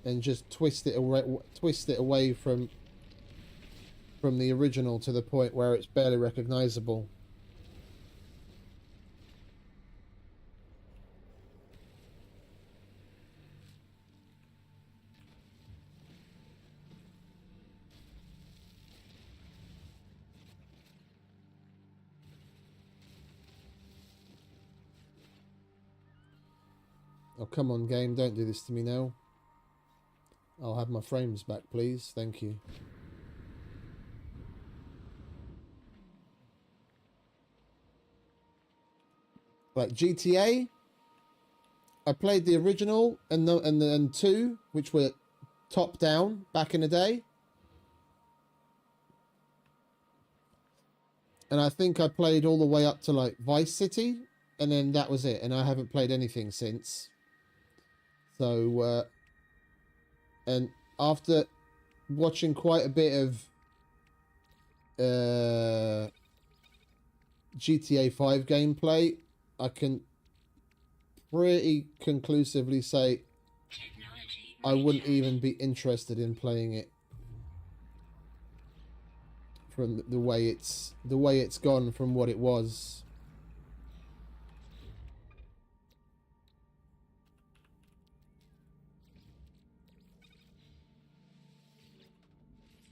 and just twist it away from the original to the point where it's barely recognizable. Oh, come on, game. Don't do this to me now. I'll have my frames back, please. Thank you. Like GTA, I played the original and 2, which were top down back in the day. And I think I played all the way up to like Vice City, and then that was it. And I haven't played anything since. So, and after watching quite a bit of GTA 5 gameplay, I can pretty conclusively say I wouldn't even be interested in playing it from the way it's gone from what it was.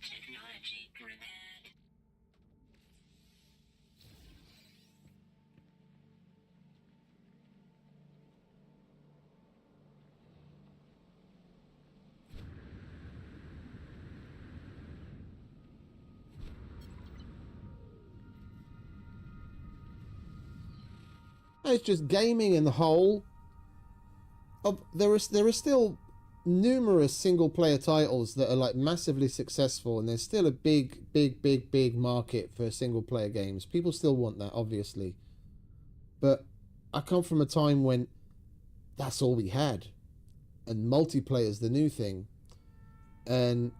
Technology prepared. It's just gaming in the whole. There are still numerous single player titles that are like massively successful, and there's still a big market for single player games. People still want that, obviously, but I come from a time when that's all we had, and multiplayer's the new thing, and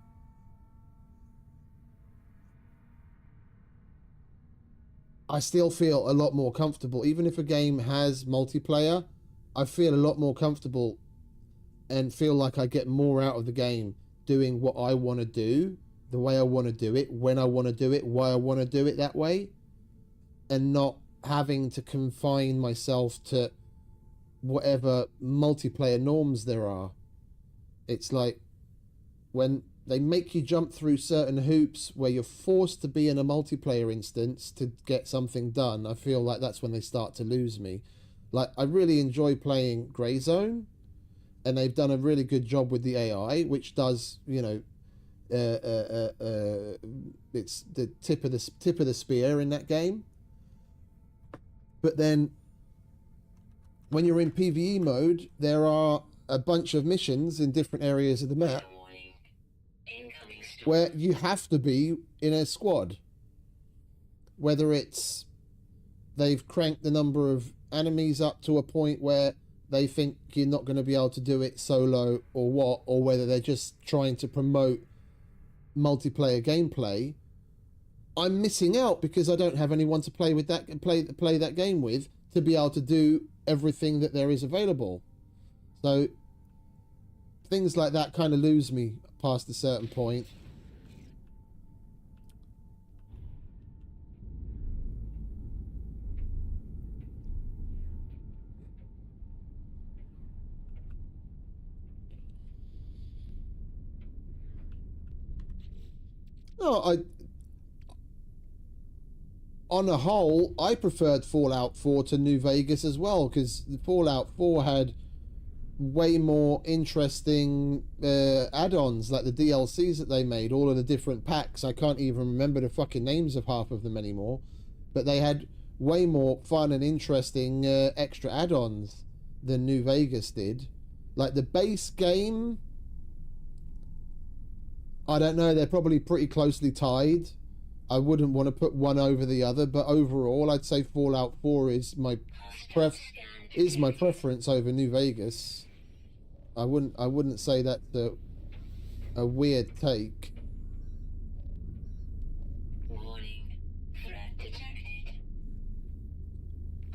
I still feel a lot more comfortable. Even if a game has multiplayer, I feel a lot more comfortable and feel like I get more out of the game doing what I want to do, the way I want to do it, when I want to do it, why I want to do it that way, and not having to confine myself to whatever multiplayer norms there are. It's like when they make you jump through certain hoops where you're forced to be in a multiplayer instance to get something done, I feel like that's when they start to lose me. Like, I really enjoy playing Grey Zone, and they've done a really good job with the AI, which does, you know, it's the tip of the spear in that game. But then when you're in PvE mode, there are a bunch of missions in different areas of the map where you have to be in a squad. Whether it's they've cranked the number of enemies up to a point where they think you're not going to be able to do it solo or what, or whether they're just trying to promote multiplayer gameplay, I'm missing out because I don't have anyone to play with that play that game with to be able to do everything that there is available. So things like that kind of lose me past a certain point. No, on a whole, I preferred Fallout 4 to New Vegas as well, because Fallout 4 had way more interesting add-ons, like the DLCs that they made, all of the different packs. I can't even remember the fucking names of half of them anymore, but they had way more fun and interesting extra add-ons than New Vegas did. Like the base game, I don't know, they're probably pretty closely tied. I wouldn't want to put one over the other, but overall I'd say Fallout 4 is my preference over New Vegas. I wouldn't say that's a weird take. Warning. Threat detected.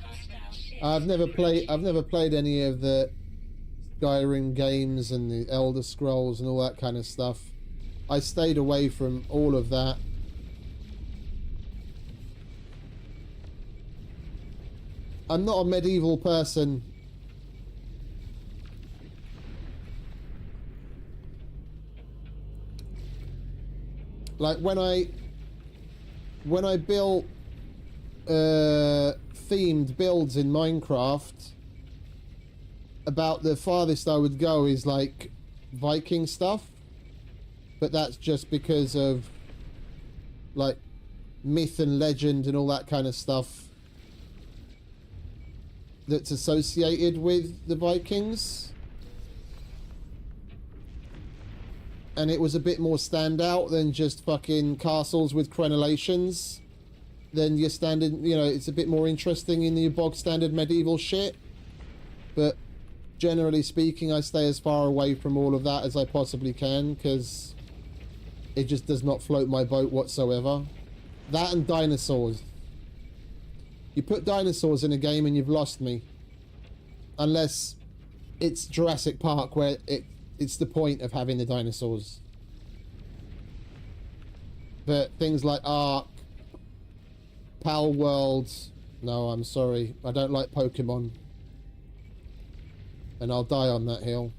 Hostile ship. I've never played any of the Skyrim games and the Elder Scrolls and all that kind of stuff. I stayed away from all of that. I'm not a medieval person. Like when I built themed builds in Minecraft, about the farthest I would go is like Viking stuff, but that's just because of like myth and legend and all that kind of stuff that's associated with the Vikings. And it was a bit more standout than just fucking castles with crenellations than your standard, you know, it's a bit more interesting in your bog standard medieval shit. But generally speaking, I stay as far away from all of that as I possibly can, because it just does not float my boat whatsoever. That and dinosaurs. You put dinosaurs in a game and you've lost me. Unless it's Jurassic Park, where it's the point of having the dinosaurs. But things like Ark, Pal Worlds, no, I'm sorry. I don't like Pokemon. And I'll die on that hill.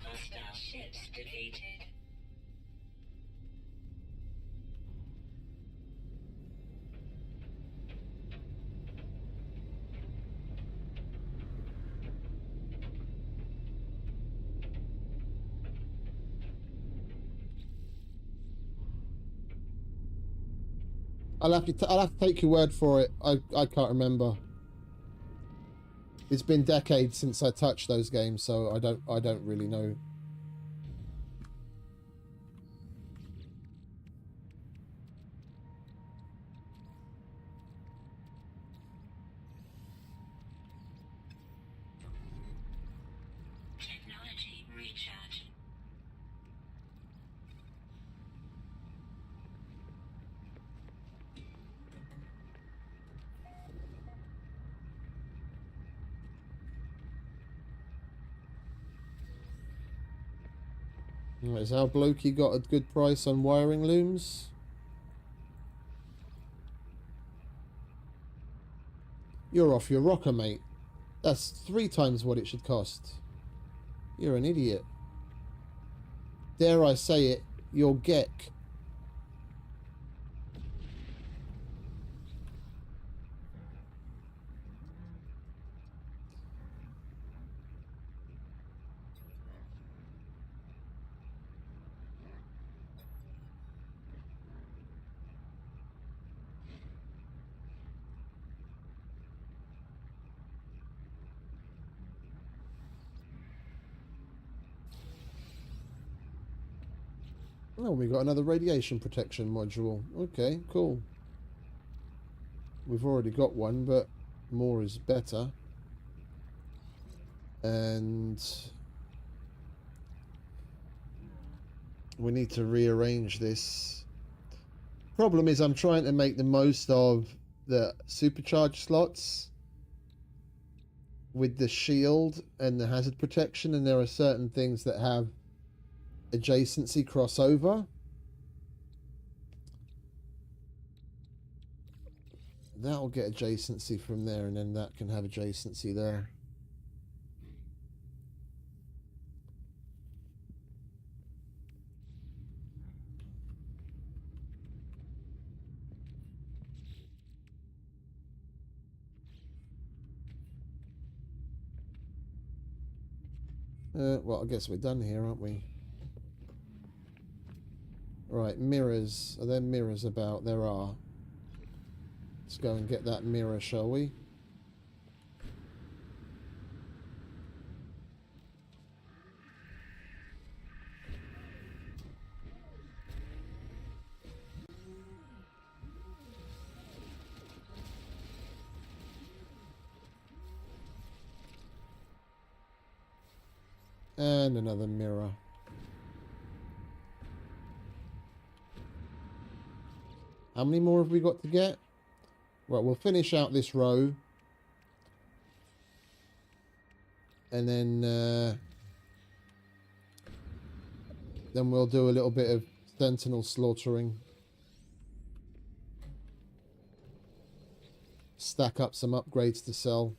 Hostile ships defeated. I'll have to take your word for it. I can't remember. It's been decades since I touched those games, so I don't really know. Technology recharge. Is our blokey got a good price on wiring looms? You're off your rocker, mate. That's 3 times what it should cost. You're an idiot. Dare I say it, you're geck. Oh, we got another radiation protection module. Okay, cool. We've already got one, but more is better. And we need to rearrange this. Problem is, I'm trying to make the most of the supercharge slots with the shield and the hazard protection, and there are certain things that have adjacency crossover. That'll get adjacency from there, and then that can have adjacency there. Well, I guess we're done here, aren't we? Right, mirrors. Are there mirrors about? There are. Let's go and get that mirror, shall we? And another mirror. How many more have we got to get? Well, we'll finish out this row. And then we'll do a little bit of sentinel slaughtering. Stack up some upgrades to sell.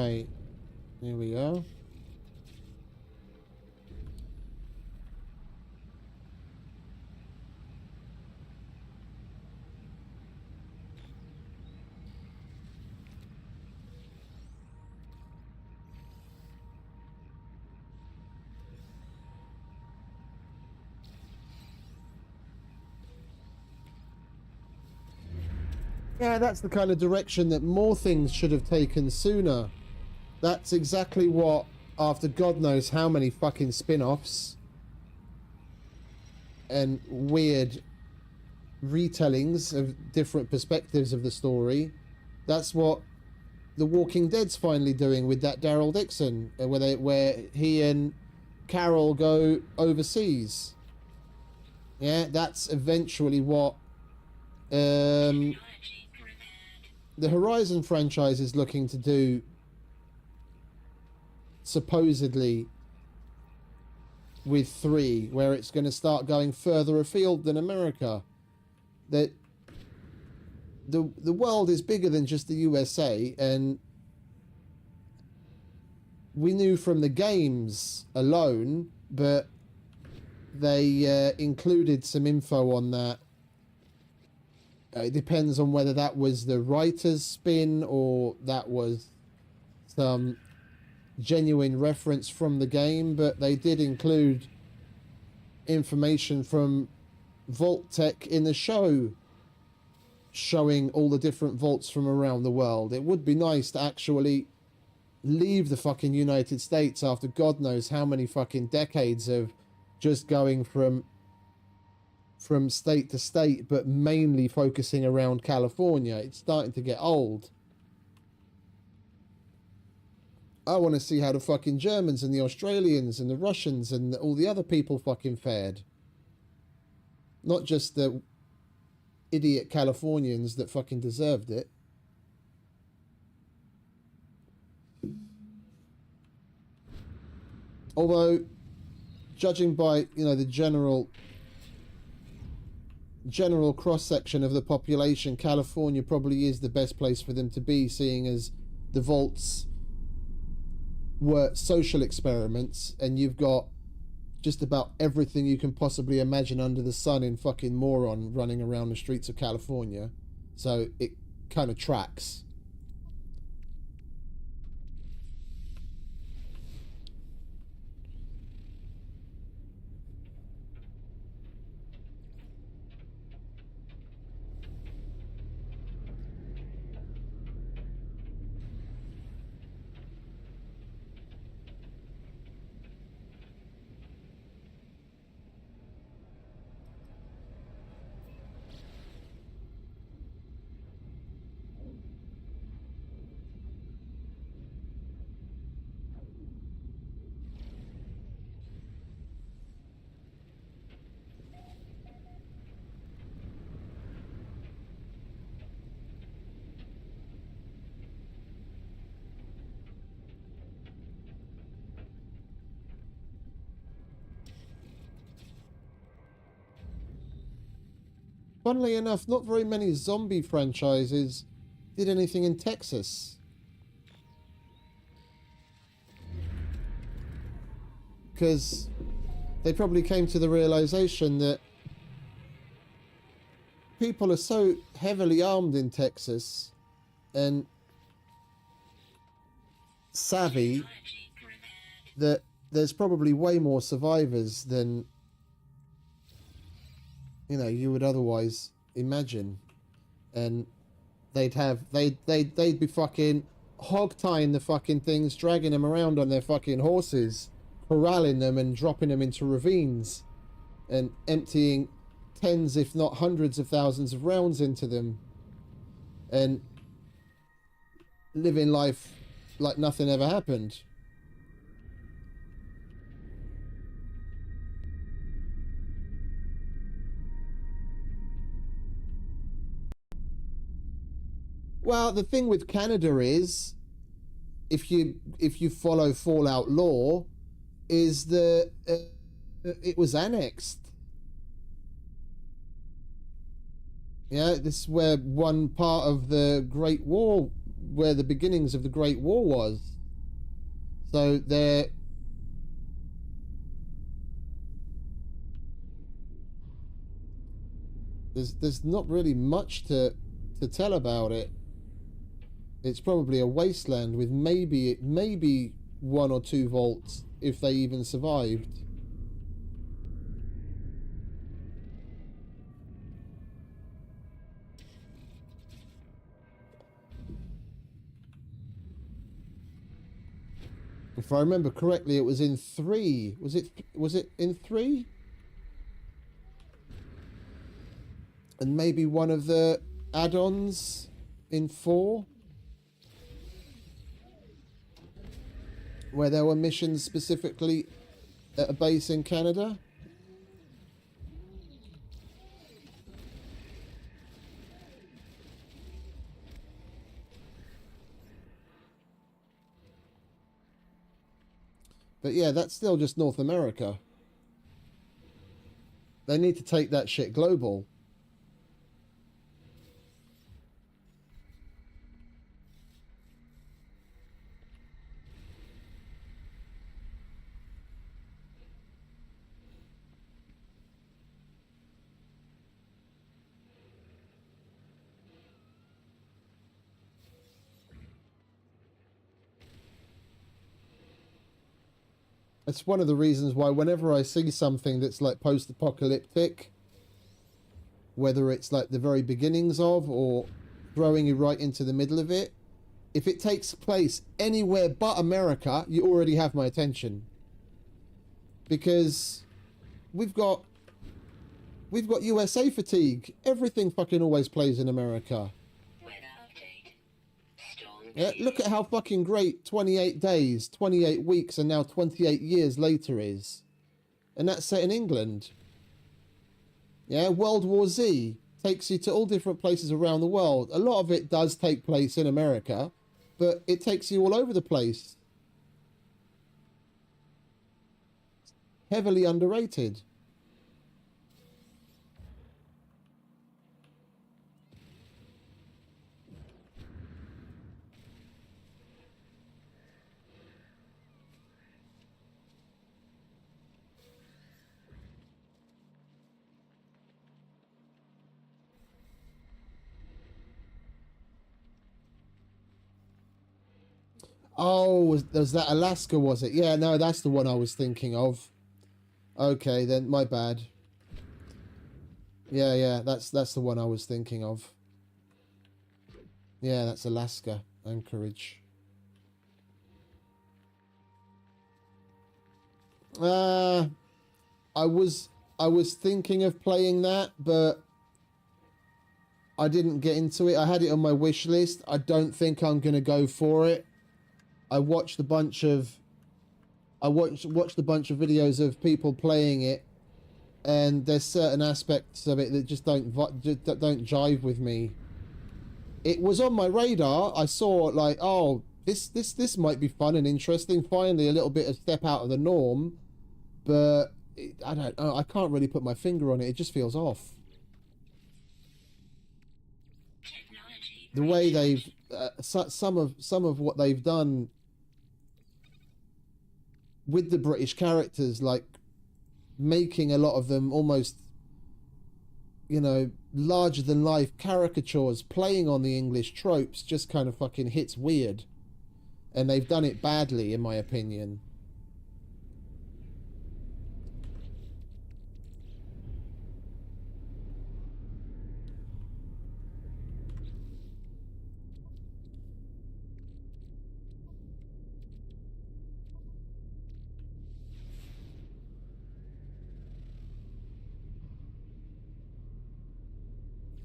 Right. Here we go. Yeah, that's the kind of direction that more things should have taken sooner. That's exactly what, after God knows how many fucking spin-offs and weird retellings of different perspectives of the story, that's what The Walking Dead's finally doing with that Daryl Dixon, where he and Carol go overseas. Yeah, that's eventually what the Horizon franchise is looking to do, supposedly, with 3, where it's going to start going further afield than America. That the world is bigger than just the USA, and we knew from the games alone, but they included some info on that. It depends on whether that was the writer's spin or that was some genuine reference from the game, but they did include information from Vault Tech in the show showing all the different vaults from around the world. It would be nice to actually leave the fucking United States after God knows how many fucking decades of just going from state to state, but mainly focusing around California. It's starting to get old. I want to see how the fucking Germans and the Australians and the Russians and all the other people fucking fared. Not just the idiot Californians that fucking deserved it. Although, judging by, you know, the general cross-section of the population, California probably is the best place for them to be, seeing as the vaults were social experiments, and you've got just about everything you can possibly imagine under the sun in fucking moron running around the streets of California. So it kind of tracks. Funnily enough, not very many zombie franchises did anything in Texas. Because they probably came to the realization that people are so heavily armed in Texas and savvy that there's probably way more survivors than, you know, you would otherwise imagine. And they'd be fucking hog tying the fucking things, dragging them around on their fucking horses, corralling them and dropping them into ravines and emptying tens if not hundreds of thousands of rounds into them and living life like nothing ever happened. Well, the thing with Canada is, if you follow Fallout lore, is that it was annexed. Yeah, this is where one part of the Great War, where the beginnings of the Great War was. So there's not really much to tell about it. It's probably a wasteland with maybe 1 or 2 vaults if they even survived. If I remember correctly, it was in 3. Was it in 3? And maybe one of the add-ons in 4? Where there were missions specifically at a base in Canada? But yeah, that's still just North America. They need to take that shit global. It's one of the reasons why whenever I see something that's like post-apocalyptic, whether it's like the very beginnings of or throwing you right into the middle of it, if it takes place anywhere but America, you already have my attention. Because we've got USA fatigue. Everything fucking always plays in America. Yeah, look at how fucking great 28 days, 28 weeks, and now 28 years later is. And that's set in England. Yeah, World War Z takes you to all different places around the world. A lot of it does take place in America, but it takes you all over the place. Heavily underrated. Oh, was that Alaska, was it? Yeah, no, that's the one I was thinking of. Okay, then my bad. Yeah, that's the one I was thinking of. Yeah, that's Alaska, Anchorage. I was thinking of playing that, but I didn't get into it. I had it on my wish list. I don't think I'm gonna go for it. I watched a bunch of videos of people playing it, and there's certain aspects of it that just don't jive with me. It was on my radar. I saw like, oh, this might be fun and interesting. Finally, a little bit of step out of the norm, but I don't know. I can't really put my finger on it. It just feels off. The way they've some of what they've done with the British characters, like making a lot of them almost, you know, larger than life caricatures, playing on the English tropes, just kind of fucking hits weird. And they've done it badly, in my opinion.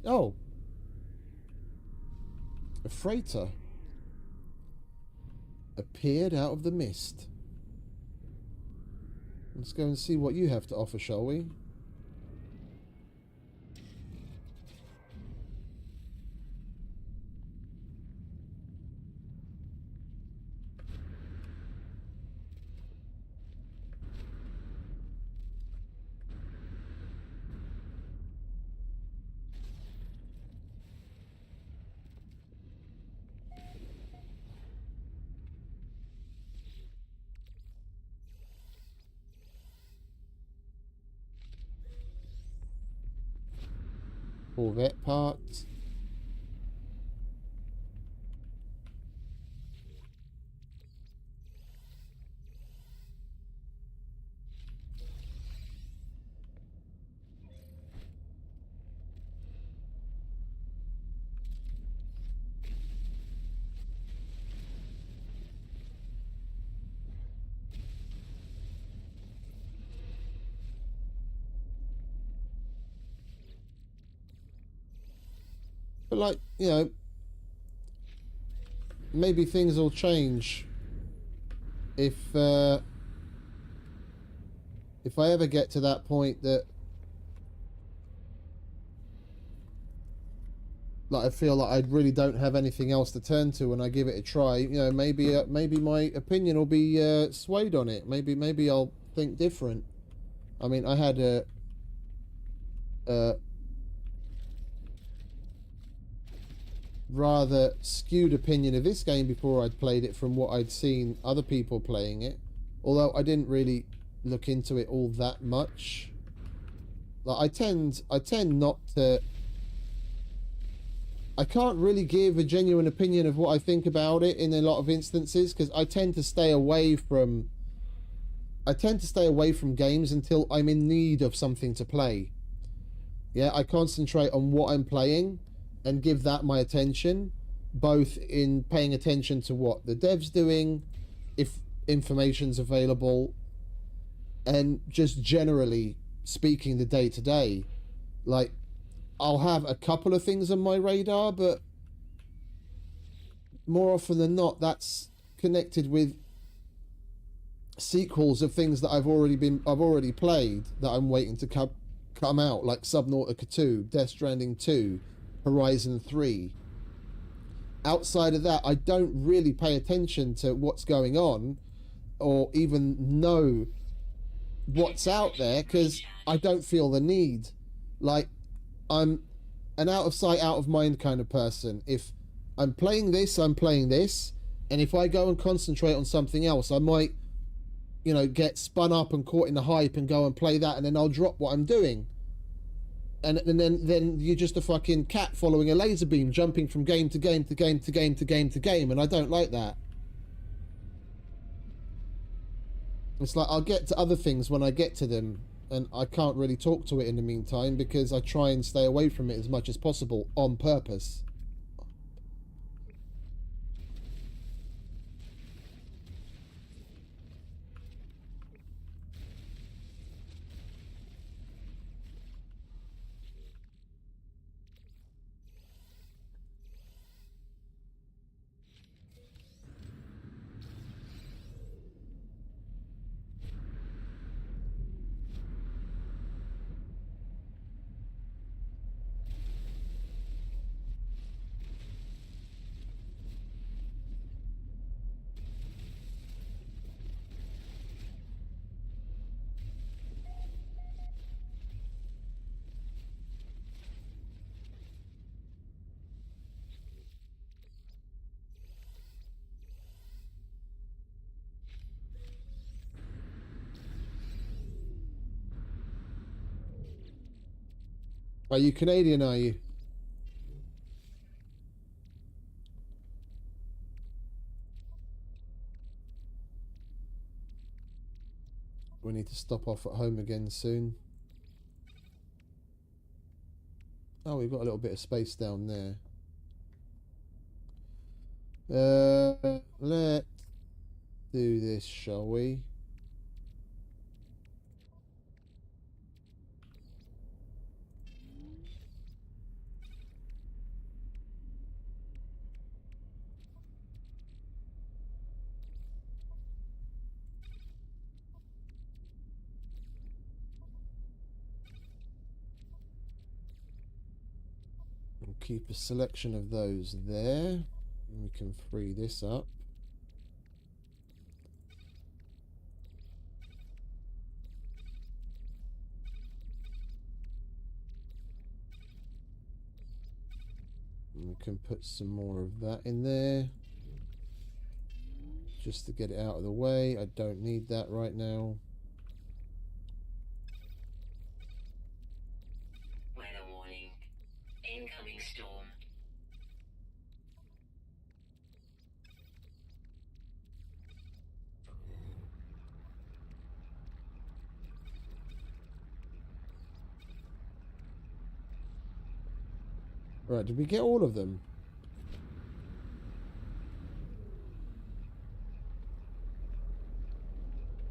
Oh. A freighter appeared out of the mist. Let's go and see what you have to offer, shall we? Corvette parked. But like, you know, maybe things will change if I ever get to that point that like I feel like I really don't have anything else to turn to and I give it a try. You know, maybe my opinion will be swayed on it. Maybe I'll think different. I mean, I had a rather skewed opinion of this game before I'd played it from what I'd seen other people playing it, although I didn't really look into it all that much. Like I tend not to. I can't really give a genuine opinion of what I think about it in a lot of instances because I tend to stay away from games until I'm in need of something to play. Yeah, I concentrate on what I'm playing and give that my attention, both in paying attention to what the dev's doing, if information's available, and just generally speaking the day to day. Like, I'll have a couple of things on my radar, but more often than not, that's connected with sequels of things that I've already played that I'm waiting to come out, like Subnautica 2, Death Stranding 2, Horizon 3. Outside of that, I don't really pay attention to what's going on or even know what's out there because I don't feel the need. Like, I'm an out of sight, out of mind kind of person. If I'm playing this, I'm playing this. And if I go and concentrate on something else, I might, you know, get spun up and caught in the hype and go and play that, and then I'll drop what I'm doing. And then you're just a fucking cat following a laser beam, jumping from game to game to game to game to game to game, and I don't like that. It's like I'll get to other things when I get to them, and I can't really talk to it in the meantime because I try and stay away from it as much as possible on purpose. Are you Canadian, are you? We need to stop off at home again soon. Oh, we've got a little bit of space down there. Let's do this, shall we? We'll keep a selection of those there. And we can free this up. And we can put some more of that in there. Just to get it out of the way. I don't need that right now. Weather warning. Right, did we get all of them?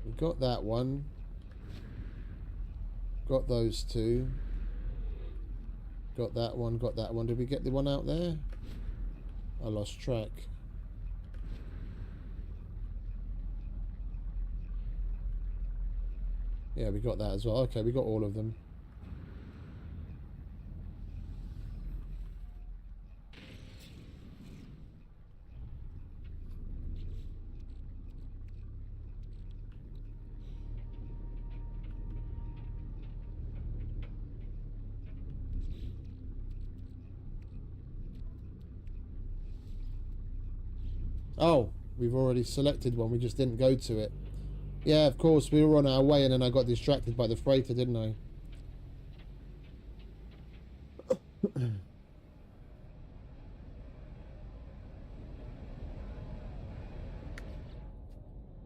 We got that one. Got those two. Got that one, got that one. Did we get the one out there? I lost track. Yeah, we got that as well. Okay, we got all of them. Oh, we've already selected one. We just didn't go to it. Yeah, of course, we were on our way and then I got distracted by the freighter, didn't I?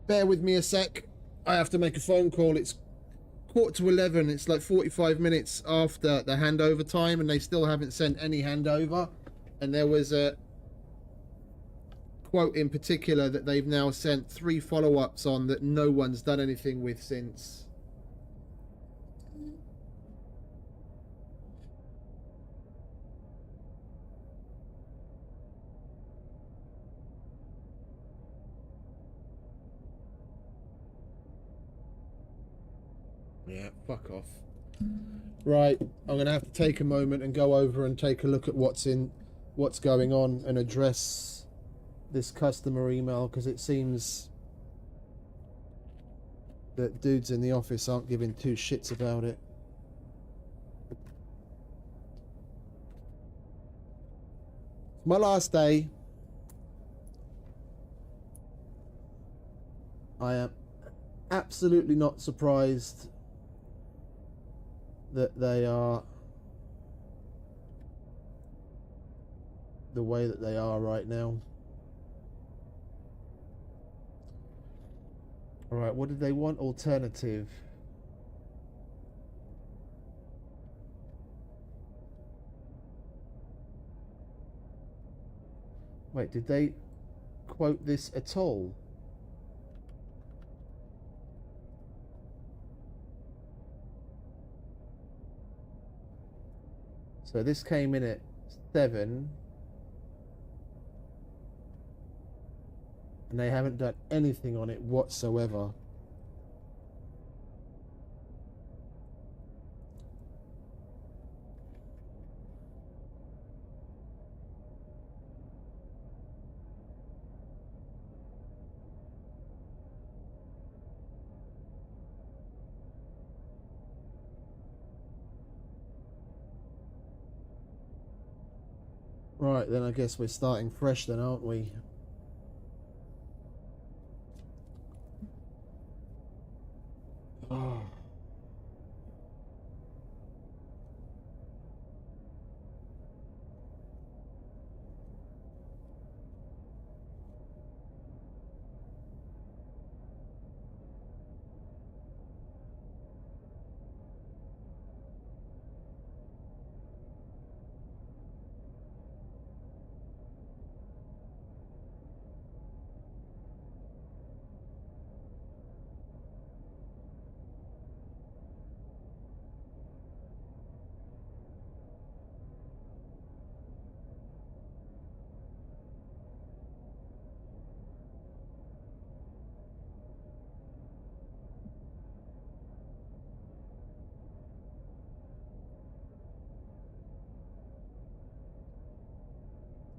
Bear with me a sec. I have to make a phone call. It's 11:15. It's like 45 minutes after the handover time and they still haven't sent any handover. And there was a quote in particular that they've now sent 3 follow-ups on that no one's done anything with since. Yeah, fuck off. Right, I'm going to have to take a moment and go over and take a look at what's going on and address this customer email, because it seems that dudes in the office aren't giving 2 shits about it. My last day. I am absolutely not surprised that they are the way that they are right now. Alright, what did they want? Alternative. Wait, did they quote this at all? So this came in at 7. And they haven't done anything on it whatsoever. Right, then I guess we're starting fresh then, aren't we? Oh.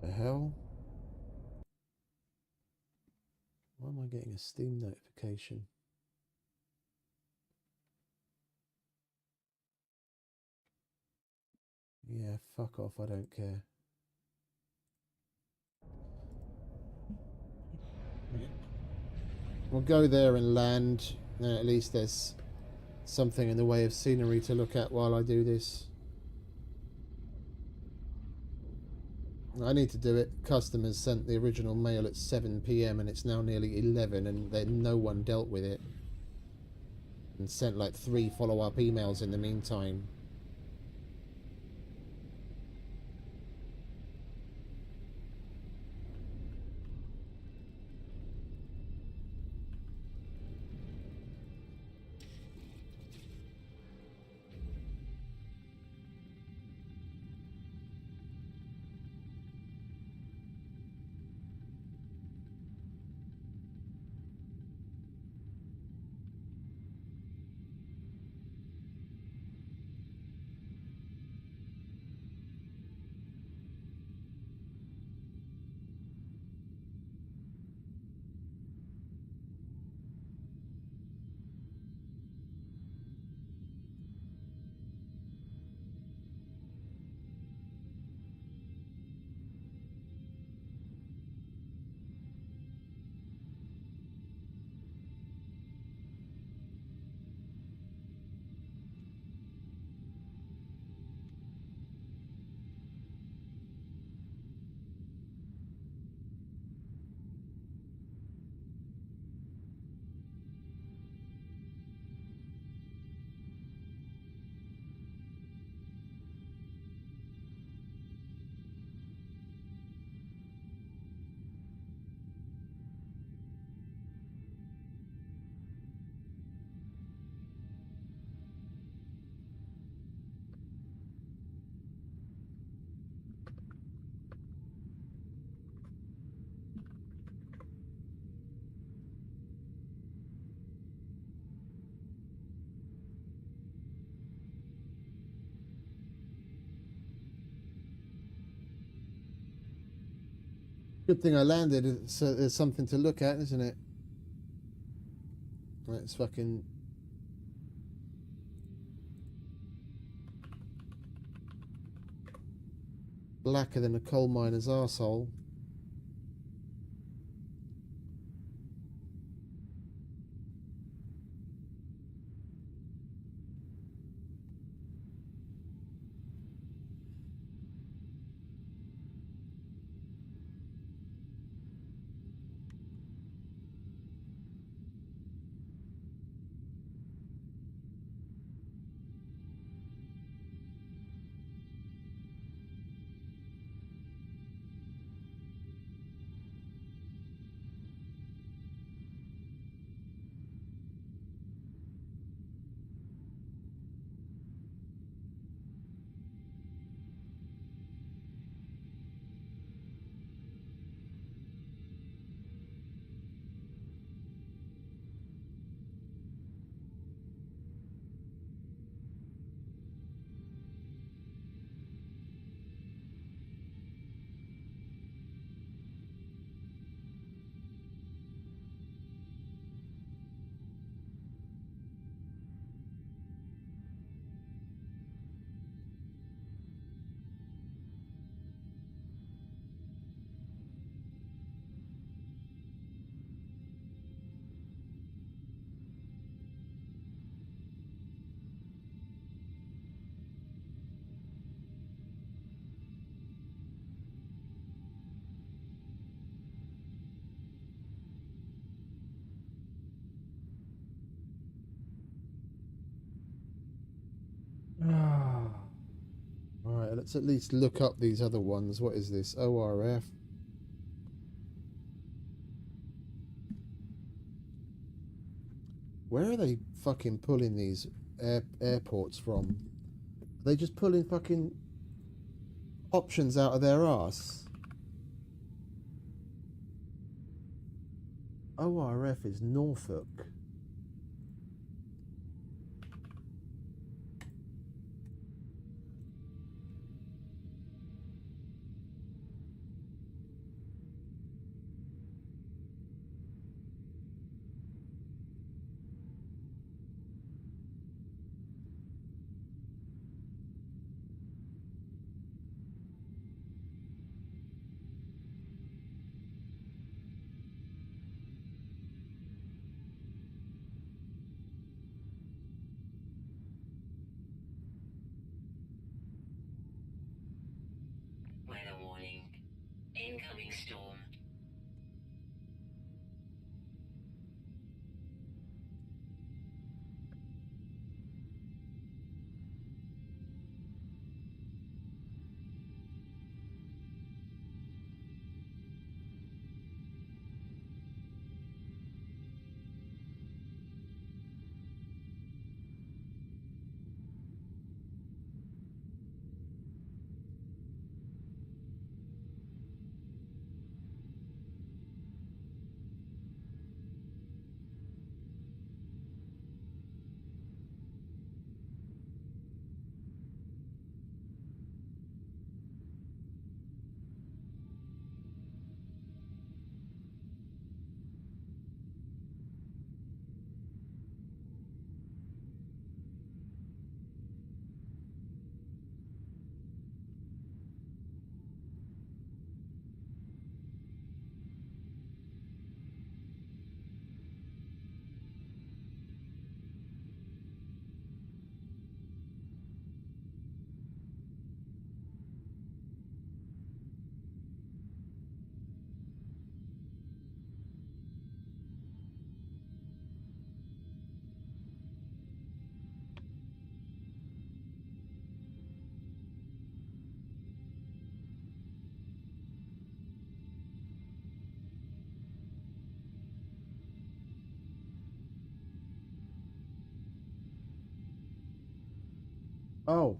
The hell? Why am I getting a Steam notification? Yeah, fuck off, I don't care. We'll go there and land. At least there's something in the way of scenery to look at while I do this. I need to do it. Customers sent the original mail at 7 PM and it's now nearly 11 and then no one dealt with it. And sent like 3 follow-up emails in the meantime. Good thing I landed, so there's something to look at, isn't it? Let's fucking... Blacker than a coal miner's arsehole. Alright, let's at least look up these other ones. What is this? ORF. Where are they fucking pulling these airports from? Are they just pulling fucking options out of their ass? ORF is Norfolk. Weather warning. Incoming storm. Oh.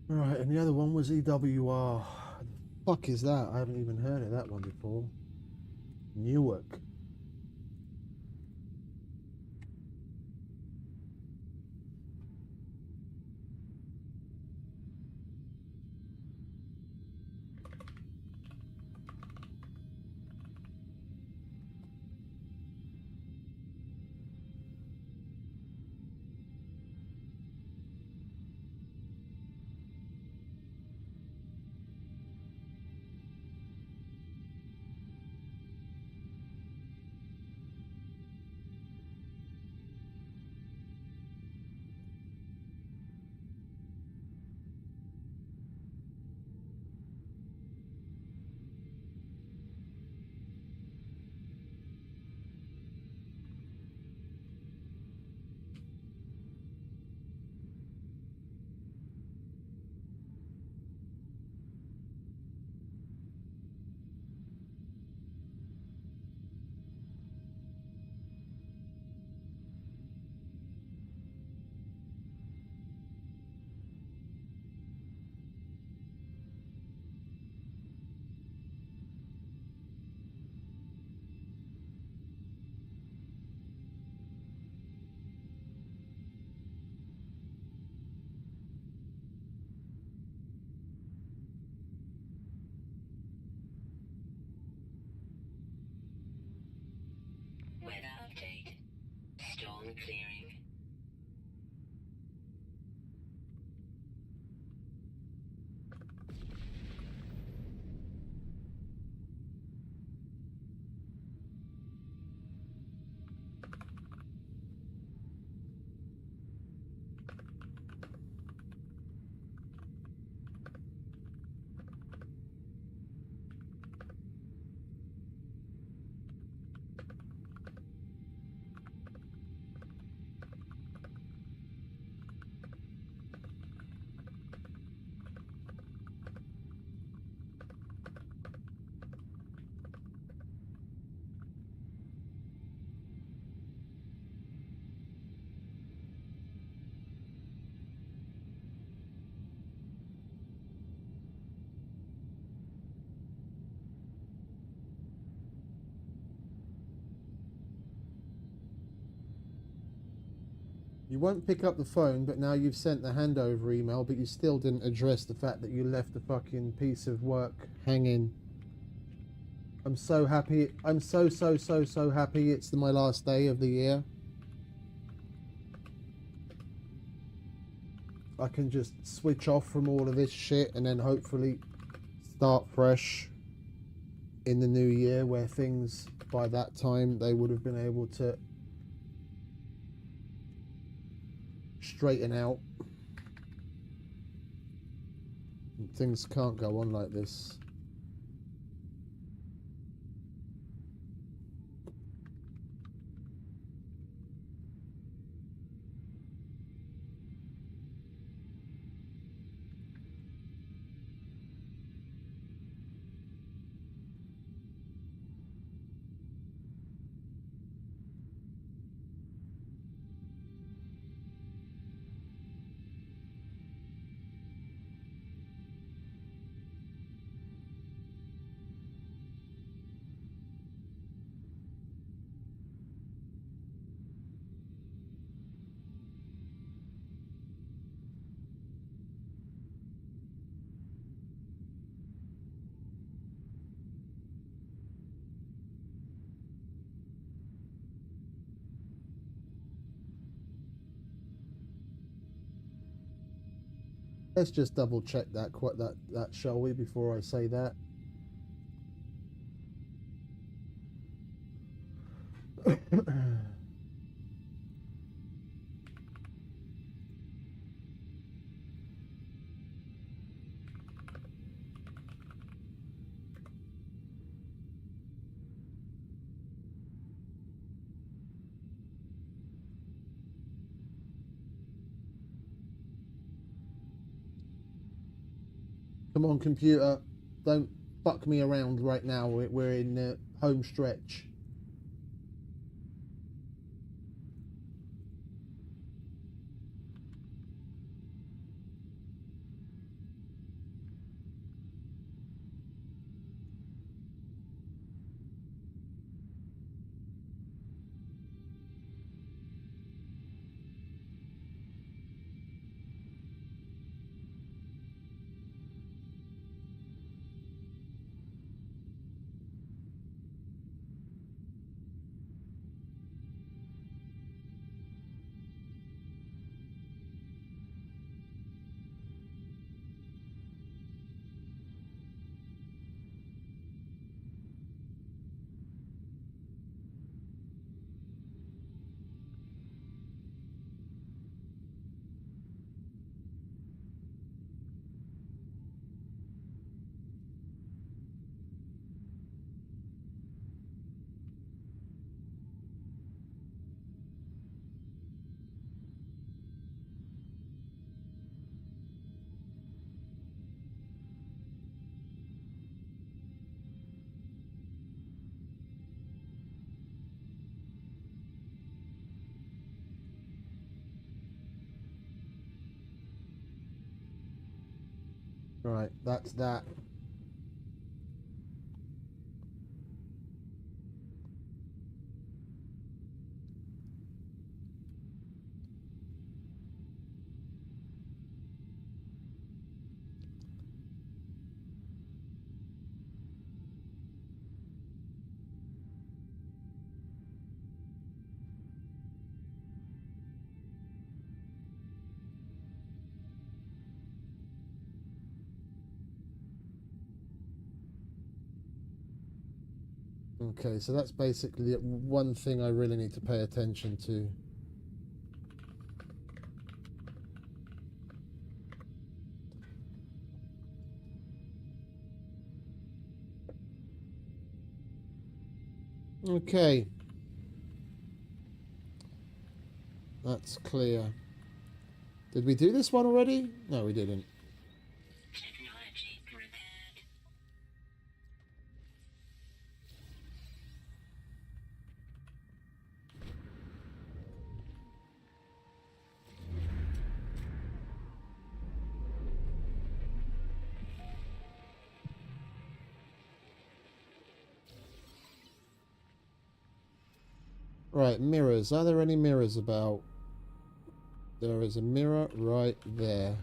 Right, and the other one was EWR. The fuck is that? I haven't even heard of that one before. Newark. Weather update. Storm clearing. You won't pick up the phone, but now you've sent the handover email, but you still didn't address the fact that you left the fucking piece of work hanging. I'm so happy. I'm so happy it's my last day of the year. I can just switch off from all of this shit and then hopefully start fresh in the new year, where things by that time they would have been able to straighten out. Things can't go on like this. Let's just double check that shall we, before I say that. Come on, computer, don't fuck me around right now. We're in the home stretch. Right, that's that. Okay, so that's basically the one thing I really need to pay attention to. Okay. That's clear. Did we do this one already? No, we didn't. Technology repaired. Right, mirrors. Are there any mirrors about? There is a mirror right there.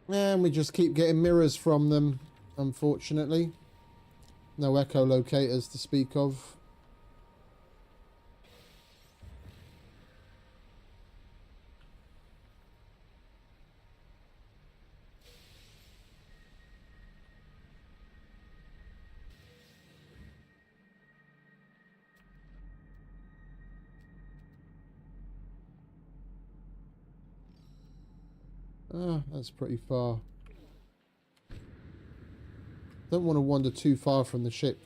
And we just keep getting mirrors from them, unfortunately. No echolocators to speak of. Ah, that's pretty far. Don't want to wander too far from the ship.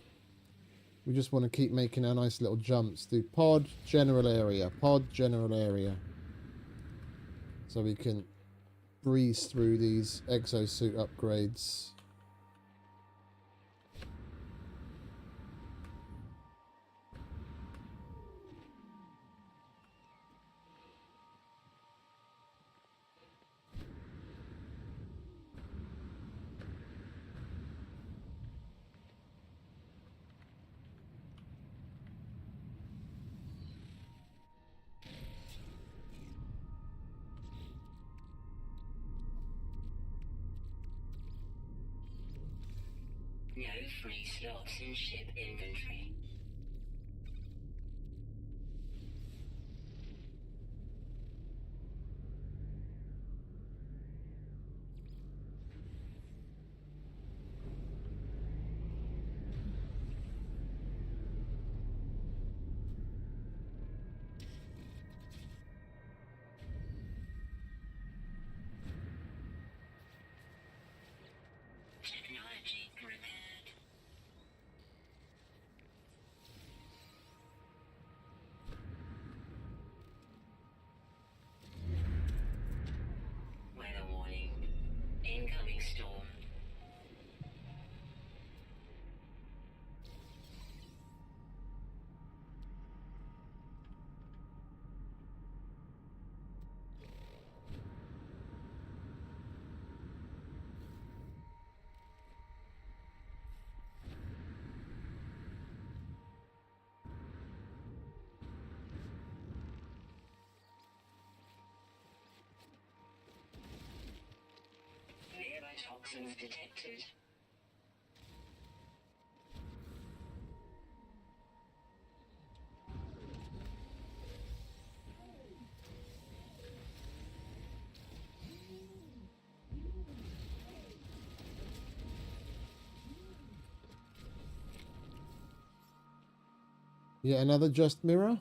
We just want to keep making our nice little jumps. Do pod, general area. Pod, general area. So we can breeze through these exosuit upgrades. No free slots in ship inventory. Technology repaired. Weather warning. Incoming storm. Nearby toxins detected. Yet another just mirror?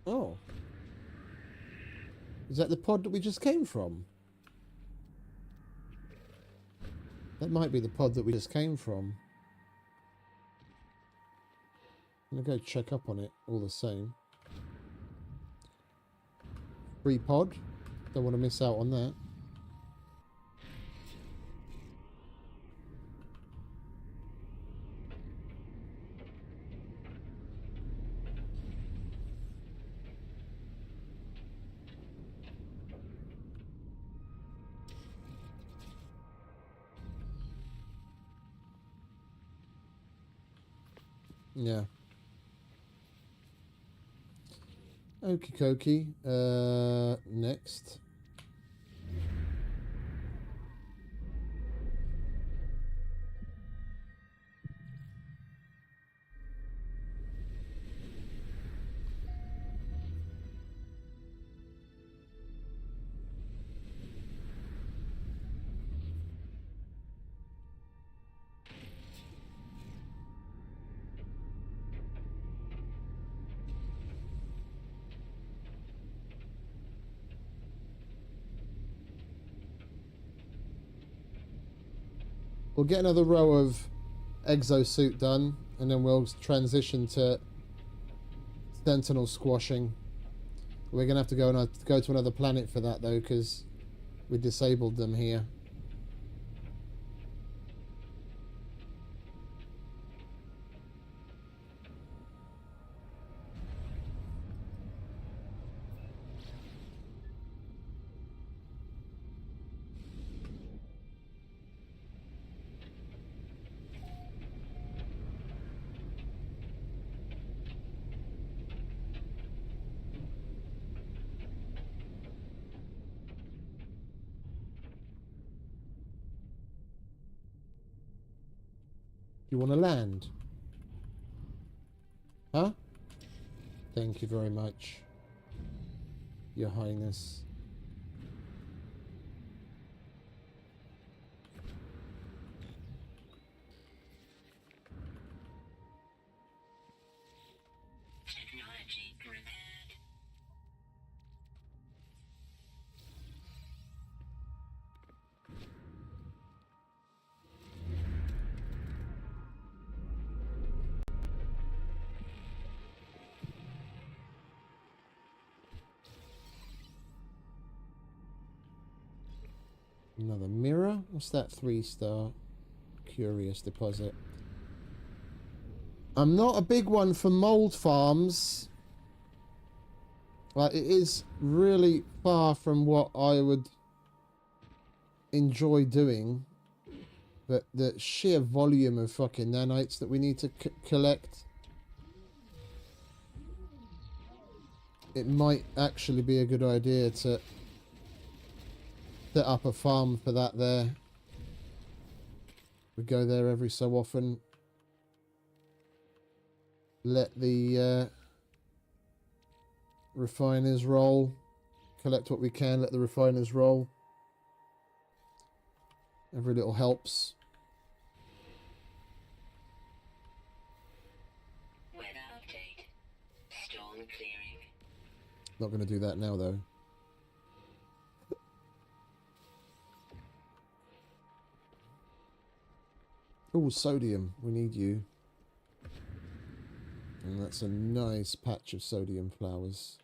Oh. Is that the pod that we just came from? That might be the pod that we just came from. I'm gonna go check up on it all the same. Free pod. Don't want to miss out on that. Yeah. Okie dokie. Next. We'll get another row of exosuit done, and then we'll transition to sentinel squashing. We're gonna have to go to another planet for that though, because we disabled them here. You want to land? Huh? Thank you very much, Your Highness. Technology repaired. Another mirror? What's that 3-star? Curious deposit. I'm not a big one for mold farms. Like, it is really far from what I would enjoy doing. But the sheer volume of fucking nanites that we need to collect, it might actually be a good idea to set up a farm for that there. We go there every so often. Let the refiners roll. Collect what we can, let the refiners roll. Every little helps. Weather update. Storm clearing. Not going to do that now though. Oh, sodium. We need you. And that's a nice patch of sodium flowers.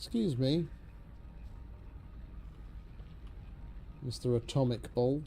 Excuse me, Mr. Atomic Ball.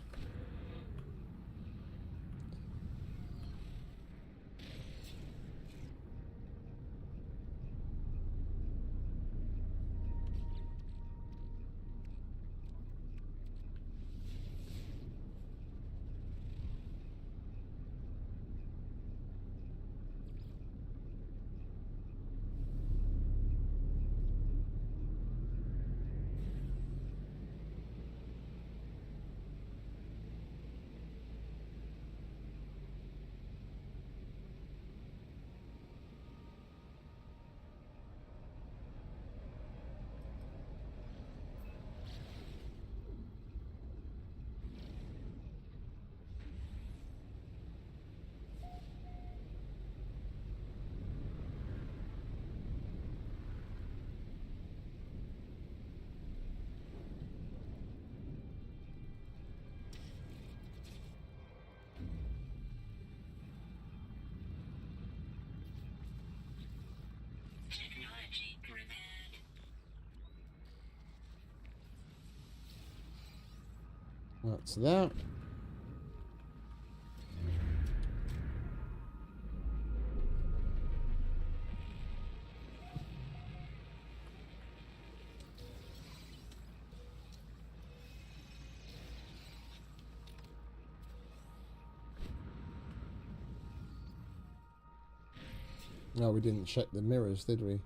Technology repaired. That's that. No, we didn't check the mirrors, did we?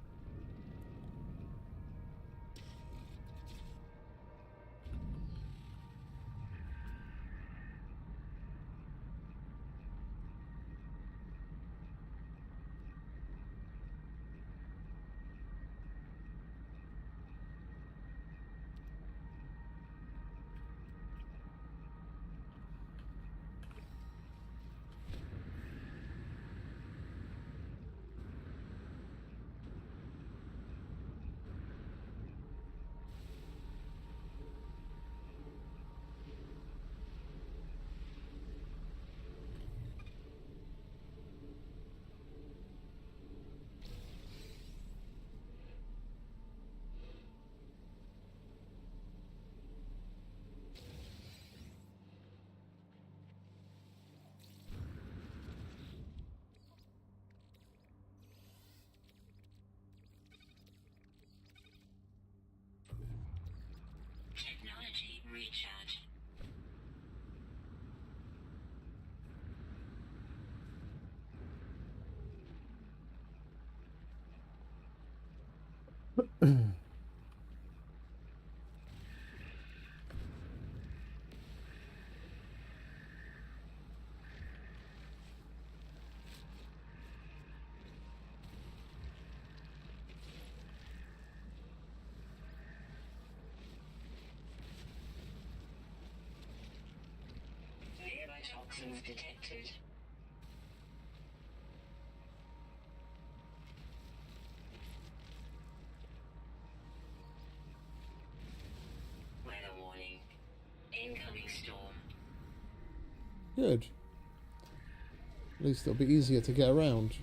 Technology recharge. Nearby toxins detected. Weather warning. Incoming storm. Good. At least it'll be easier to get around.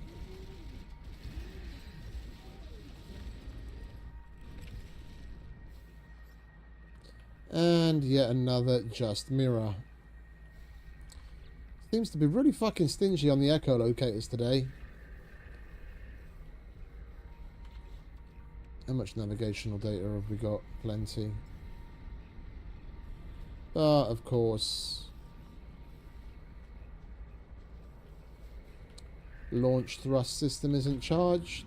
And yet another just mirror. Seems to be really fucking stingy on the echolocators today. How much navigational data have we got? Plenty. But, of course, launch thrust system isn't charged.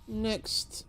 Next.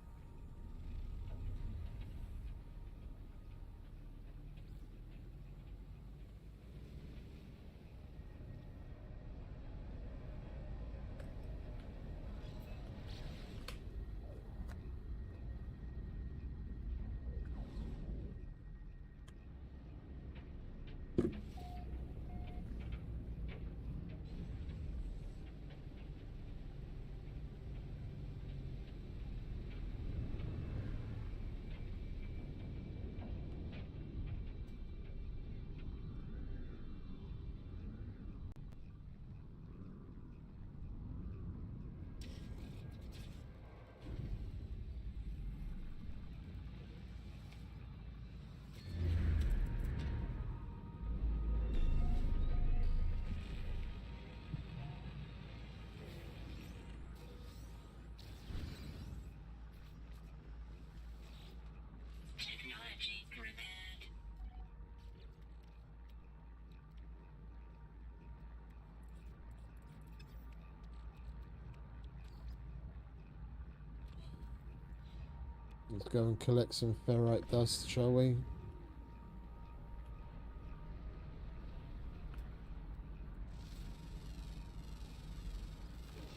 Let's go and collect some ferrite dust, shall we?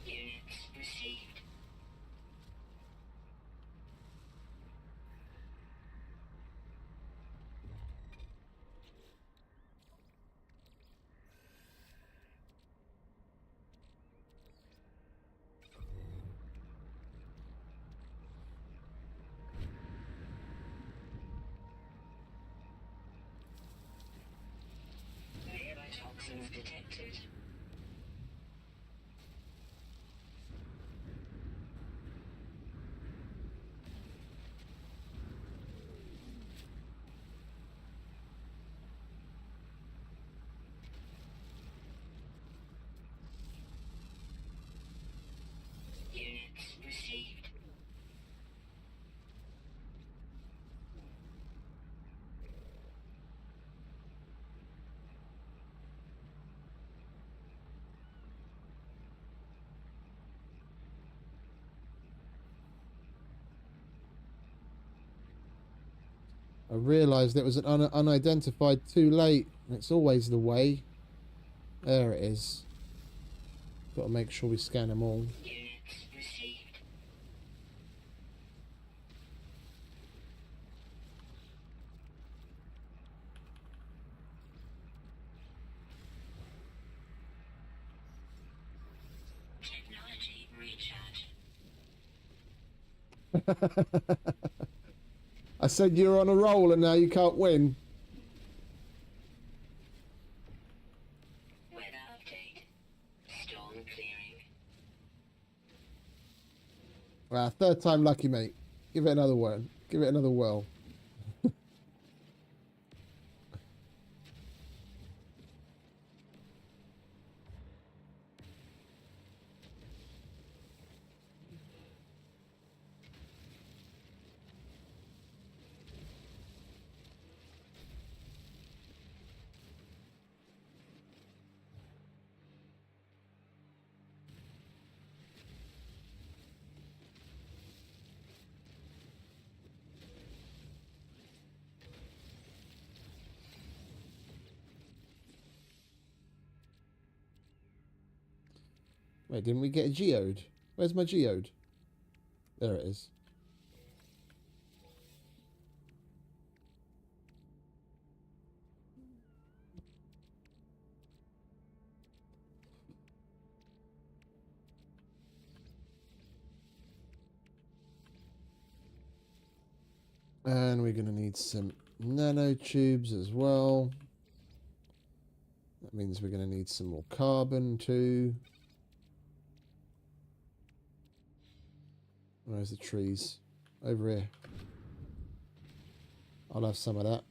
Units received. Toxins detected. Units received. I realised it was an unidentified too late. It's always the way. There it is. Got to make sure we scan them all. Units received. Technology recharge. I said you're on a roll and now you can't win. Weather update. Storm clearing. Well, third time lucky, mate. Give it another one. Give it another whirl. Wait, didn't we get a geode? Where's my geode? There it is. And we're going to need some nanotubes as well. That means we're going to need some more carbon too. Where's the trees? Over here. I'll have some of that.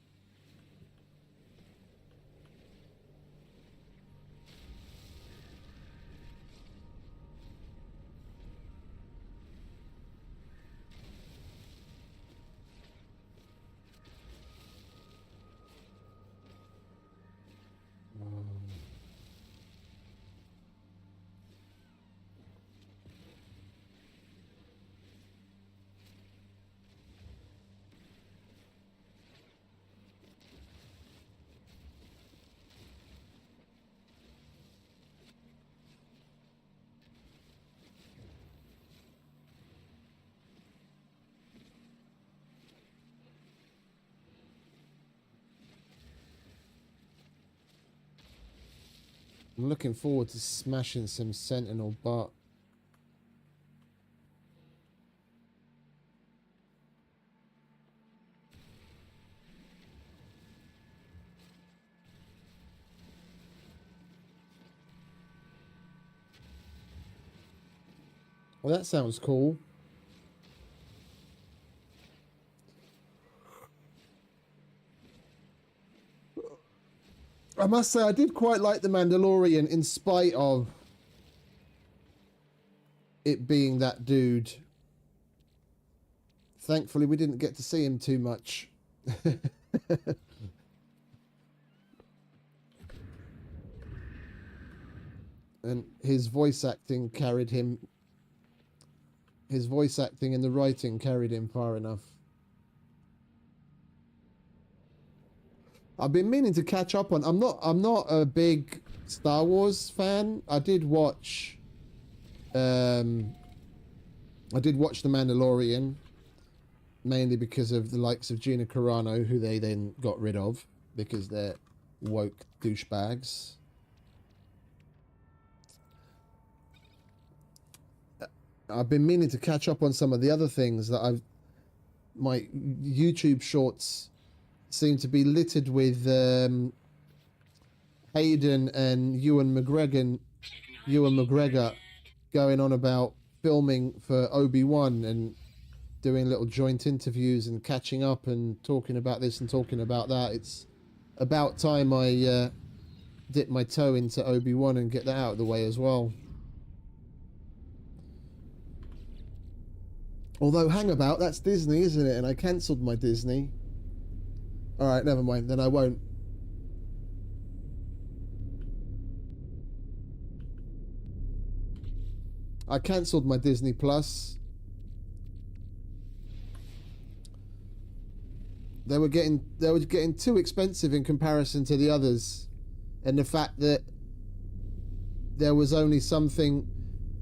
I'm looking forward to smashing some sentinel butt. Well, that sounds cool. I must say, I did quite like The Mandalorian in spite of it being that dude. Thankfully, we didn't get to see him too much. And his voice acting carried him. His voice acting and the writing carried him far enough. I've been meaning to catch up on. I'm not a big Star Wars fan. I did watch The Mandalorian, mainly because of the likes of Gina Carano, who they then got rid of because they're woke douchebags. I've been meaning to catch up on some of the other things that my YouTube shorts seem to be littered with Hayden and Ewan McGregor going on about filming for Obi-Wan and doing little joint interviews and catching up and talking about this and talking about that. It's about time I dip my toe into Obi-Wan and get that out of the way as well. Although, hang about, that's Disney, isn't it? And I cancelled my Disney. Alright, never mind, then I won't. I cancelled my Disney Plus. They were getting too expensive in comparison to the others. And the fact that there was only something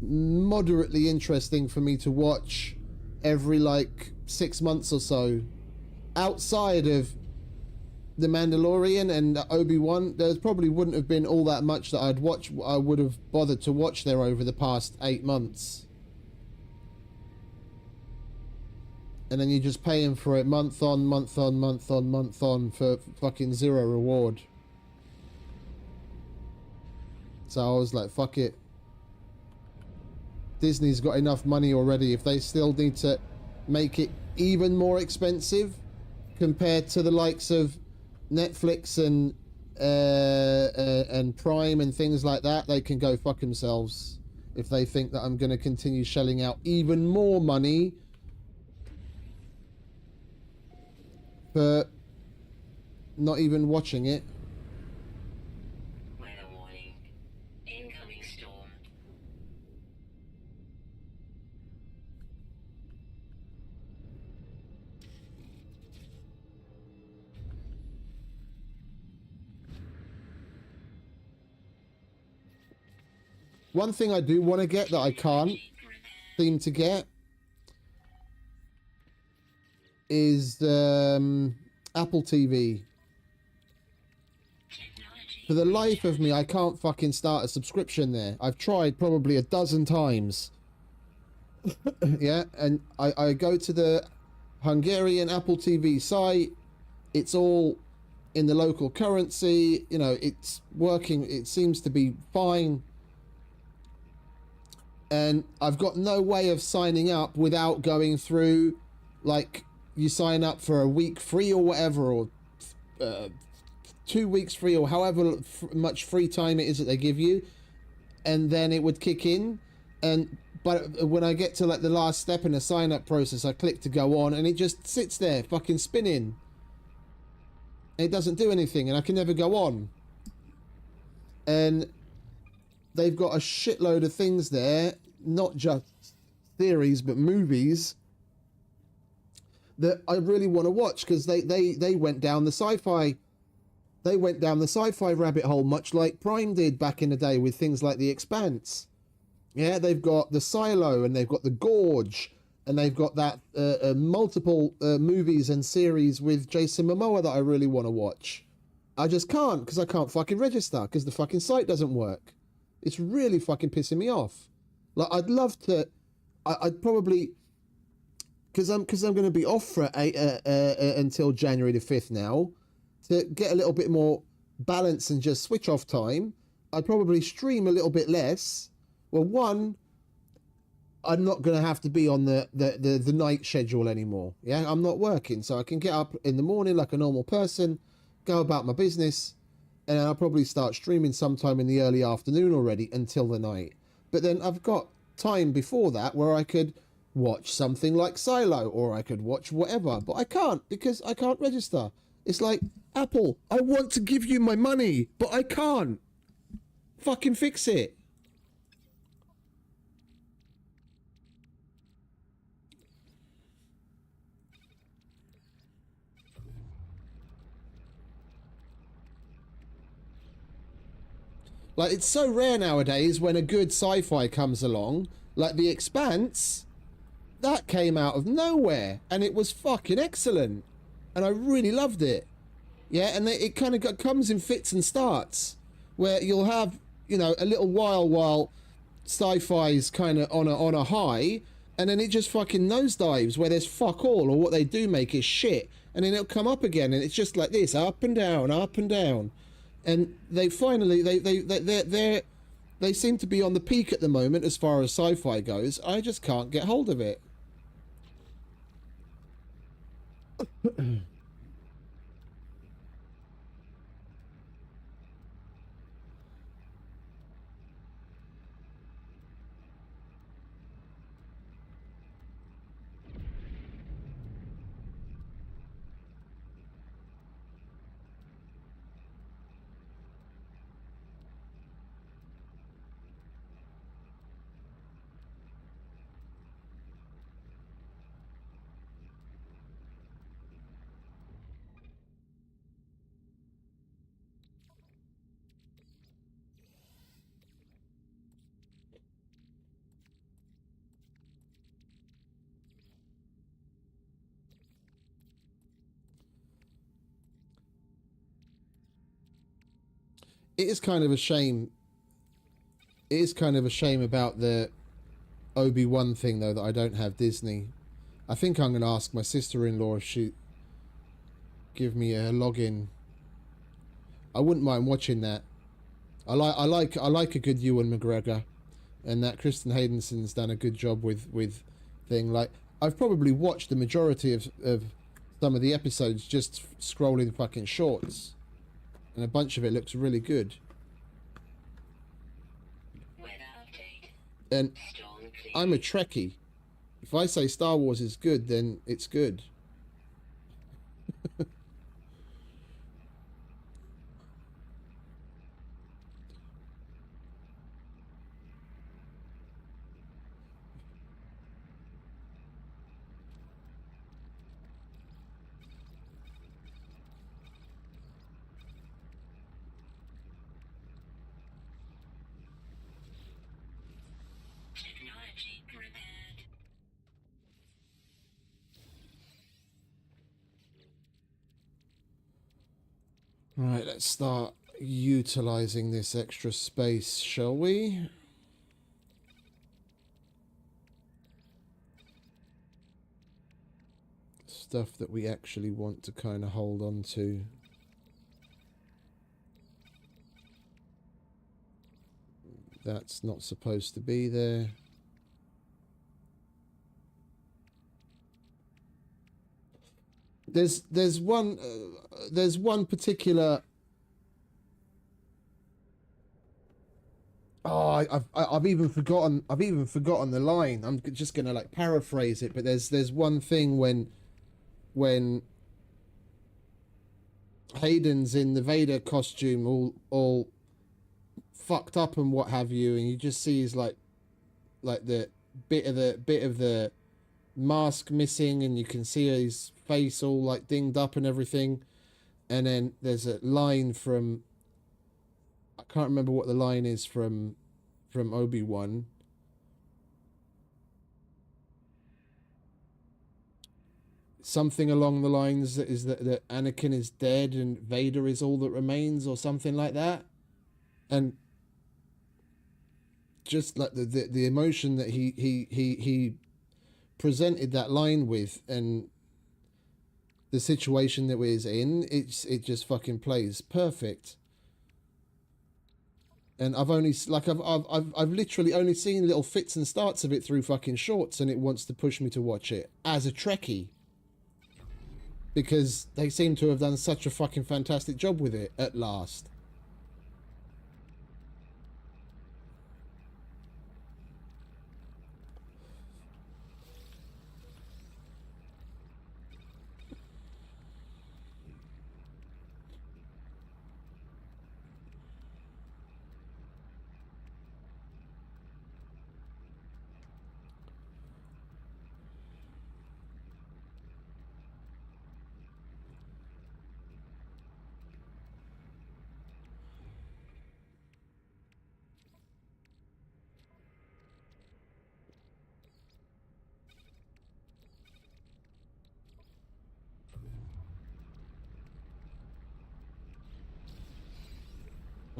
moderately interesting for me to watch every like 6 months or so outside of The Mandalorian and Obi-Wan. There probably wouldn't have been all that much that I would have bothered to watch there over the past 8 months. And then you're just paying for it month on, month on, month on, month on for fucking zero reward. So I was like, fuck it. Disney's got enough money already. If they still need to make it even more expensive compared to the likes of Netflix and Prime and things like that, they can go fuck themselves. If they think that I'm going to continue shelling out even more money for not even watching it. Weather warning. Incoming storm. One thing I do want to get that I can't seem to get is Apple TV. For the life of me, I can't fucking start a subscription there. I've tried probably a dozen times. Yeah, and I go to the Hungarian Apple TV site. It's all in the local currency. You know, it's working. It seems to be fine. And I've got no way of signing up without going through, like, you sign up for a week free or whatever, or 2 weeks free, or however much free time it is that they give you, and then it would kick in. But when I get to like the last step in the sign up process, I click to go on, and it just sits there fucking spinning. It doesn't do anything, and I can never go on. And they've got a shitload of things there, not just series but movies that I really want to watch, because they went down the sci-fi rabbit hole, much like Prime did back in the day with things like The Expanse. Yeah, they've got The Silo, and they've got The Gorge, and they've got that multiple movies and series with Jason Momoa that I really want to watch. I just can't, because I can't fucking register, because the fucking site doesn't work. It's really fucking pissing me off. Like, I'd love to. I'd probably, because I'm going to be off for until January the 5th now, to get a little bit more balance and just switch off time. I'd probably stream a little bit less. Well, one, I'm not going to have to be on the night schedule anymore. Yeah, I'm not working, so I can get up in the morning like a normal person, go about my business, and I'll probably start streaming sometime in the early afternoon already until the night. But then I've got time before that where I could watch something like Silo, or I could watch whatever, but I can't, because I can't register. It's like, Apple, I want to give you my money, but I can't. Fucking fix it. Like, it's so rare nowadays when a good sci-fi comes along. Like The Expanse, that came out of nowhere and it was fucking excellent, and I really loved it. Yeah, and it kind of comes in fits and starts, where you'll have, you know, a little while sci-fi's kind of on a high, and then it just fucking nosedives where there's fuck all, or what they do make is shit, and then it'll come up again, and it's just like this, up and down, up and down. And they finally they seem to be on the peak at the moment as far as sci-fi goes. I just can't get hold of it. It is kind of a shame. It is kind of a shame about the Obi-Wan thing, though, that I don't have Disney. I think I'm going to ask my sister-in-law if she give me a login. I wouldn't mind watching that. I like a good Ewan McGregor, and that Kristen Haydenson's done a good job with thing. Like, I've probably watched the majority of some of the episodes just scrolling fucking shorts, and a bunch of it looks really good. And I'm a Trekkie. If I say Star Wars is good, then it's good. Technology prepared. Right, let's start utilizing this extra space, shall we? Stuff that we actually want to kind of hold on to. That's not supposed to be there. There's one particular. Oh, I've even forgotten the line. I'm just gonna like paraphrase it, but there's one thing when Hayden's in the Vader costume, all fucked up and what have you, and you just see his like the bit of the mask missing, and you can see his face all like dinged up and everything. And then there's a line from, I can't remember what the line is from Obi-Wan. Something along the lines that is that Anakin is dead and Vader is all that remains, or something like that. And just like the emotion that he presented that line with, and the situation that we're in, it just fucking plays perfect. And I've only I've literally only seen little fits and starts of it through fucking shorts, and it wants to push me to watch it as a Trekkie, because they seem to have done such a fucking fantastic job with it at last.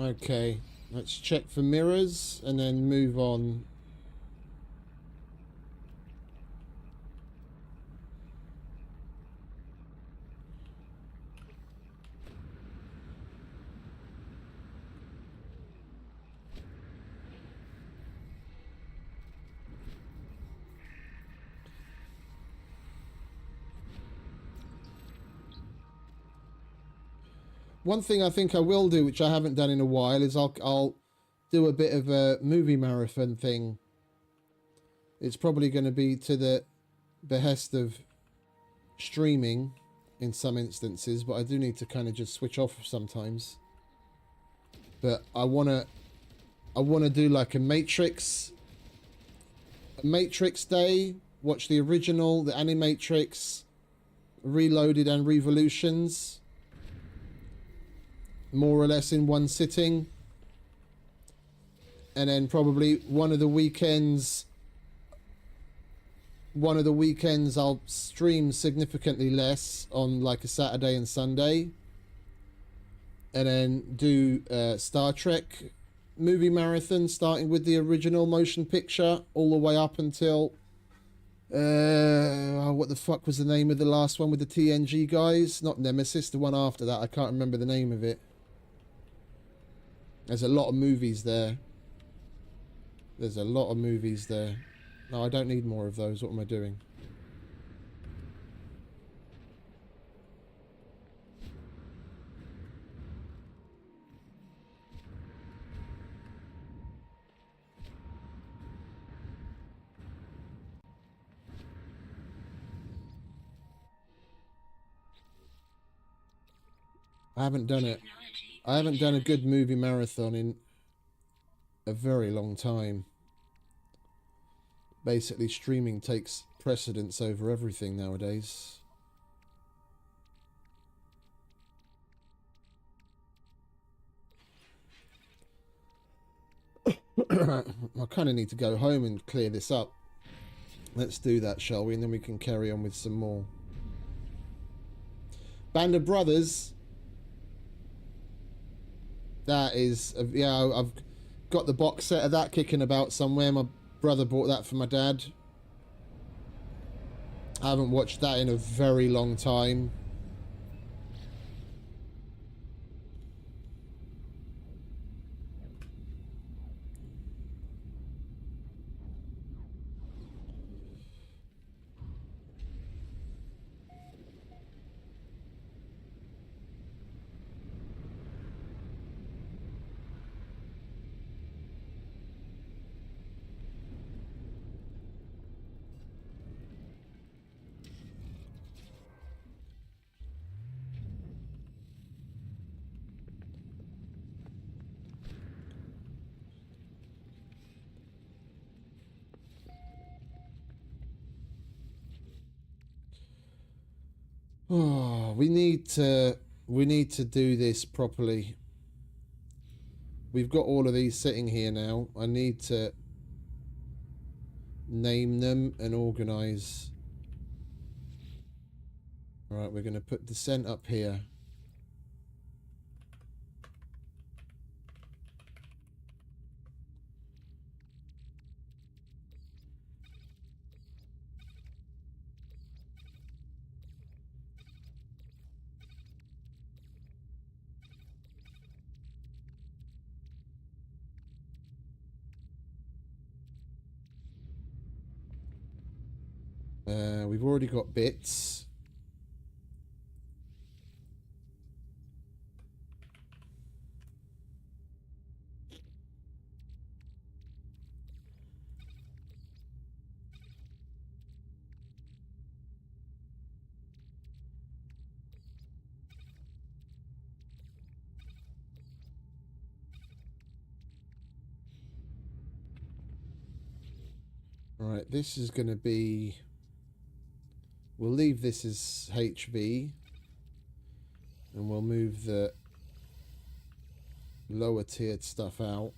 Okay, let's check for mirrors and then move on. One thing I think I will do, which I haven't done in a while, is I'll do a bit of a movie marathon thing. It's probably going to be to the behest of streaming in some instances, but I do need to kind of just switch off sometimes. But I wanna do like a Matrix day. Watch the original, the Animatrix, Reloaded and Revolutions, more or less in one sitting, and then probably one of the weekends I'll stream significantly less on like a Saturday and Sunday, and then do Star Trek movie marathon, starting with the original motion picture all the way up until what the fuck was the name of the last one with the TNG guys? Not Nemesis, the one after that. I can't remember the name of it. There's a lot of movies there. There's a lot of movies there. No, I don't need more of those. What am I doing? I haven't done it. I haven't done a good movie marathon in a very long time. Basically, streaming takes precedence over everything nowadays. I kind of need to go home and clear this up. Let's do that, shall we? And then we can carry on with some more. Band of Brothers. That is, yeah, I've got the box set of that kicking about somewhere. My brother bought that for my dad. I haven't watched that in a very long time. Oh, we need to do this properly. We've got all of these sitting here now. I need to name them and organize. All right, we're going to put Descent up here. We've already got bits. All right, this is going to be... We'll leave this as HV, and we'll move the lower tiered stuff out.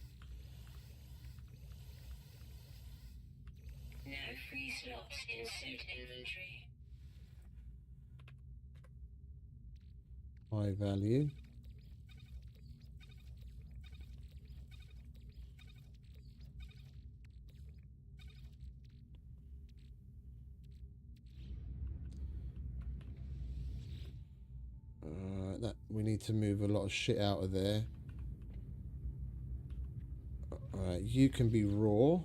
No free slots in suit inventory. High value. We need to move a lot of shit out of there. Alright, you can be raw.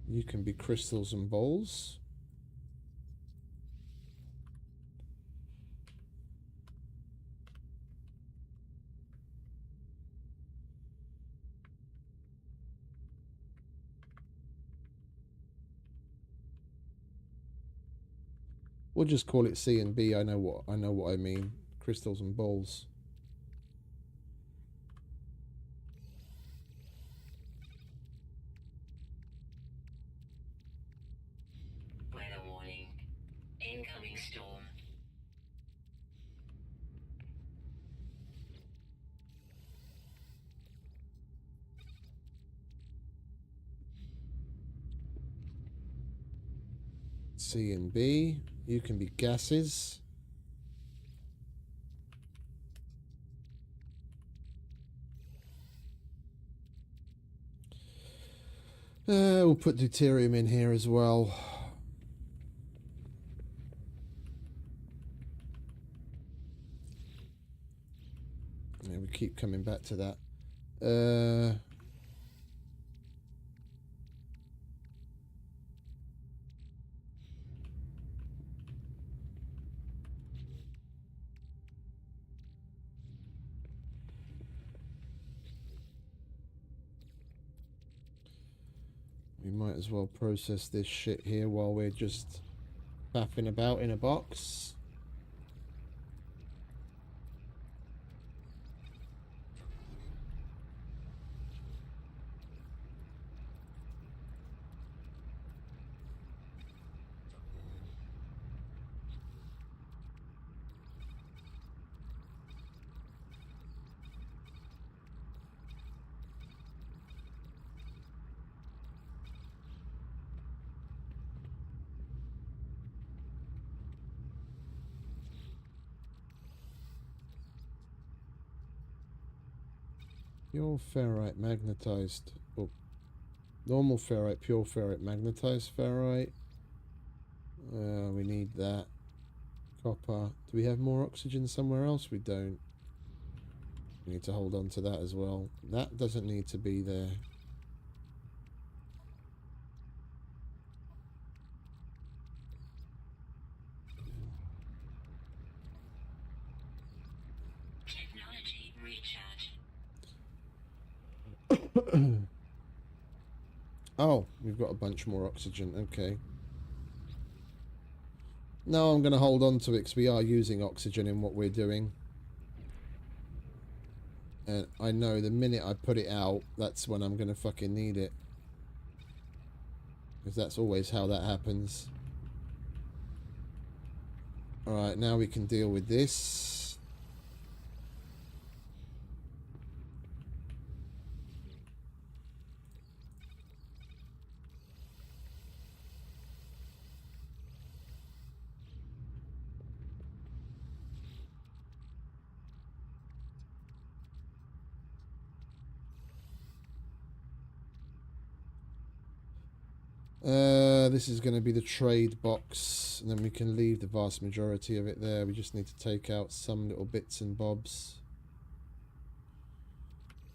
You can be crystals and bowls. We'll just call it C and B. I know what I mean. Crystals and bowls. Weather warning. Incoming storm. C and B. You can be gases. We'll put deuterium in here as well. Yeah, we keep coming back to that. We might as well process this shit here while we're just faffing about in a box. Pure ferrite magnetized. Oh, normal ferrite, pure ferrite, magnetized ferrite. We need that. Copper. Do we have more oxygen somewhere else? We don't. We need to hold on to that as well. That doesn't need to be there. Technology recharge. Oh, we've got a bunch more oxygen. Okay. No, I'm going to hold on to it because we are using oxygen in what we're doing. And I know the minute I put it out, that's when I'm going to fucking need it. Because that's always how that happens. Alright, now we can deal with this. This is going to be the trade box, and then we can leave the vast majority of it there. We just need to take out some little bits and bobs.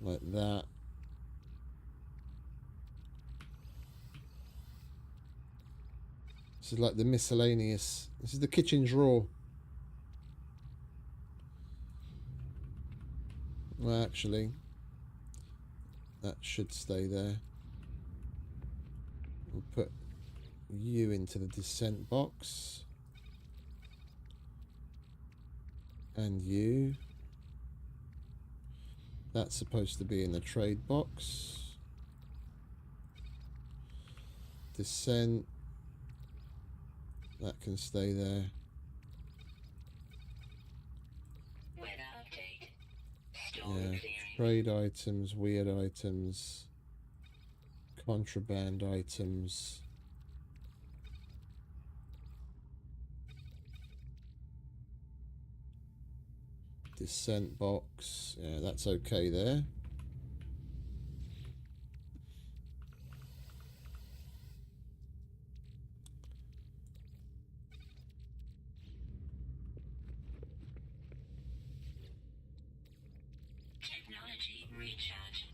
Like that. This is like the miscellaneous. This is the kitchen drawer. Well, actually, that should stay there. We'll put you into the descent box. And you. That's supposed to be in the trade box. Descent. That can stay there. Weather update. Storm Yeah, clearing. trade items, weird items, contraband items. Descent box. Yeah, that's okay there. Technology recharge.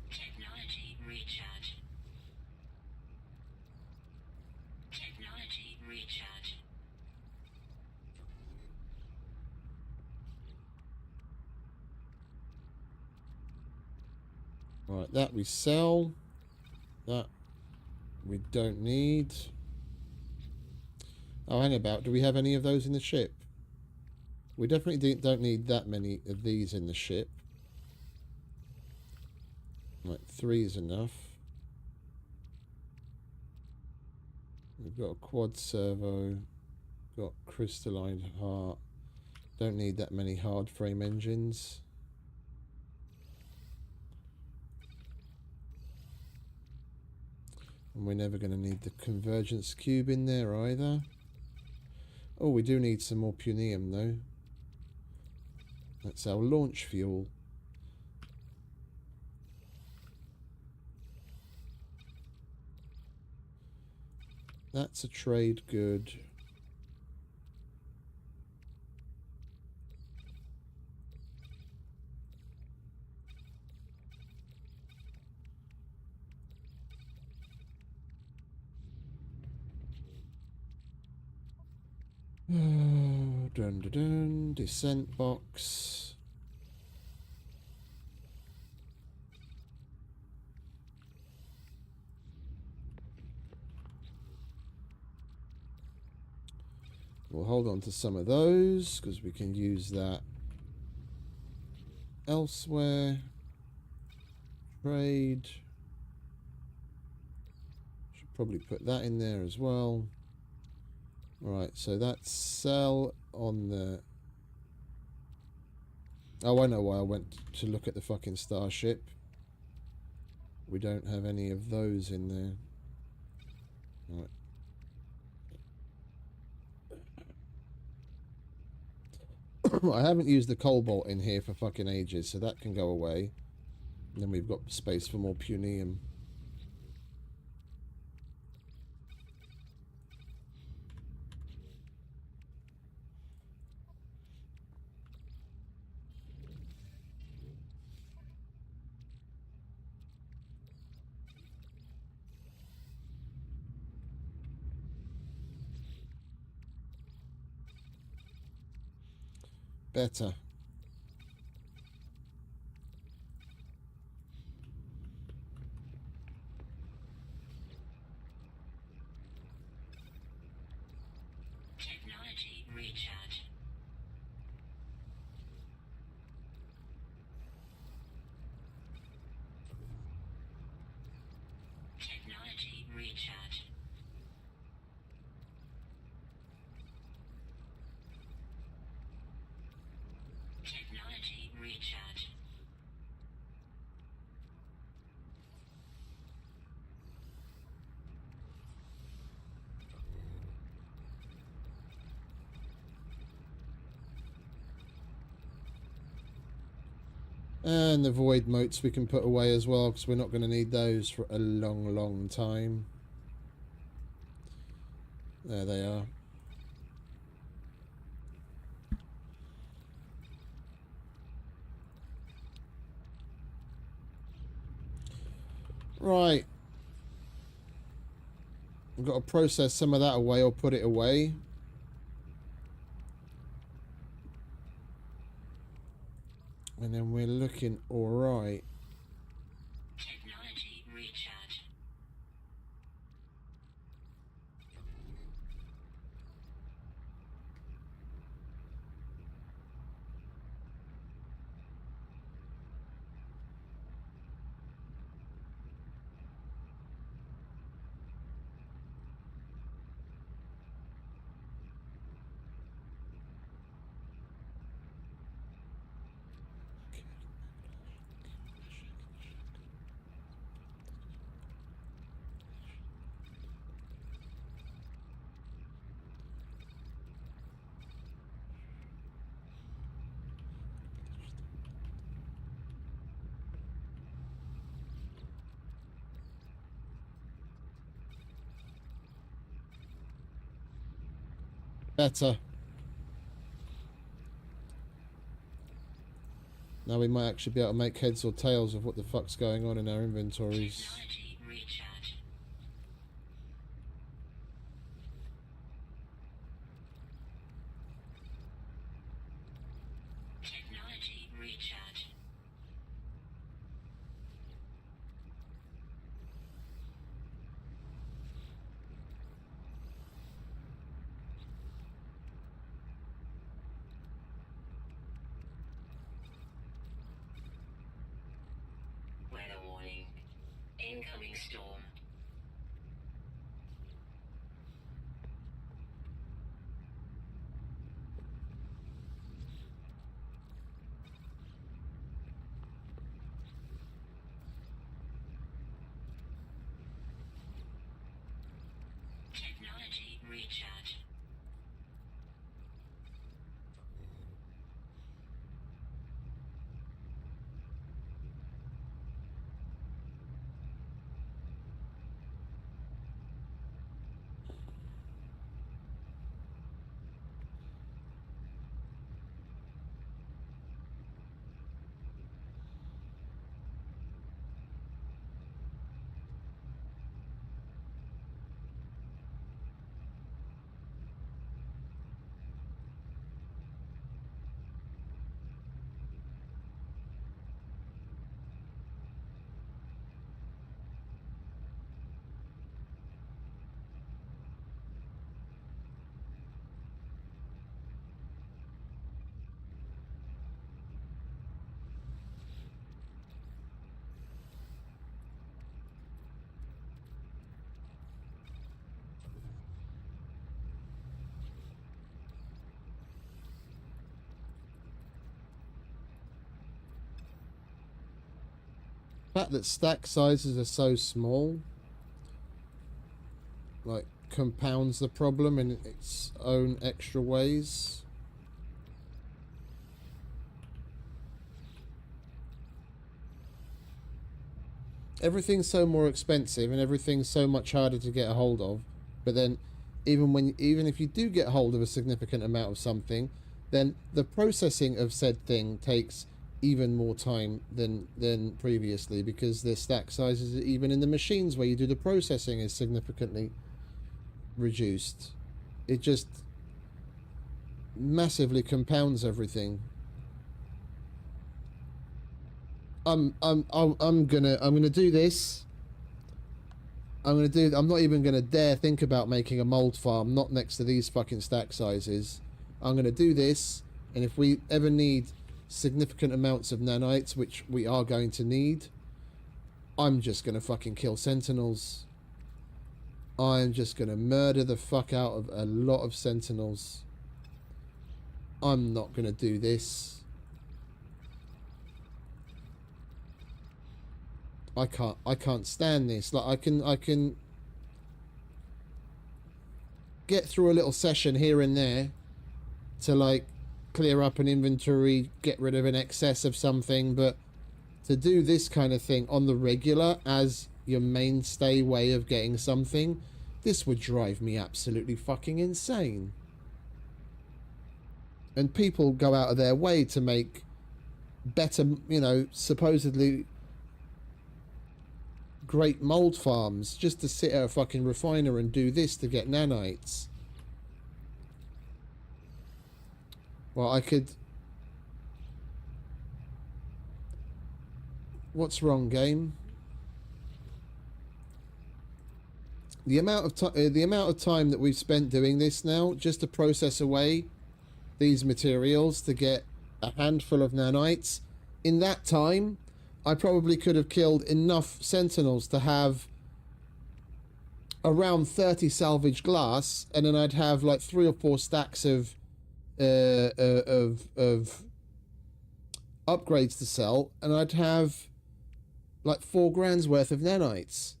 Technology recharge. Technology recharge. Right, that we sell. That we don't need. Oh, hang about. Do we have any of those in the ship? We definitely don't need that many of these in the ship. Right, 3 is enough. We've got a quad servo. Got crystalline heart. Don't need that many hard frame engines. And we're never going to need the convergence cube in there either. Oh, we do need some more punium though. That's our launch fuel. That's a trade good. Dun dun dun. Descent box. We'll hold on to some of those because we can use that elsewhere. Trade. Should probably put that in there as well. Right, so that's sell on the... Oh, I know why I went to look at the fucking starship. We don't have any of those in there. Right. I haven't used the cobalt in here for fucking ages, so that can go away. And then we've got space for more punium. Better. Technology recharge. Technology recharge. Technology recharge. And the void motes we can put away as well, because we're not going to need those for a long, long time. There they are. Right. I've got to process some of that away or put it away. And then we're looking alright. Technology recharge. Better. Now we might actually be able to make heads or tails of what the fuck's going on in our inventories. Technology recharge. Technology recharge. Weather warning. Incoming storm. Technology recharge. The fact that stack sizes are so small, like, compounds the problem in its own extra ways. Everything's so more expensive and everything's so much harder to get a hold of. But then, even if you do get hold of a significant amount of something, then the processing of said thing takes even more time than previously, because the stack sizes, even in the machines where you do the processing, is significantly reduced. It just massively compounds everything. I'm gonna do this. I'm not even gonna dare think about making a mold farm not next to these fucking stack sizes. I'm gonna do this, and if we ever need significant amounts of nanites, which we are going to need, I'm just gonna fucking kill sentinels. I'm just gonna murder the fuck out of a lot of sentinels. I'm not gonna do this. I can't stand this. Like, I can get through a little session here and there to, like, clear up an inventory, get rid of an excess of something, but to do this kind of thing on the regular as your mainstay way of getting something, this would drive me absolutely fucking insane. And people go out of their way to make better, you know, supposedly great mold farms just to sit at a fucking refiner and do this to get nanites. Well, I could... What's wrong, game? The amount of time that we've spent doing this now, just to process away these materials to get a handful of nanites, in that time, I probably could have killed enough sentinels to have around 30 salvage glass, and then I'd have like 3 or 4 stacks of upgrades to sell, and I'd have like 4 grand's worth of nanites,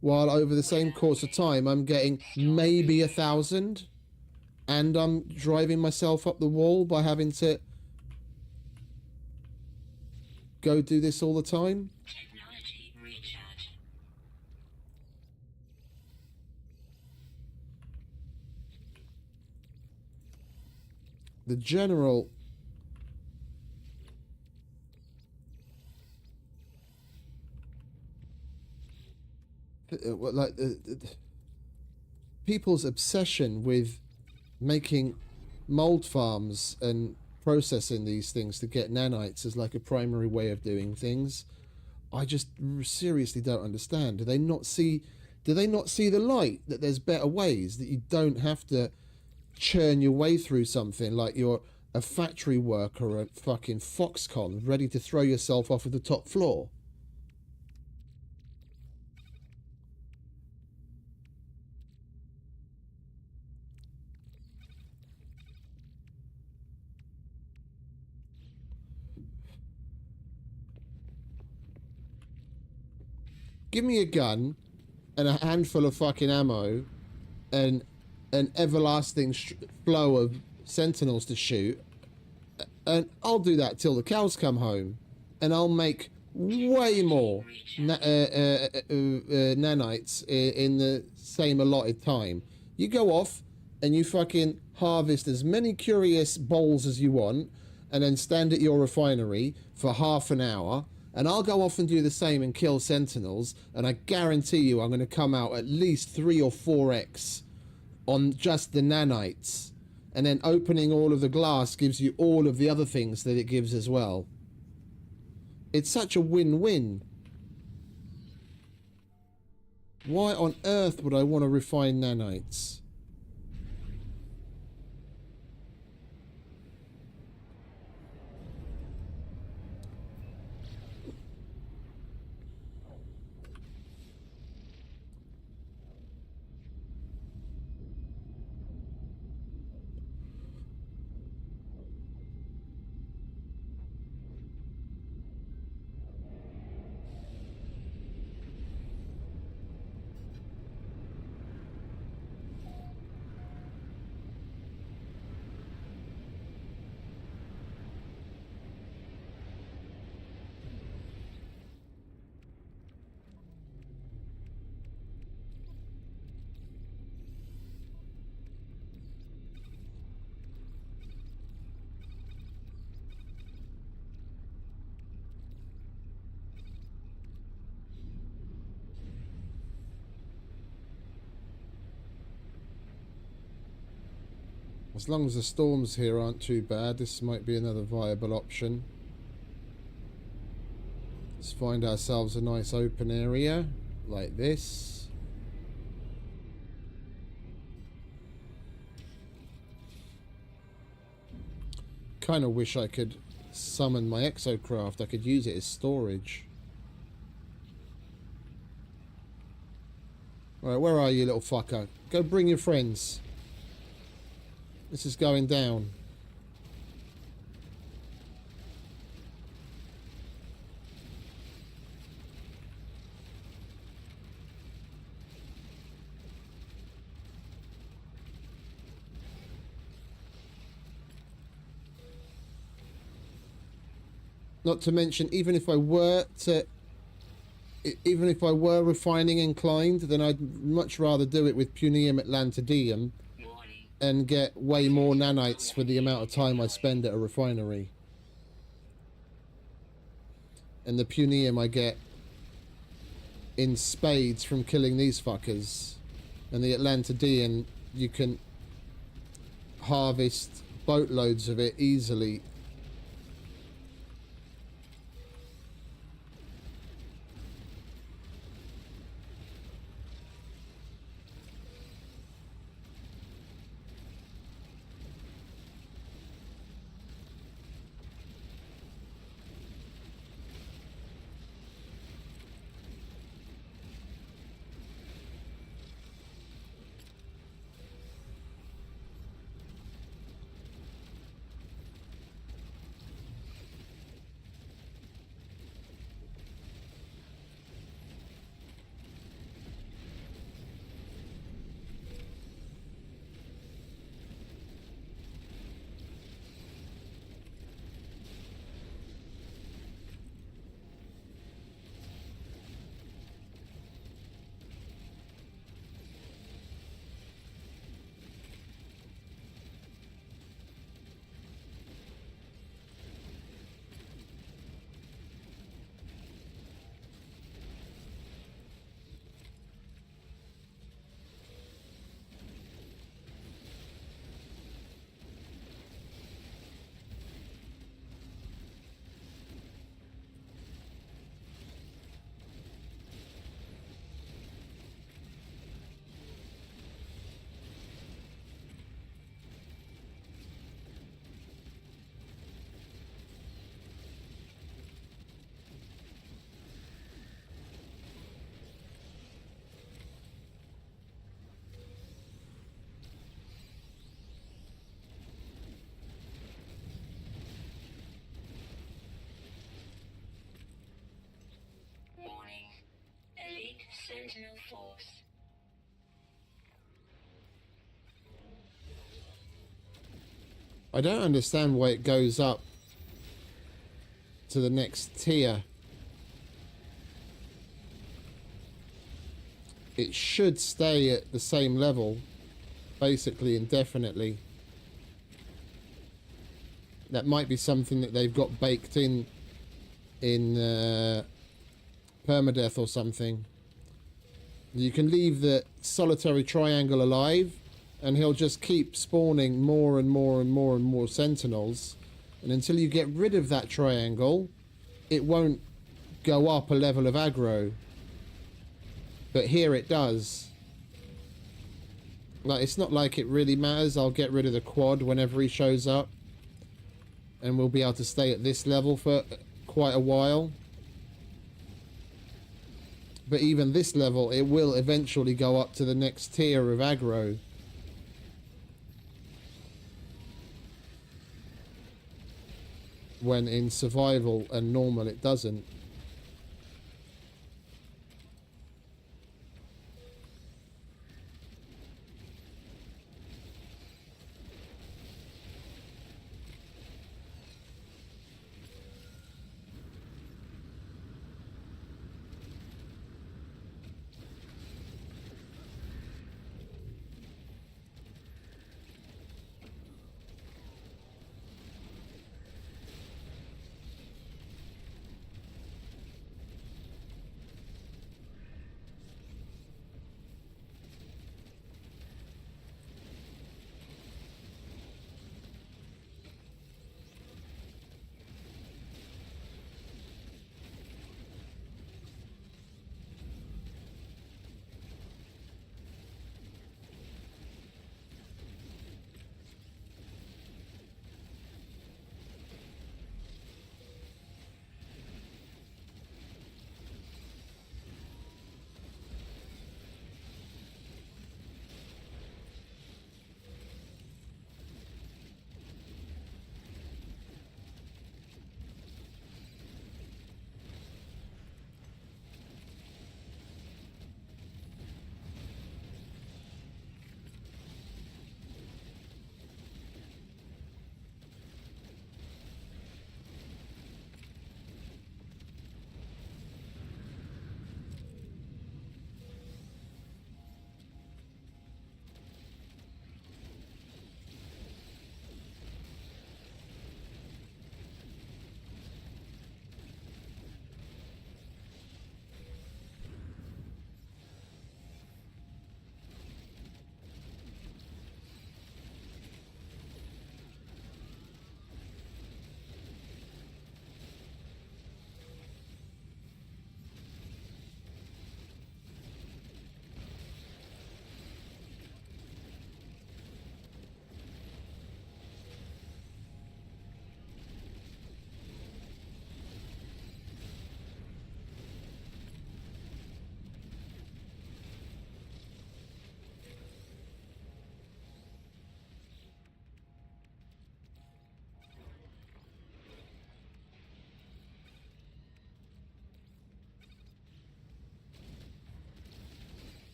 while over the same course of time I'm getting maybe 1,000, and I'm driving myself up the wall by having to go do this all the time. Technology recharge. the general like people's obsession with making mold farms and processing these things to get nanites as like a primary way of doing things, I just seriously don't understand. Do they not see the light, that there's better ways, that you don't have to churn your way through something like you're a factory worker at fucking Foxconn ready to throw yourself off of the top floor? Give me a gun and a handful of fucking ammo and an everlasting flow of sentinels to shoot, and I'll do that till the cows come home, and I'll make way more nanites in the same allotted time. You go off and you fucking harvest as many curious bowls as you want, and then stand at your refinery for half an hour, and I'll go off and do the same and kill sentinels, and I guarantee you I'm going to come out at least 3 or 4x on just the nanites. And then opening all of the glass gives you all of the other things that it gives as well. It's such a win-win. Why on earth would I want to refine nanites? As long as the storms here aren't too bad, this might be another viable option. Let's find ourselves a nice open area like this. Kind of wish I could summon my exocraft. I could use it as storage. Alright, where are you, little fucker? Go bring your friends. This is going down. Not to mention, even if I were refining inclined, then I'd much rather do it with Punium Atlantidium and get way more nanites for the amount of time I spend at a refinery. And the Punium I get in spades from killing these fuckers. And the Atlantidian, you can harvest boatloads of it easily. Sentinel force. I don't understand why it goes up to the next tier. It should stay at the same level, basically indefinitely. That might be something that they've got baked in permadeath or something. You can leave the solitary triangle alive, and he'll just keep spawning more and more and more and more sentinels, and until you get rid of that triangle, it won't go up a level of aggro. But here it does. Like, it's not like it really matters. I'll get rid of the quad whenever he shows up, and we'll be able to stay at this level for quite a while. But even this level, it will eventually go up to the next tier of aggro. When in survival and normal it doesn't.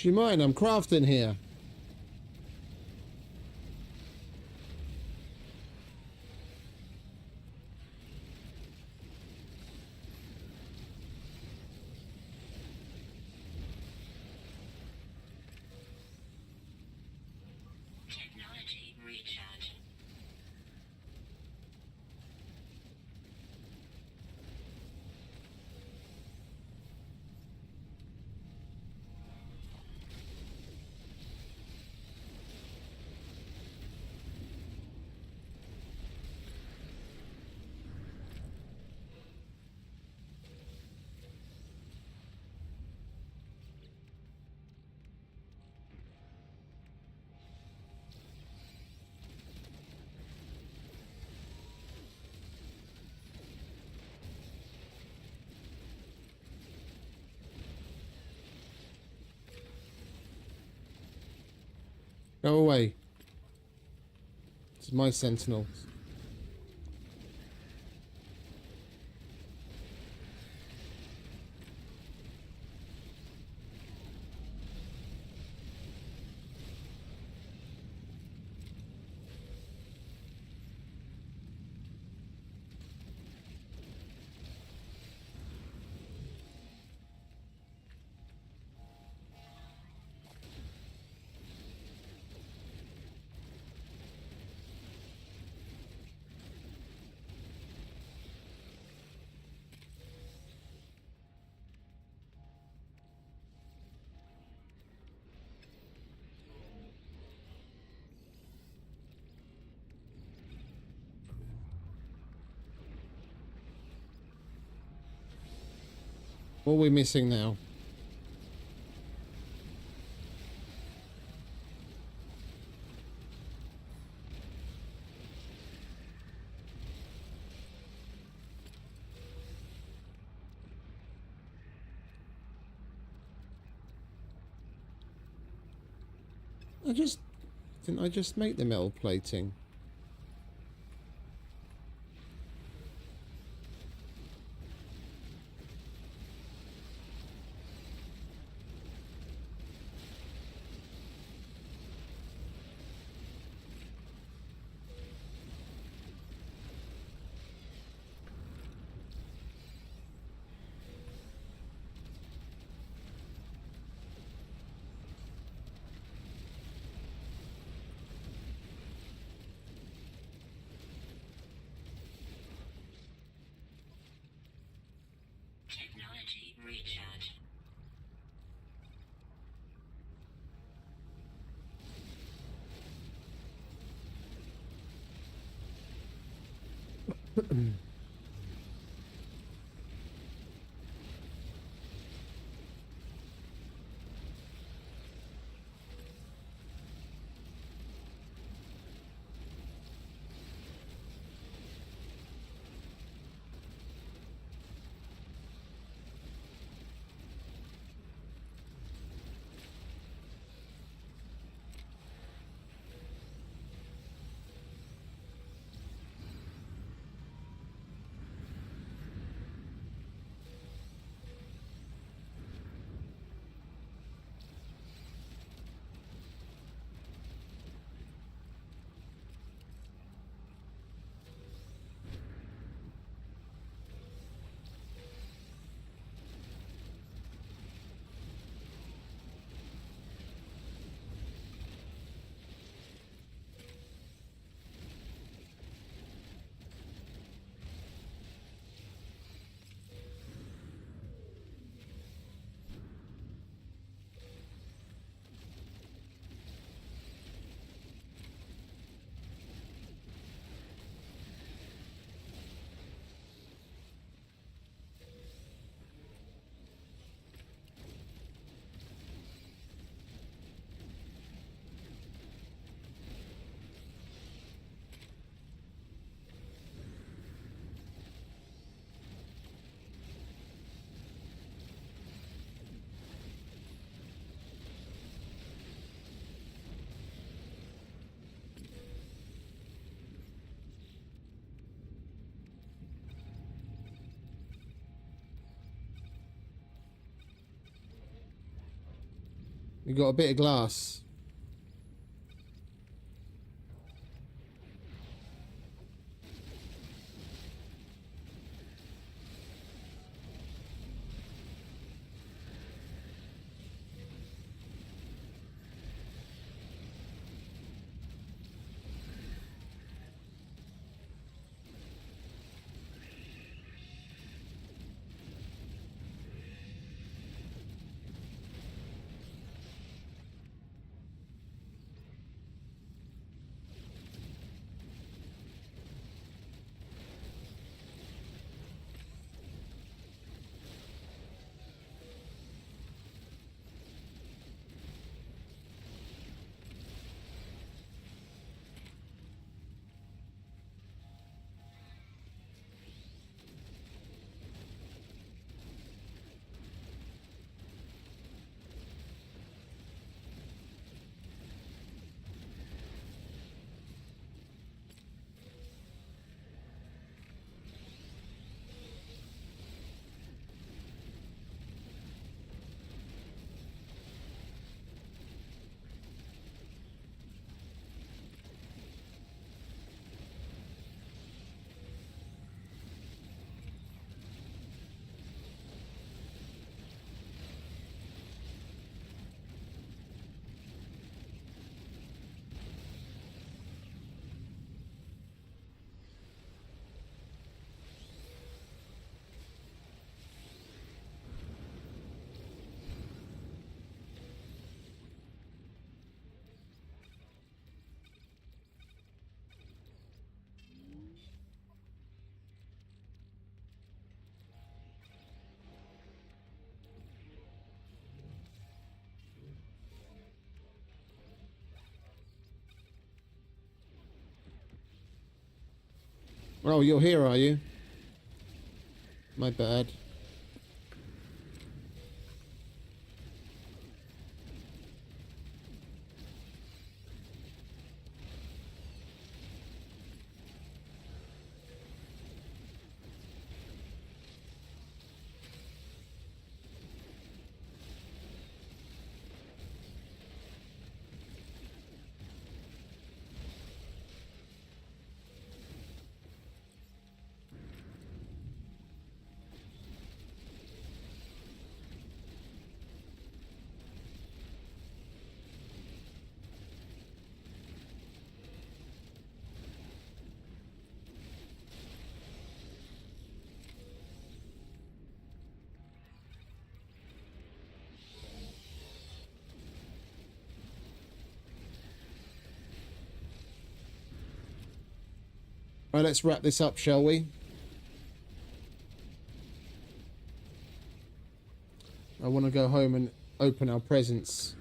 Do you mind? I'm crafting here. Technology recharge. Go away. This is my sentinels. What are we missing now? Didn't I just make the metal plating? Technology recharge. We got a bit of glass. Oh, you're here, are you? My bad. Right, let's wrap this up, shall we? I want to go home and open our presents.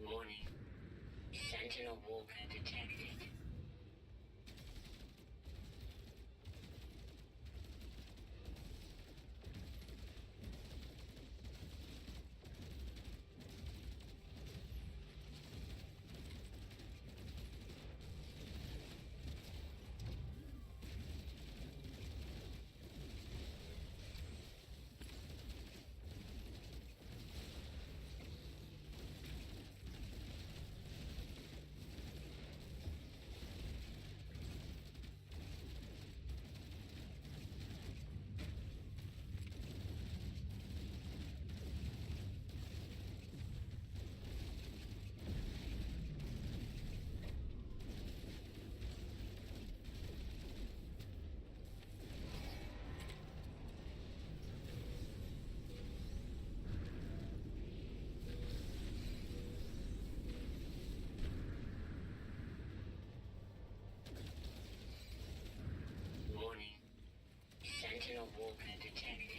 Warning. Sentinel walker detected. Warning. Sentinel walker detected.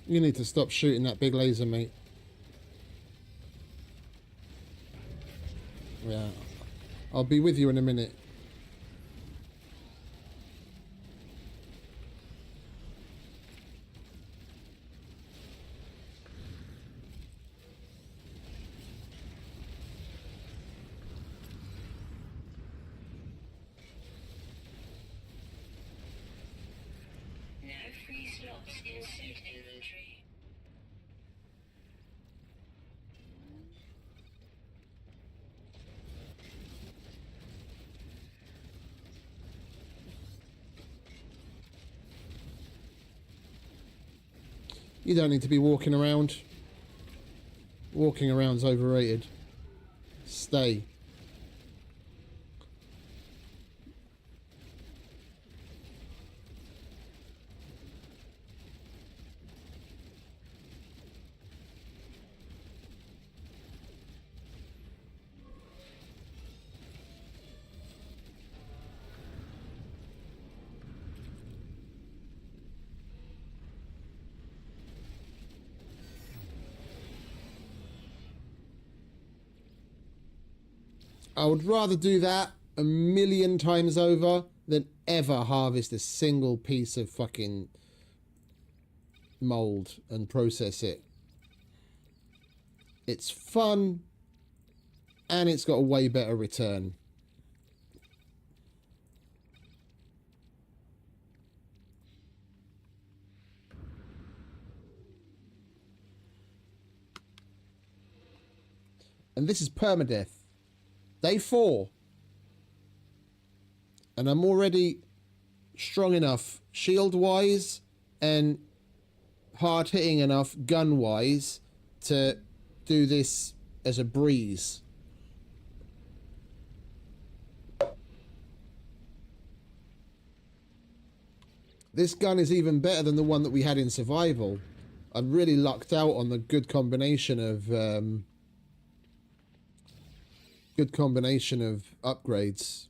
You need to stop shooting that big laser, mate. Yeah. I'll be with you in a minute. No free slots in suit inventory. You don't need to be walking around. Walking around's overrated. Stay. I would rather do that a million times over than ever harvest a single piece of fucking mold and process it. It's fun and it's got a way better return. And this is permadeath. Day 4. And I'm already strong enough shield-wise and hard-hitting enough gun-wise to do this as a breeze. This gun is even better than the one that we had in survival. I really lucked out on the good combination of upgrades.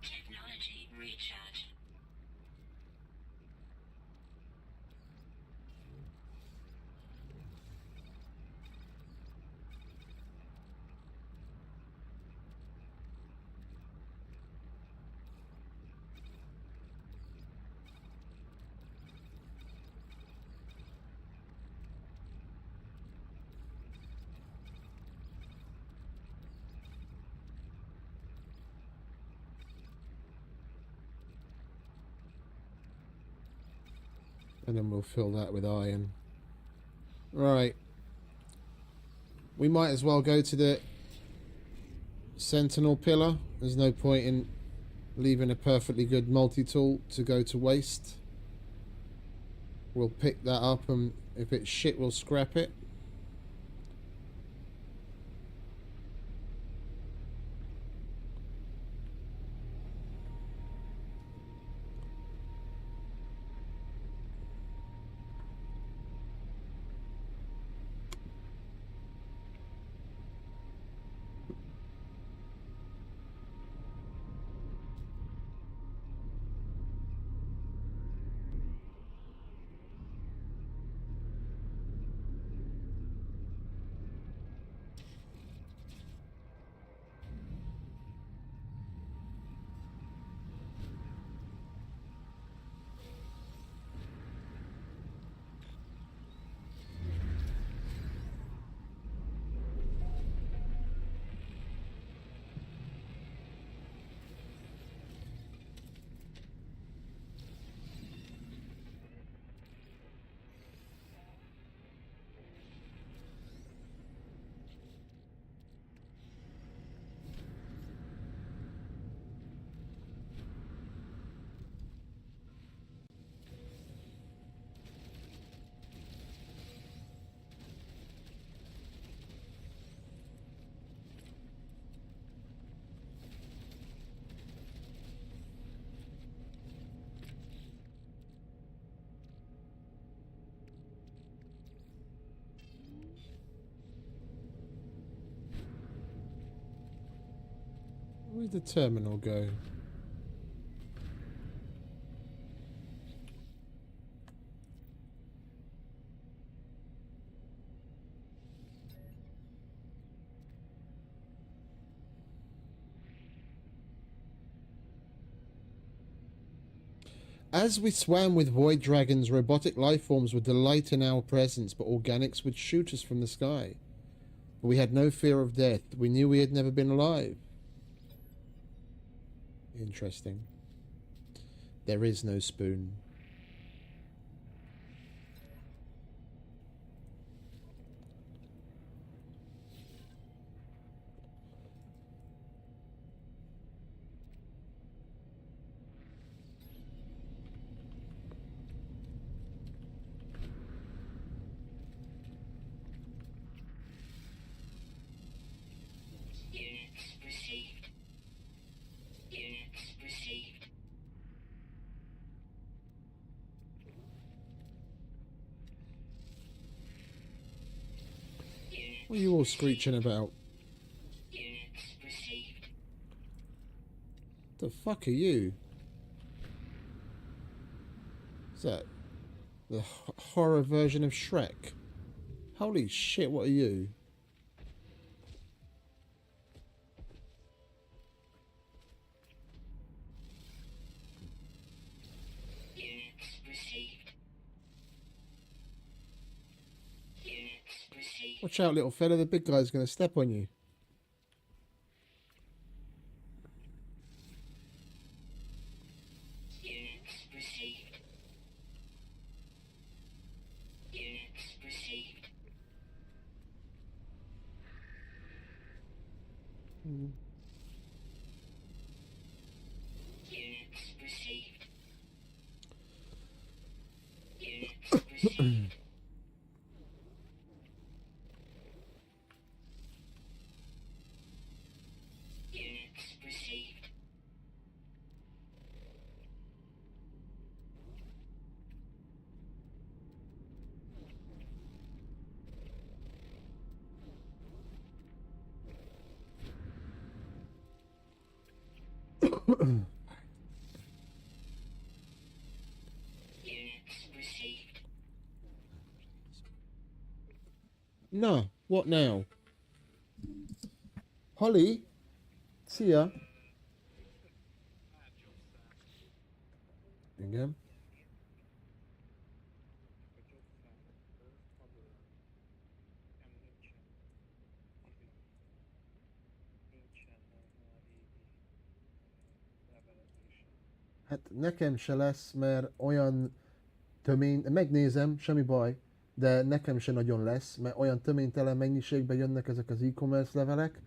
Technology recharge. And then we'll fill that with iron. Right. We might as well go to the sentinel pillar. There's no point in leaving a perfectly good multi-tool to go to waste. We'll pick that up and if it's shit we'll scrap it. Where'd the terminal go? As we swam with void dragons, robotic life forms would delight in our presence, but organics would shoot us from the sky. But we had no fear of death. We knew we had never been alive. Interesting. There is no spoon. Units received. Units received. What are you all screeching about? Units received. The fuck are you? Is that the horror version of Shrek? Holy shit, what are you? Units received. Units received. Watch out, little fella, the big guy's gonna step on you. Units received. Units received. Units received. Units received. Units received. Units received. No, what now? Holly? Szia! Igen. Hát nekem se lesz, mert olyan tömény, megnézem, semmi baj, de nekem se nagyon lesz, mert olyan töménytelen mennyiségben jönnek ezek az e-commerce levelek.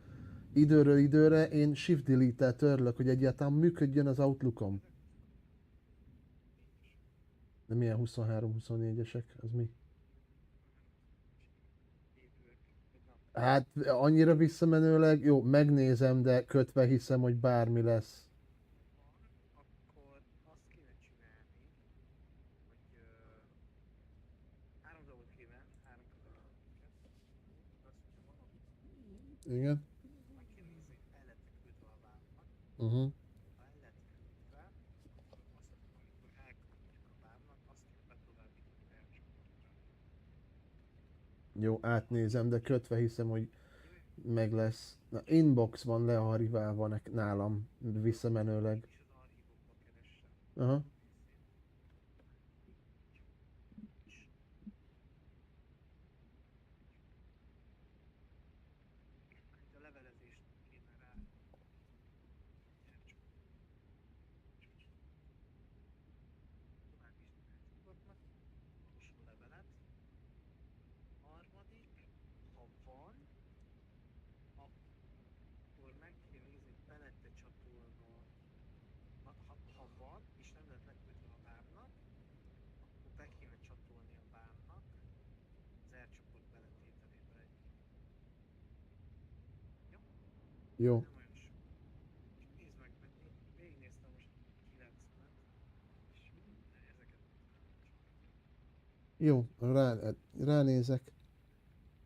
Időről időre én shift delete-tel törlök, hogy egyáltalán működjön az Outlookom. De milyen 23-24-esek? Az mi? Hát annyira visszamenőleg, jó, megnézem, de kötve hiszem, hogy bármi lesz. Akkor azt kéne csinálni, hogy 3 dolgot kéne, 3 kötelezettséget. Azt, hogyha van ott, Igen? meg kéne nézni, hogy el lettek küldve a vámnak. Uh-huh. Ha el lett küldve, akkor azt, amikor elküldjük a vámnak, azt kell betovábbítani a csoportra. Jó, átnézem, de kötve hiszem, hogy meg lesz. Na, inbox van learchiválva nálam, visszamenőleg. És az archívokba keresse. Aha. A levelezést kéne rá. Továbbítani a csoportnak, utolsó levelet. Harmadik, ha van, akkor meg kéne nézni, hogy be lett-e csatolva. Ha van, és nem lett leküldve a vámnak, akkor be kéne csatolni a vámnak az R-csoport beletételébe egy. Jó. Nem olyan sok. És nézd meg, mert én végignéztem most 9-et, és ezeket Jó, ránézek.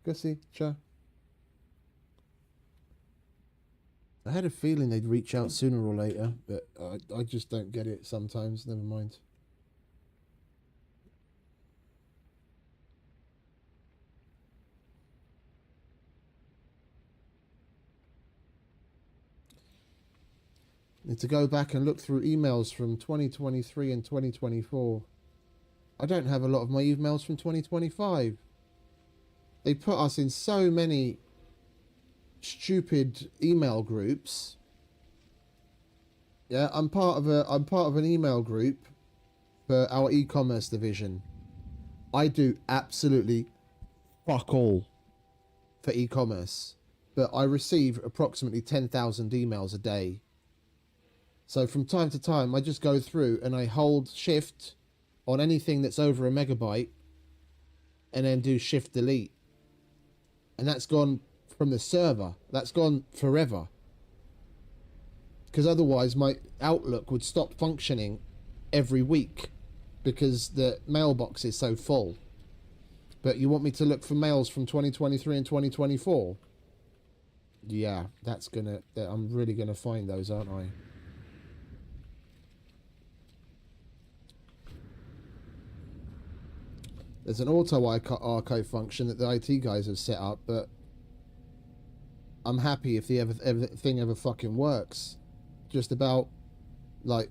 Köszi, csá. I had a feeling they'd reach out sooner or later, but I just don't get it sometimes, never mind. Need to go back and look through emails from 2023 and 2024. I don't have a lot of my emails from 2025. They put us in so many stupid email groups. Yeah, I'm part of an email group for our e-commerce division. I do absolutely fuck all for e-commerce, but I receive approximately 10,000 emails a day. So from time to time, I just go through and I hold shift on anything that's over a megabyte and then do shift delete. And that's gone from the server. That's gone forever. Because otherwise my Outlook would stop functioning every week because the mailbox is so full. But you want me to look for mails from 2023 and 2024? Yeah, I'm really gonna find those, aren't I? There's an auto archive function that the IT guys have set up, but I'm happy if the thing ever fucking works. Just about like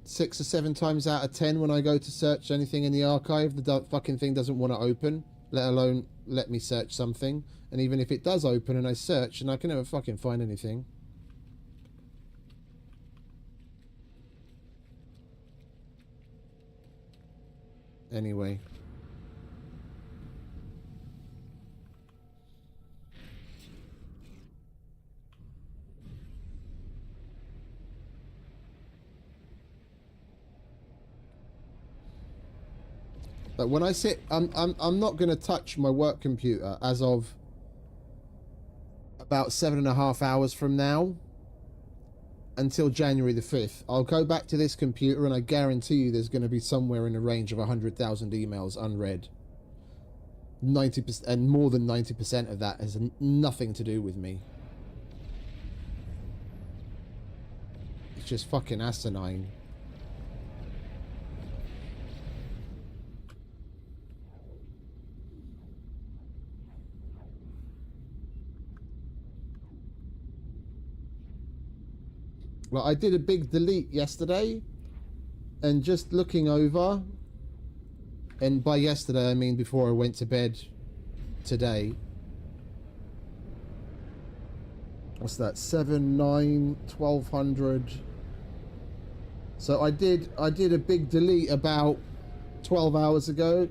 6 or 7 times out of 10 when I go to search anything in the archive, the fucking thing doesn't want to open, let alone let me search something. And even if it does open and I search, and I can never fucking find anything. Anyway. But when I sit, I'm not going to touch my work computer as of about 7.5 hours from now until January the 5th. I'll go back to this computer and I guarantee you there's going to be somewhere in the range of 100,000 emails unread. 90%, and more than 90% of that has nothing to do with me. It's just fucking asinine. Well, I did a big delete yesterday, and just looking over, and by yesterday I mean before I went to bed today. What's that? 7, 9, 1200. So I did a big delete about 12 hours ago,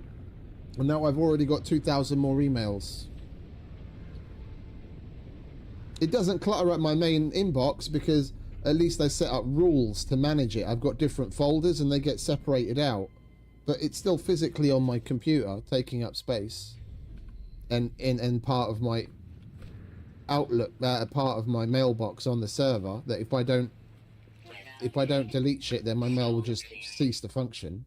and now I've already got 2,000 more emails. It doesn't clutter up my main inbox because at least I set up rules to manage it. I've got different folders and they get separated out, but it's still physically on my computer, taking up space, and part of my Outlook, part of my mailbox on the server. That if I don't delete shit, then my mail will just cease to function.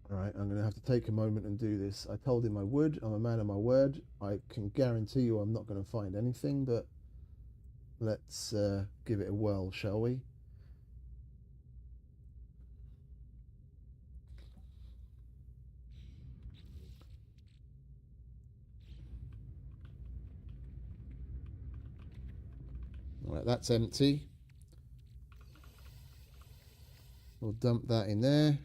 Alright, I'm going to have to take a moment and do this. I told him I would. I'm a man of my word. I can guarantee you I'm not going to find anything, but let's give it a whirl, shall we? Alright, that's empty. We'll dump that in there.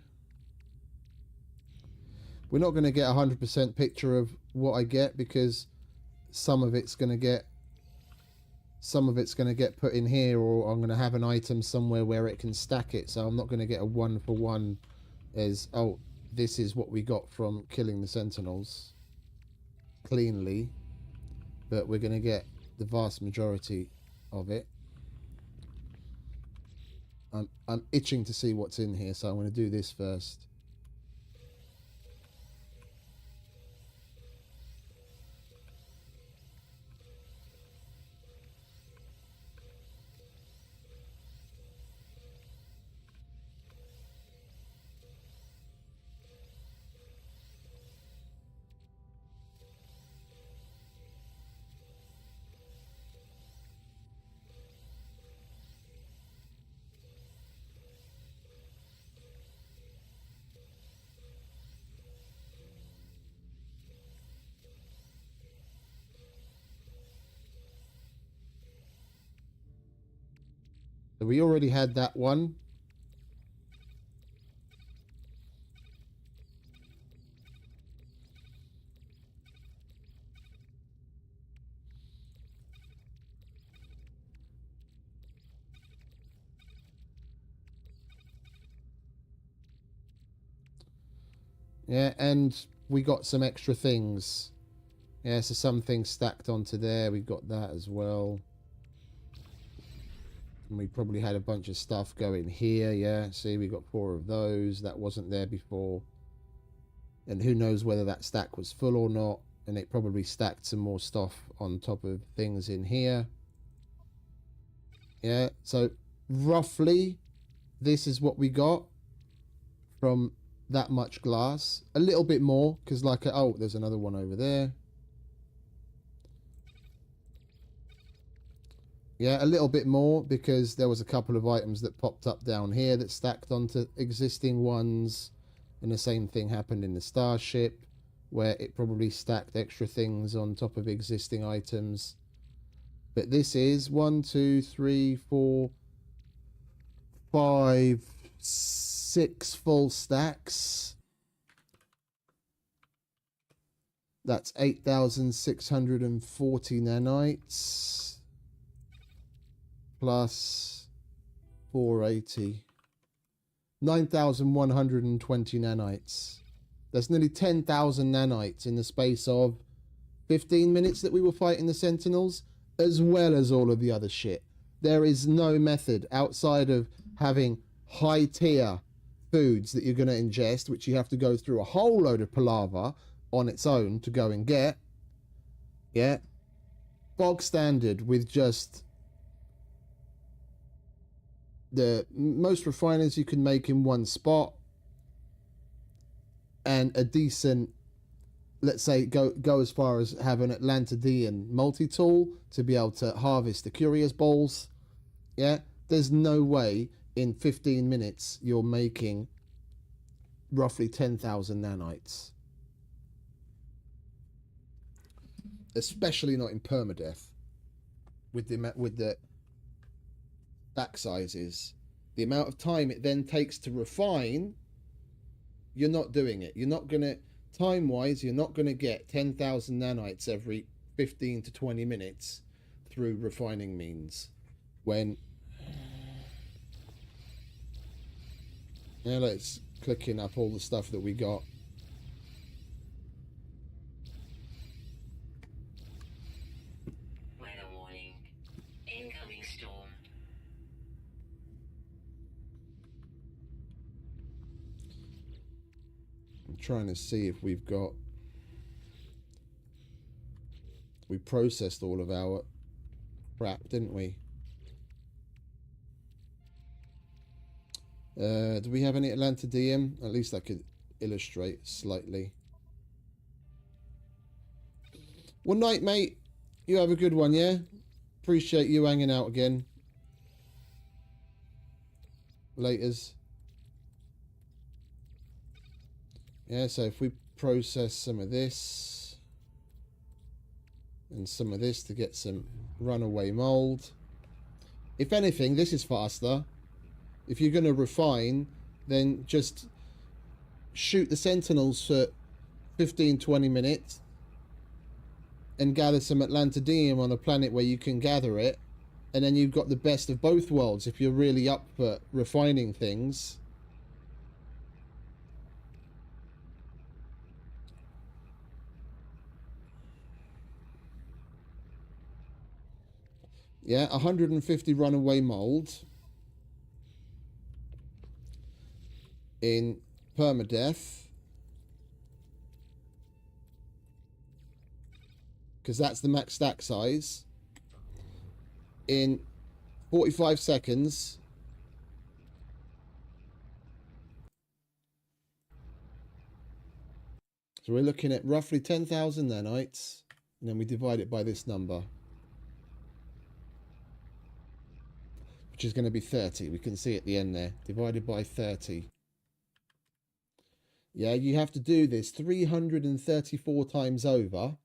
We're not going to get 100% picture of what I get because some of it's going to get put in here, or I'm going to have an item somewhere where it can stack it. So I'm not going to get a 1-for-1 as, oh, this is what we got from killing the sentinels cleanly, but we're going to get the vast majority of it. I'm itching to see what's in here, so I'm going to do this first. So we already had that one. Yeah, and we got some extra things. Yeah, so some things stacked onto there. We've got that as well. And we probably had a bunch of stuff going here. Yeah, see, we got 4 of those. That wasn't there before. And who knows whether that stack was full or not. And it probably stacked some more stuff on top of things in here. Yeah, so roughly this is what we got from that much glass. A little bit more, because like, oh, there's another one over there. Yeah, a little bit more, because there was a couple of items that popped up down here that stacked onto existing ones. And the same thing happened in the starship, where it probably stacked extra things on top of existing items. But this is 1, 2, 3, 4, 5, 6 full stacks. That's 8,640 nanites plus 480. 9,120 nanites. That's nearly 10,000 nanites in the space of 15 minutes that we were fighting the sentinels, as well as all of the other shit. There is no method outside of having high tier foods that you're going to ingest, which you have to go through a whole load of palaver on its own to go and get. Yeah. Bog standard with just the most refiners you can make in one spot and a decent, let's say, go as far as have an Atlantidean multi-tool to be able to harvest the curious balls. Yeah, there's no way in 15 minutes you're making roughly 10,000 nanites. Especially not in permadeath with the stack sizes. The amount of time it then takes to refine, you're not doing it. You're not going to, time-wise, you're not going to get 10,000 nanites every 15 to 20 minutes through refining means. When... Now let's clicking up all the stuff that we got. Weather warning. Incoming storm. I'm trying to see if we've got... We processed all of our crap, didn't we? Do we have any Atlantideum? At least I could illustrate slightly. Well, night, mate. You have a good one, yeah? Appreciate you hanging out again. Laters. Yeah, so if we process some of this and some of this to get some runaway mold. If anything, this is faster. If you're going to refine, then just shoot the sentinels for 15-20 minutes and gather some Atlantideum on a planet where you can gather it, and then you've got the best of both worlds if you're really up for refining things. Yeah, 150 runaway mold in permadeath, because that's the max stack size, in 45 seconds. So we're looking at roughly 10,000 nanites, and then we divide it by this number, which is going to be 30. We can see at the end there, divided by 30. Yeah, you have to do this 334 times over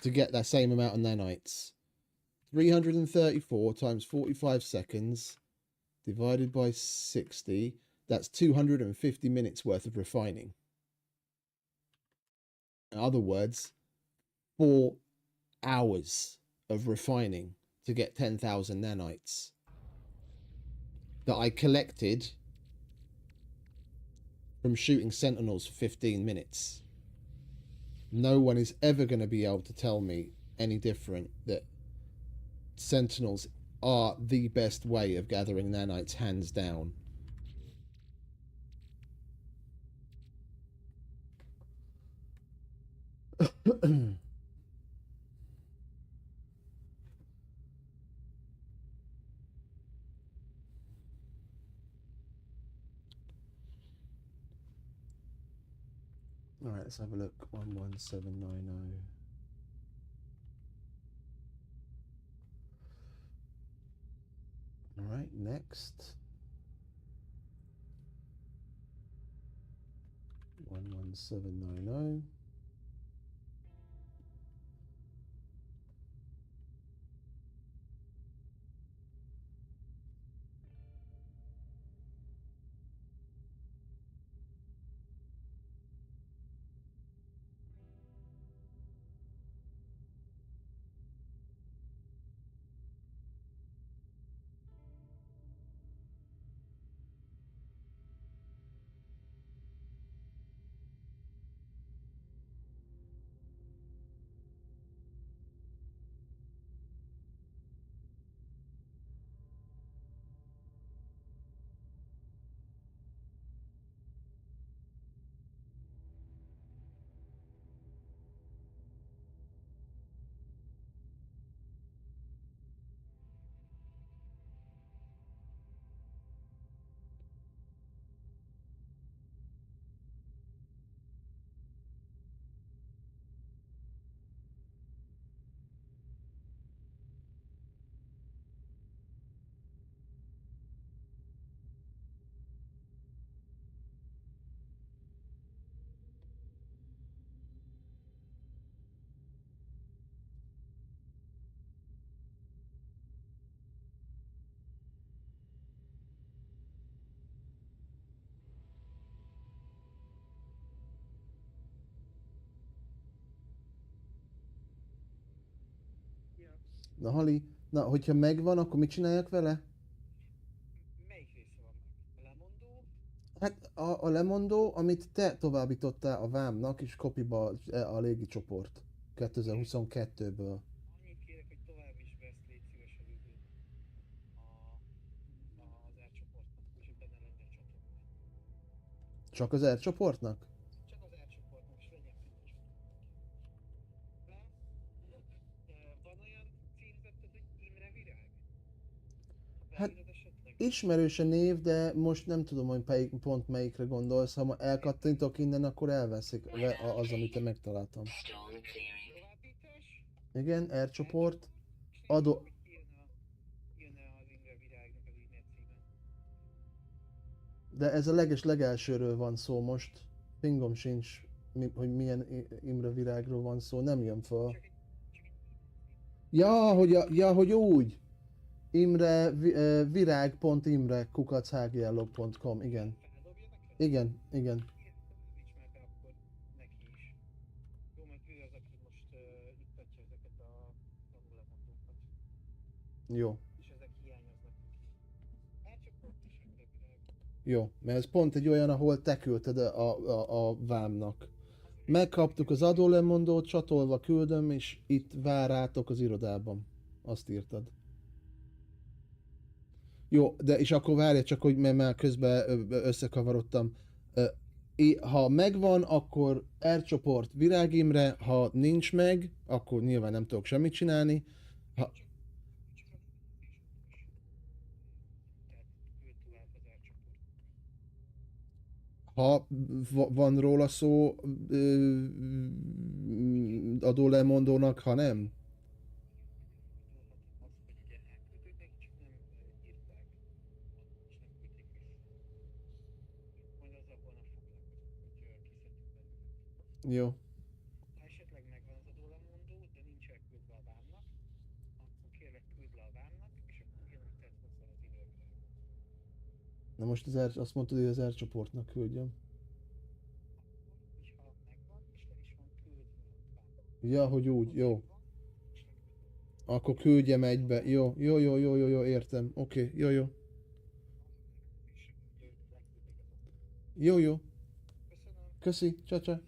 to get that same amount of nanites. 334 times 45 seconds divided by 60. That's 250 minutes worth of refining. In other words, 4 hours of refining to get 10,000 nanites that I collected from shooting sentinels for 15 minutes. No one is ever going to be able to tell me any different, that sentinels are the best way of gathering nanites, hands down. All right, let's have a look. 11790. All right, next. 11790. Ja. Na, Hali, na, hogyha megvan, akkor mit csináljak vele? Melyik része van meg? A lemondó? Hát a lemondó, amit te továbbítottál a vámnak, és kopiba a légicsoport 2022-ből. Annyit kérek, hogy tovább is be ezt légy szíves elődön az R-csoportnak, úgyhogy benne legyen a csatornán. Csak az R csoportnak? Csak az R-csoportnak, és legyen fent a csatornán. Van olyan címzetted, hogy Imre Virág? Ha Hát beírod esetleg? ismerős a név, de most nem tudom, hogy pont melyikre gondolsz. Ha ma elkattintok innen, akkor elveszik az, amit te megtaláltam. Storm clearing. Továbbítás? Igen, R csoport. És nézzük, Adó... hogy kijön-e az Imre Virágnak az e-mail címe. De ez a legelsőről van szó most. Pingom sincs, hogy milyen Imre virágról van szó, nem jön föl. Csak egy Ja, hogy úgy. Imre, virág.imre @hglog.com, igen. feldobja neked? Igen. Továbbíts már be akkor neki is. Jó, mert ő az, aki most ittatja ezeket a tanullemondókat. Jó. És ezek hiányoznak neki. Elcsoport is Imre Virág. Jó, mert ez pont egy olyan, ahol te küldted a vámnak. Megkaptuk az adólemondót, csatolva küldöm, és itt vár rátok az irodában. Azt írtad. Jó, de és akkor várj csak, hogy mert már közben összekavarodtam. Ha megvan, akkor R csoport Virág Imre, ha nincs meg, akkor nyilván nem tudok semmit csinálni. Ha, Csak a Facebook is. Tehát küld tovább az elcsoport. ha van róla szó adólemondónak, ha nem. Fordulhat az, hogy ugye elküldték neki, csak nem írták. És nem küldték vissza. Majd azzal holnap foglalkozunk, hogy kiszedjük belőle. Jó. Ha esetleg megvan az adólemondó, de nincs elküldve a vámnak, akkor kérlek küld le a vámnak, és akkor ugyanúgy tett hozzá az időre. Na most azt mondtad, hogy az R csoportnak küldjem. Akkor, hogyha megvan, és le is van küldve a vámnak. Ja, hogy úgy, jó. Megvan, és leküldöm. Akkor küldjem egybe. Jó, értem. Oké, jó. És leküldik az adó. Jó. Köszönöm. Köszi, csa. Szia.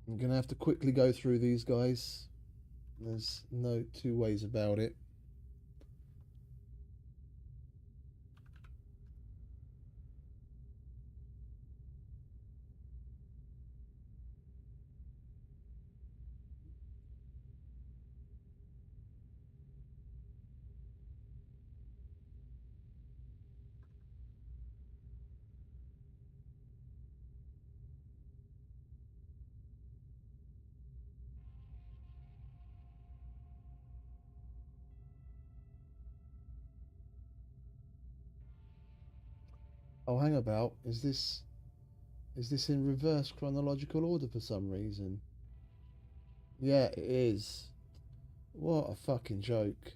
I'm gonna have to quickly go through these guys. There's no two ways about it. Oh, hang about. Is this in reverse chronological order for some reason? Yeah, it is. What a fucking joke.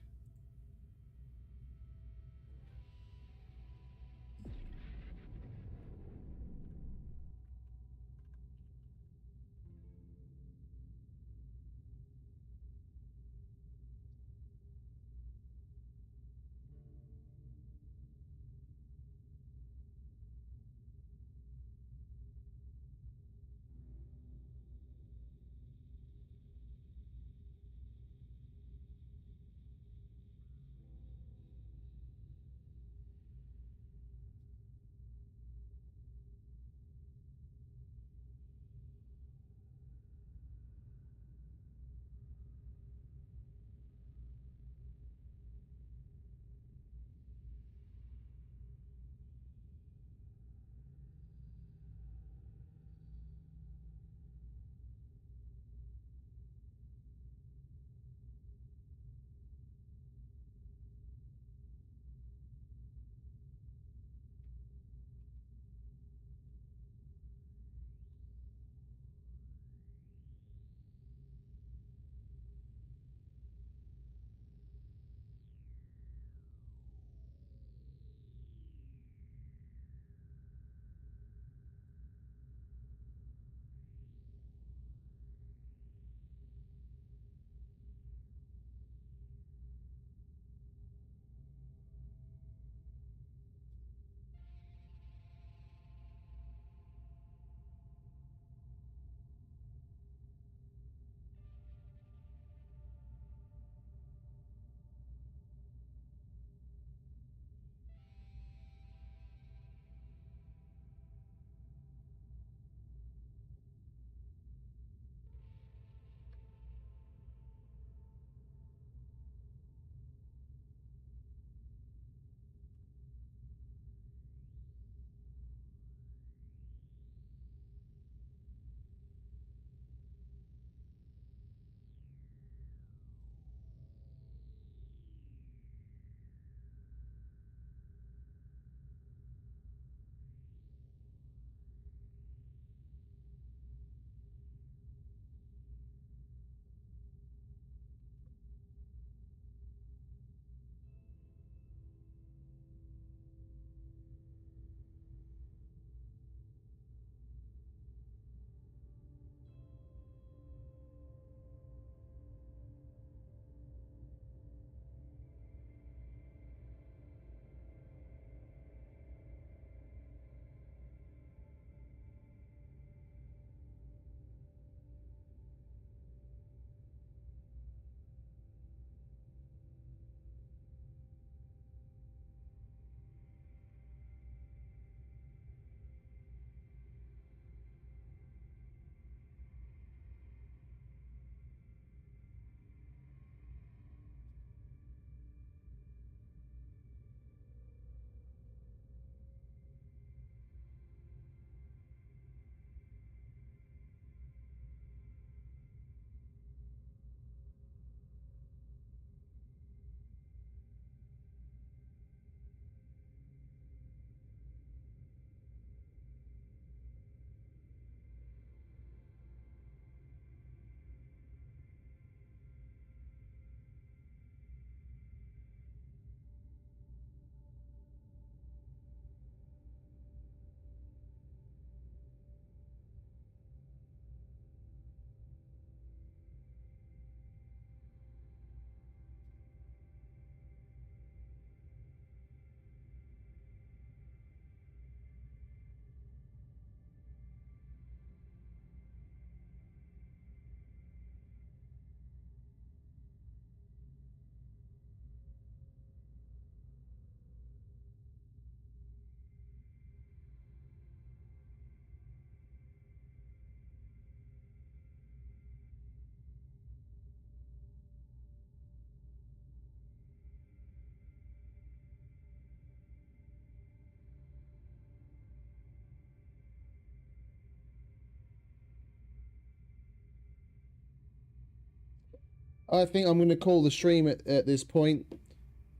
I think I'm going to call the stream at this point,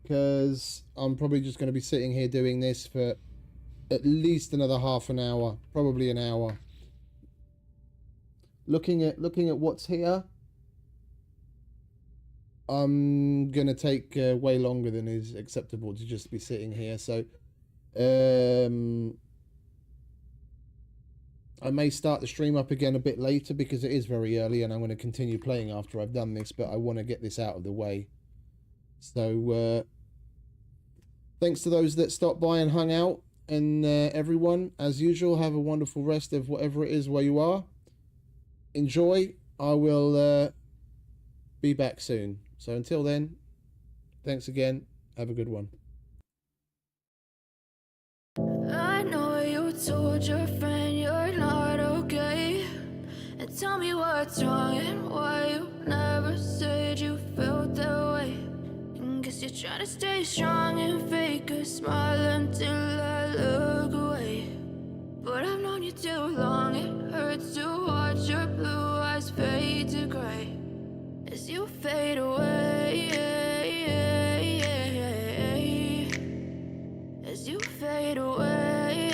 because I'm probably just going to be sitting here doing this for at least another half an hour, probably an hour. Looking at what's here, I'm going to take way longer than is acceptable to just be sitting here. So I may start the stream up again a bit later because it is very early and I'm going to continue playing after I've done this, but I want to get this out of the way. So thanks to those that stopped by and hung out, and everyone, as usual, have a wonderful rest of whatever it is where you are. Enjoy. I will be back soon. So until then, thanks again. Have a good one. I know you told your friend you're not okay, and tell me what's wrong and why you never said you felt that way. And guess you're trying to stay strong and fake a smile until I look away. But I've known you too long, it hurts to watch your blue eyes fade to gray as you fade away, as you fade away.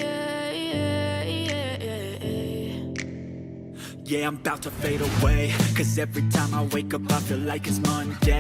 Yeah, I'm about to fade away, 'cause every time I wake up I feel like it's Monday.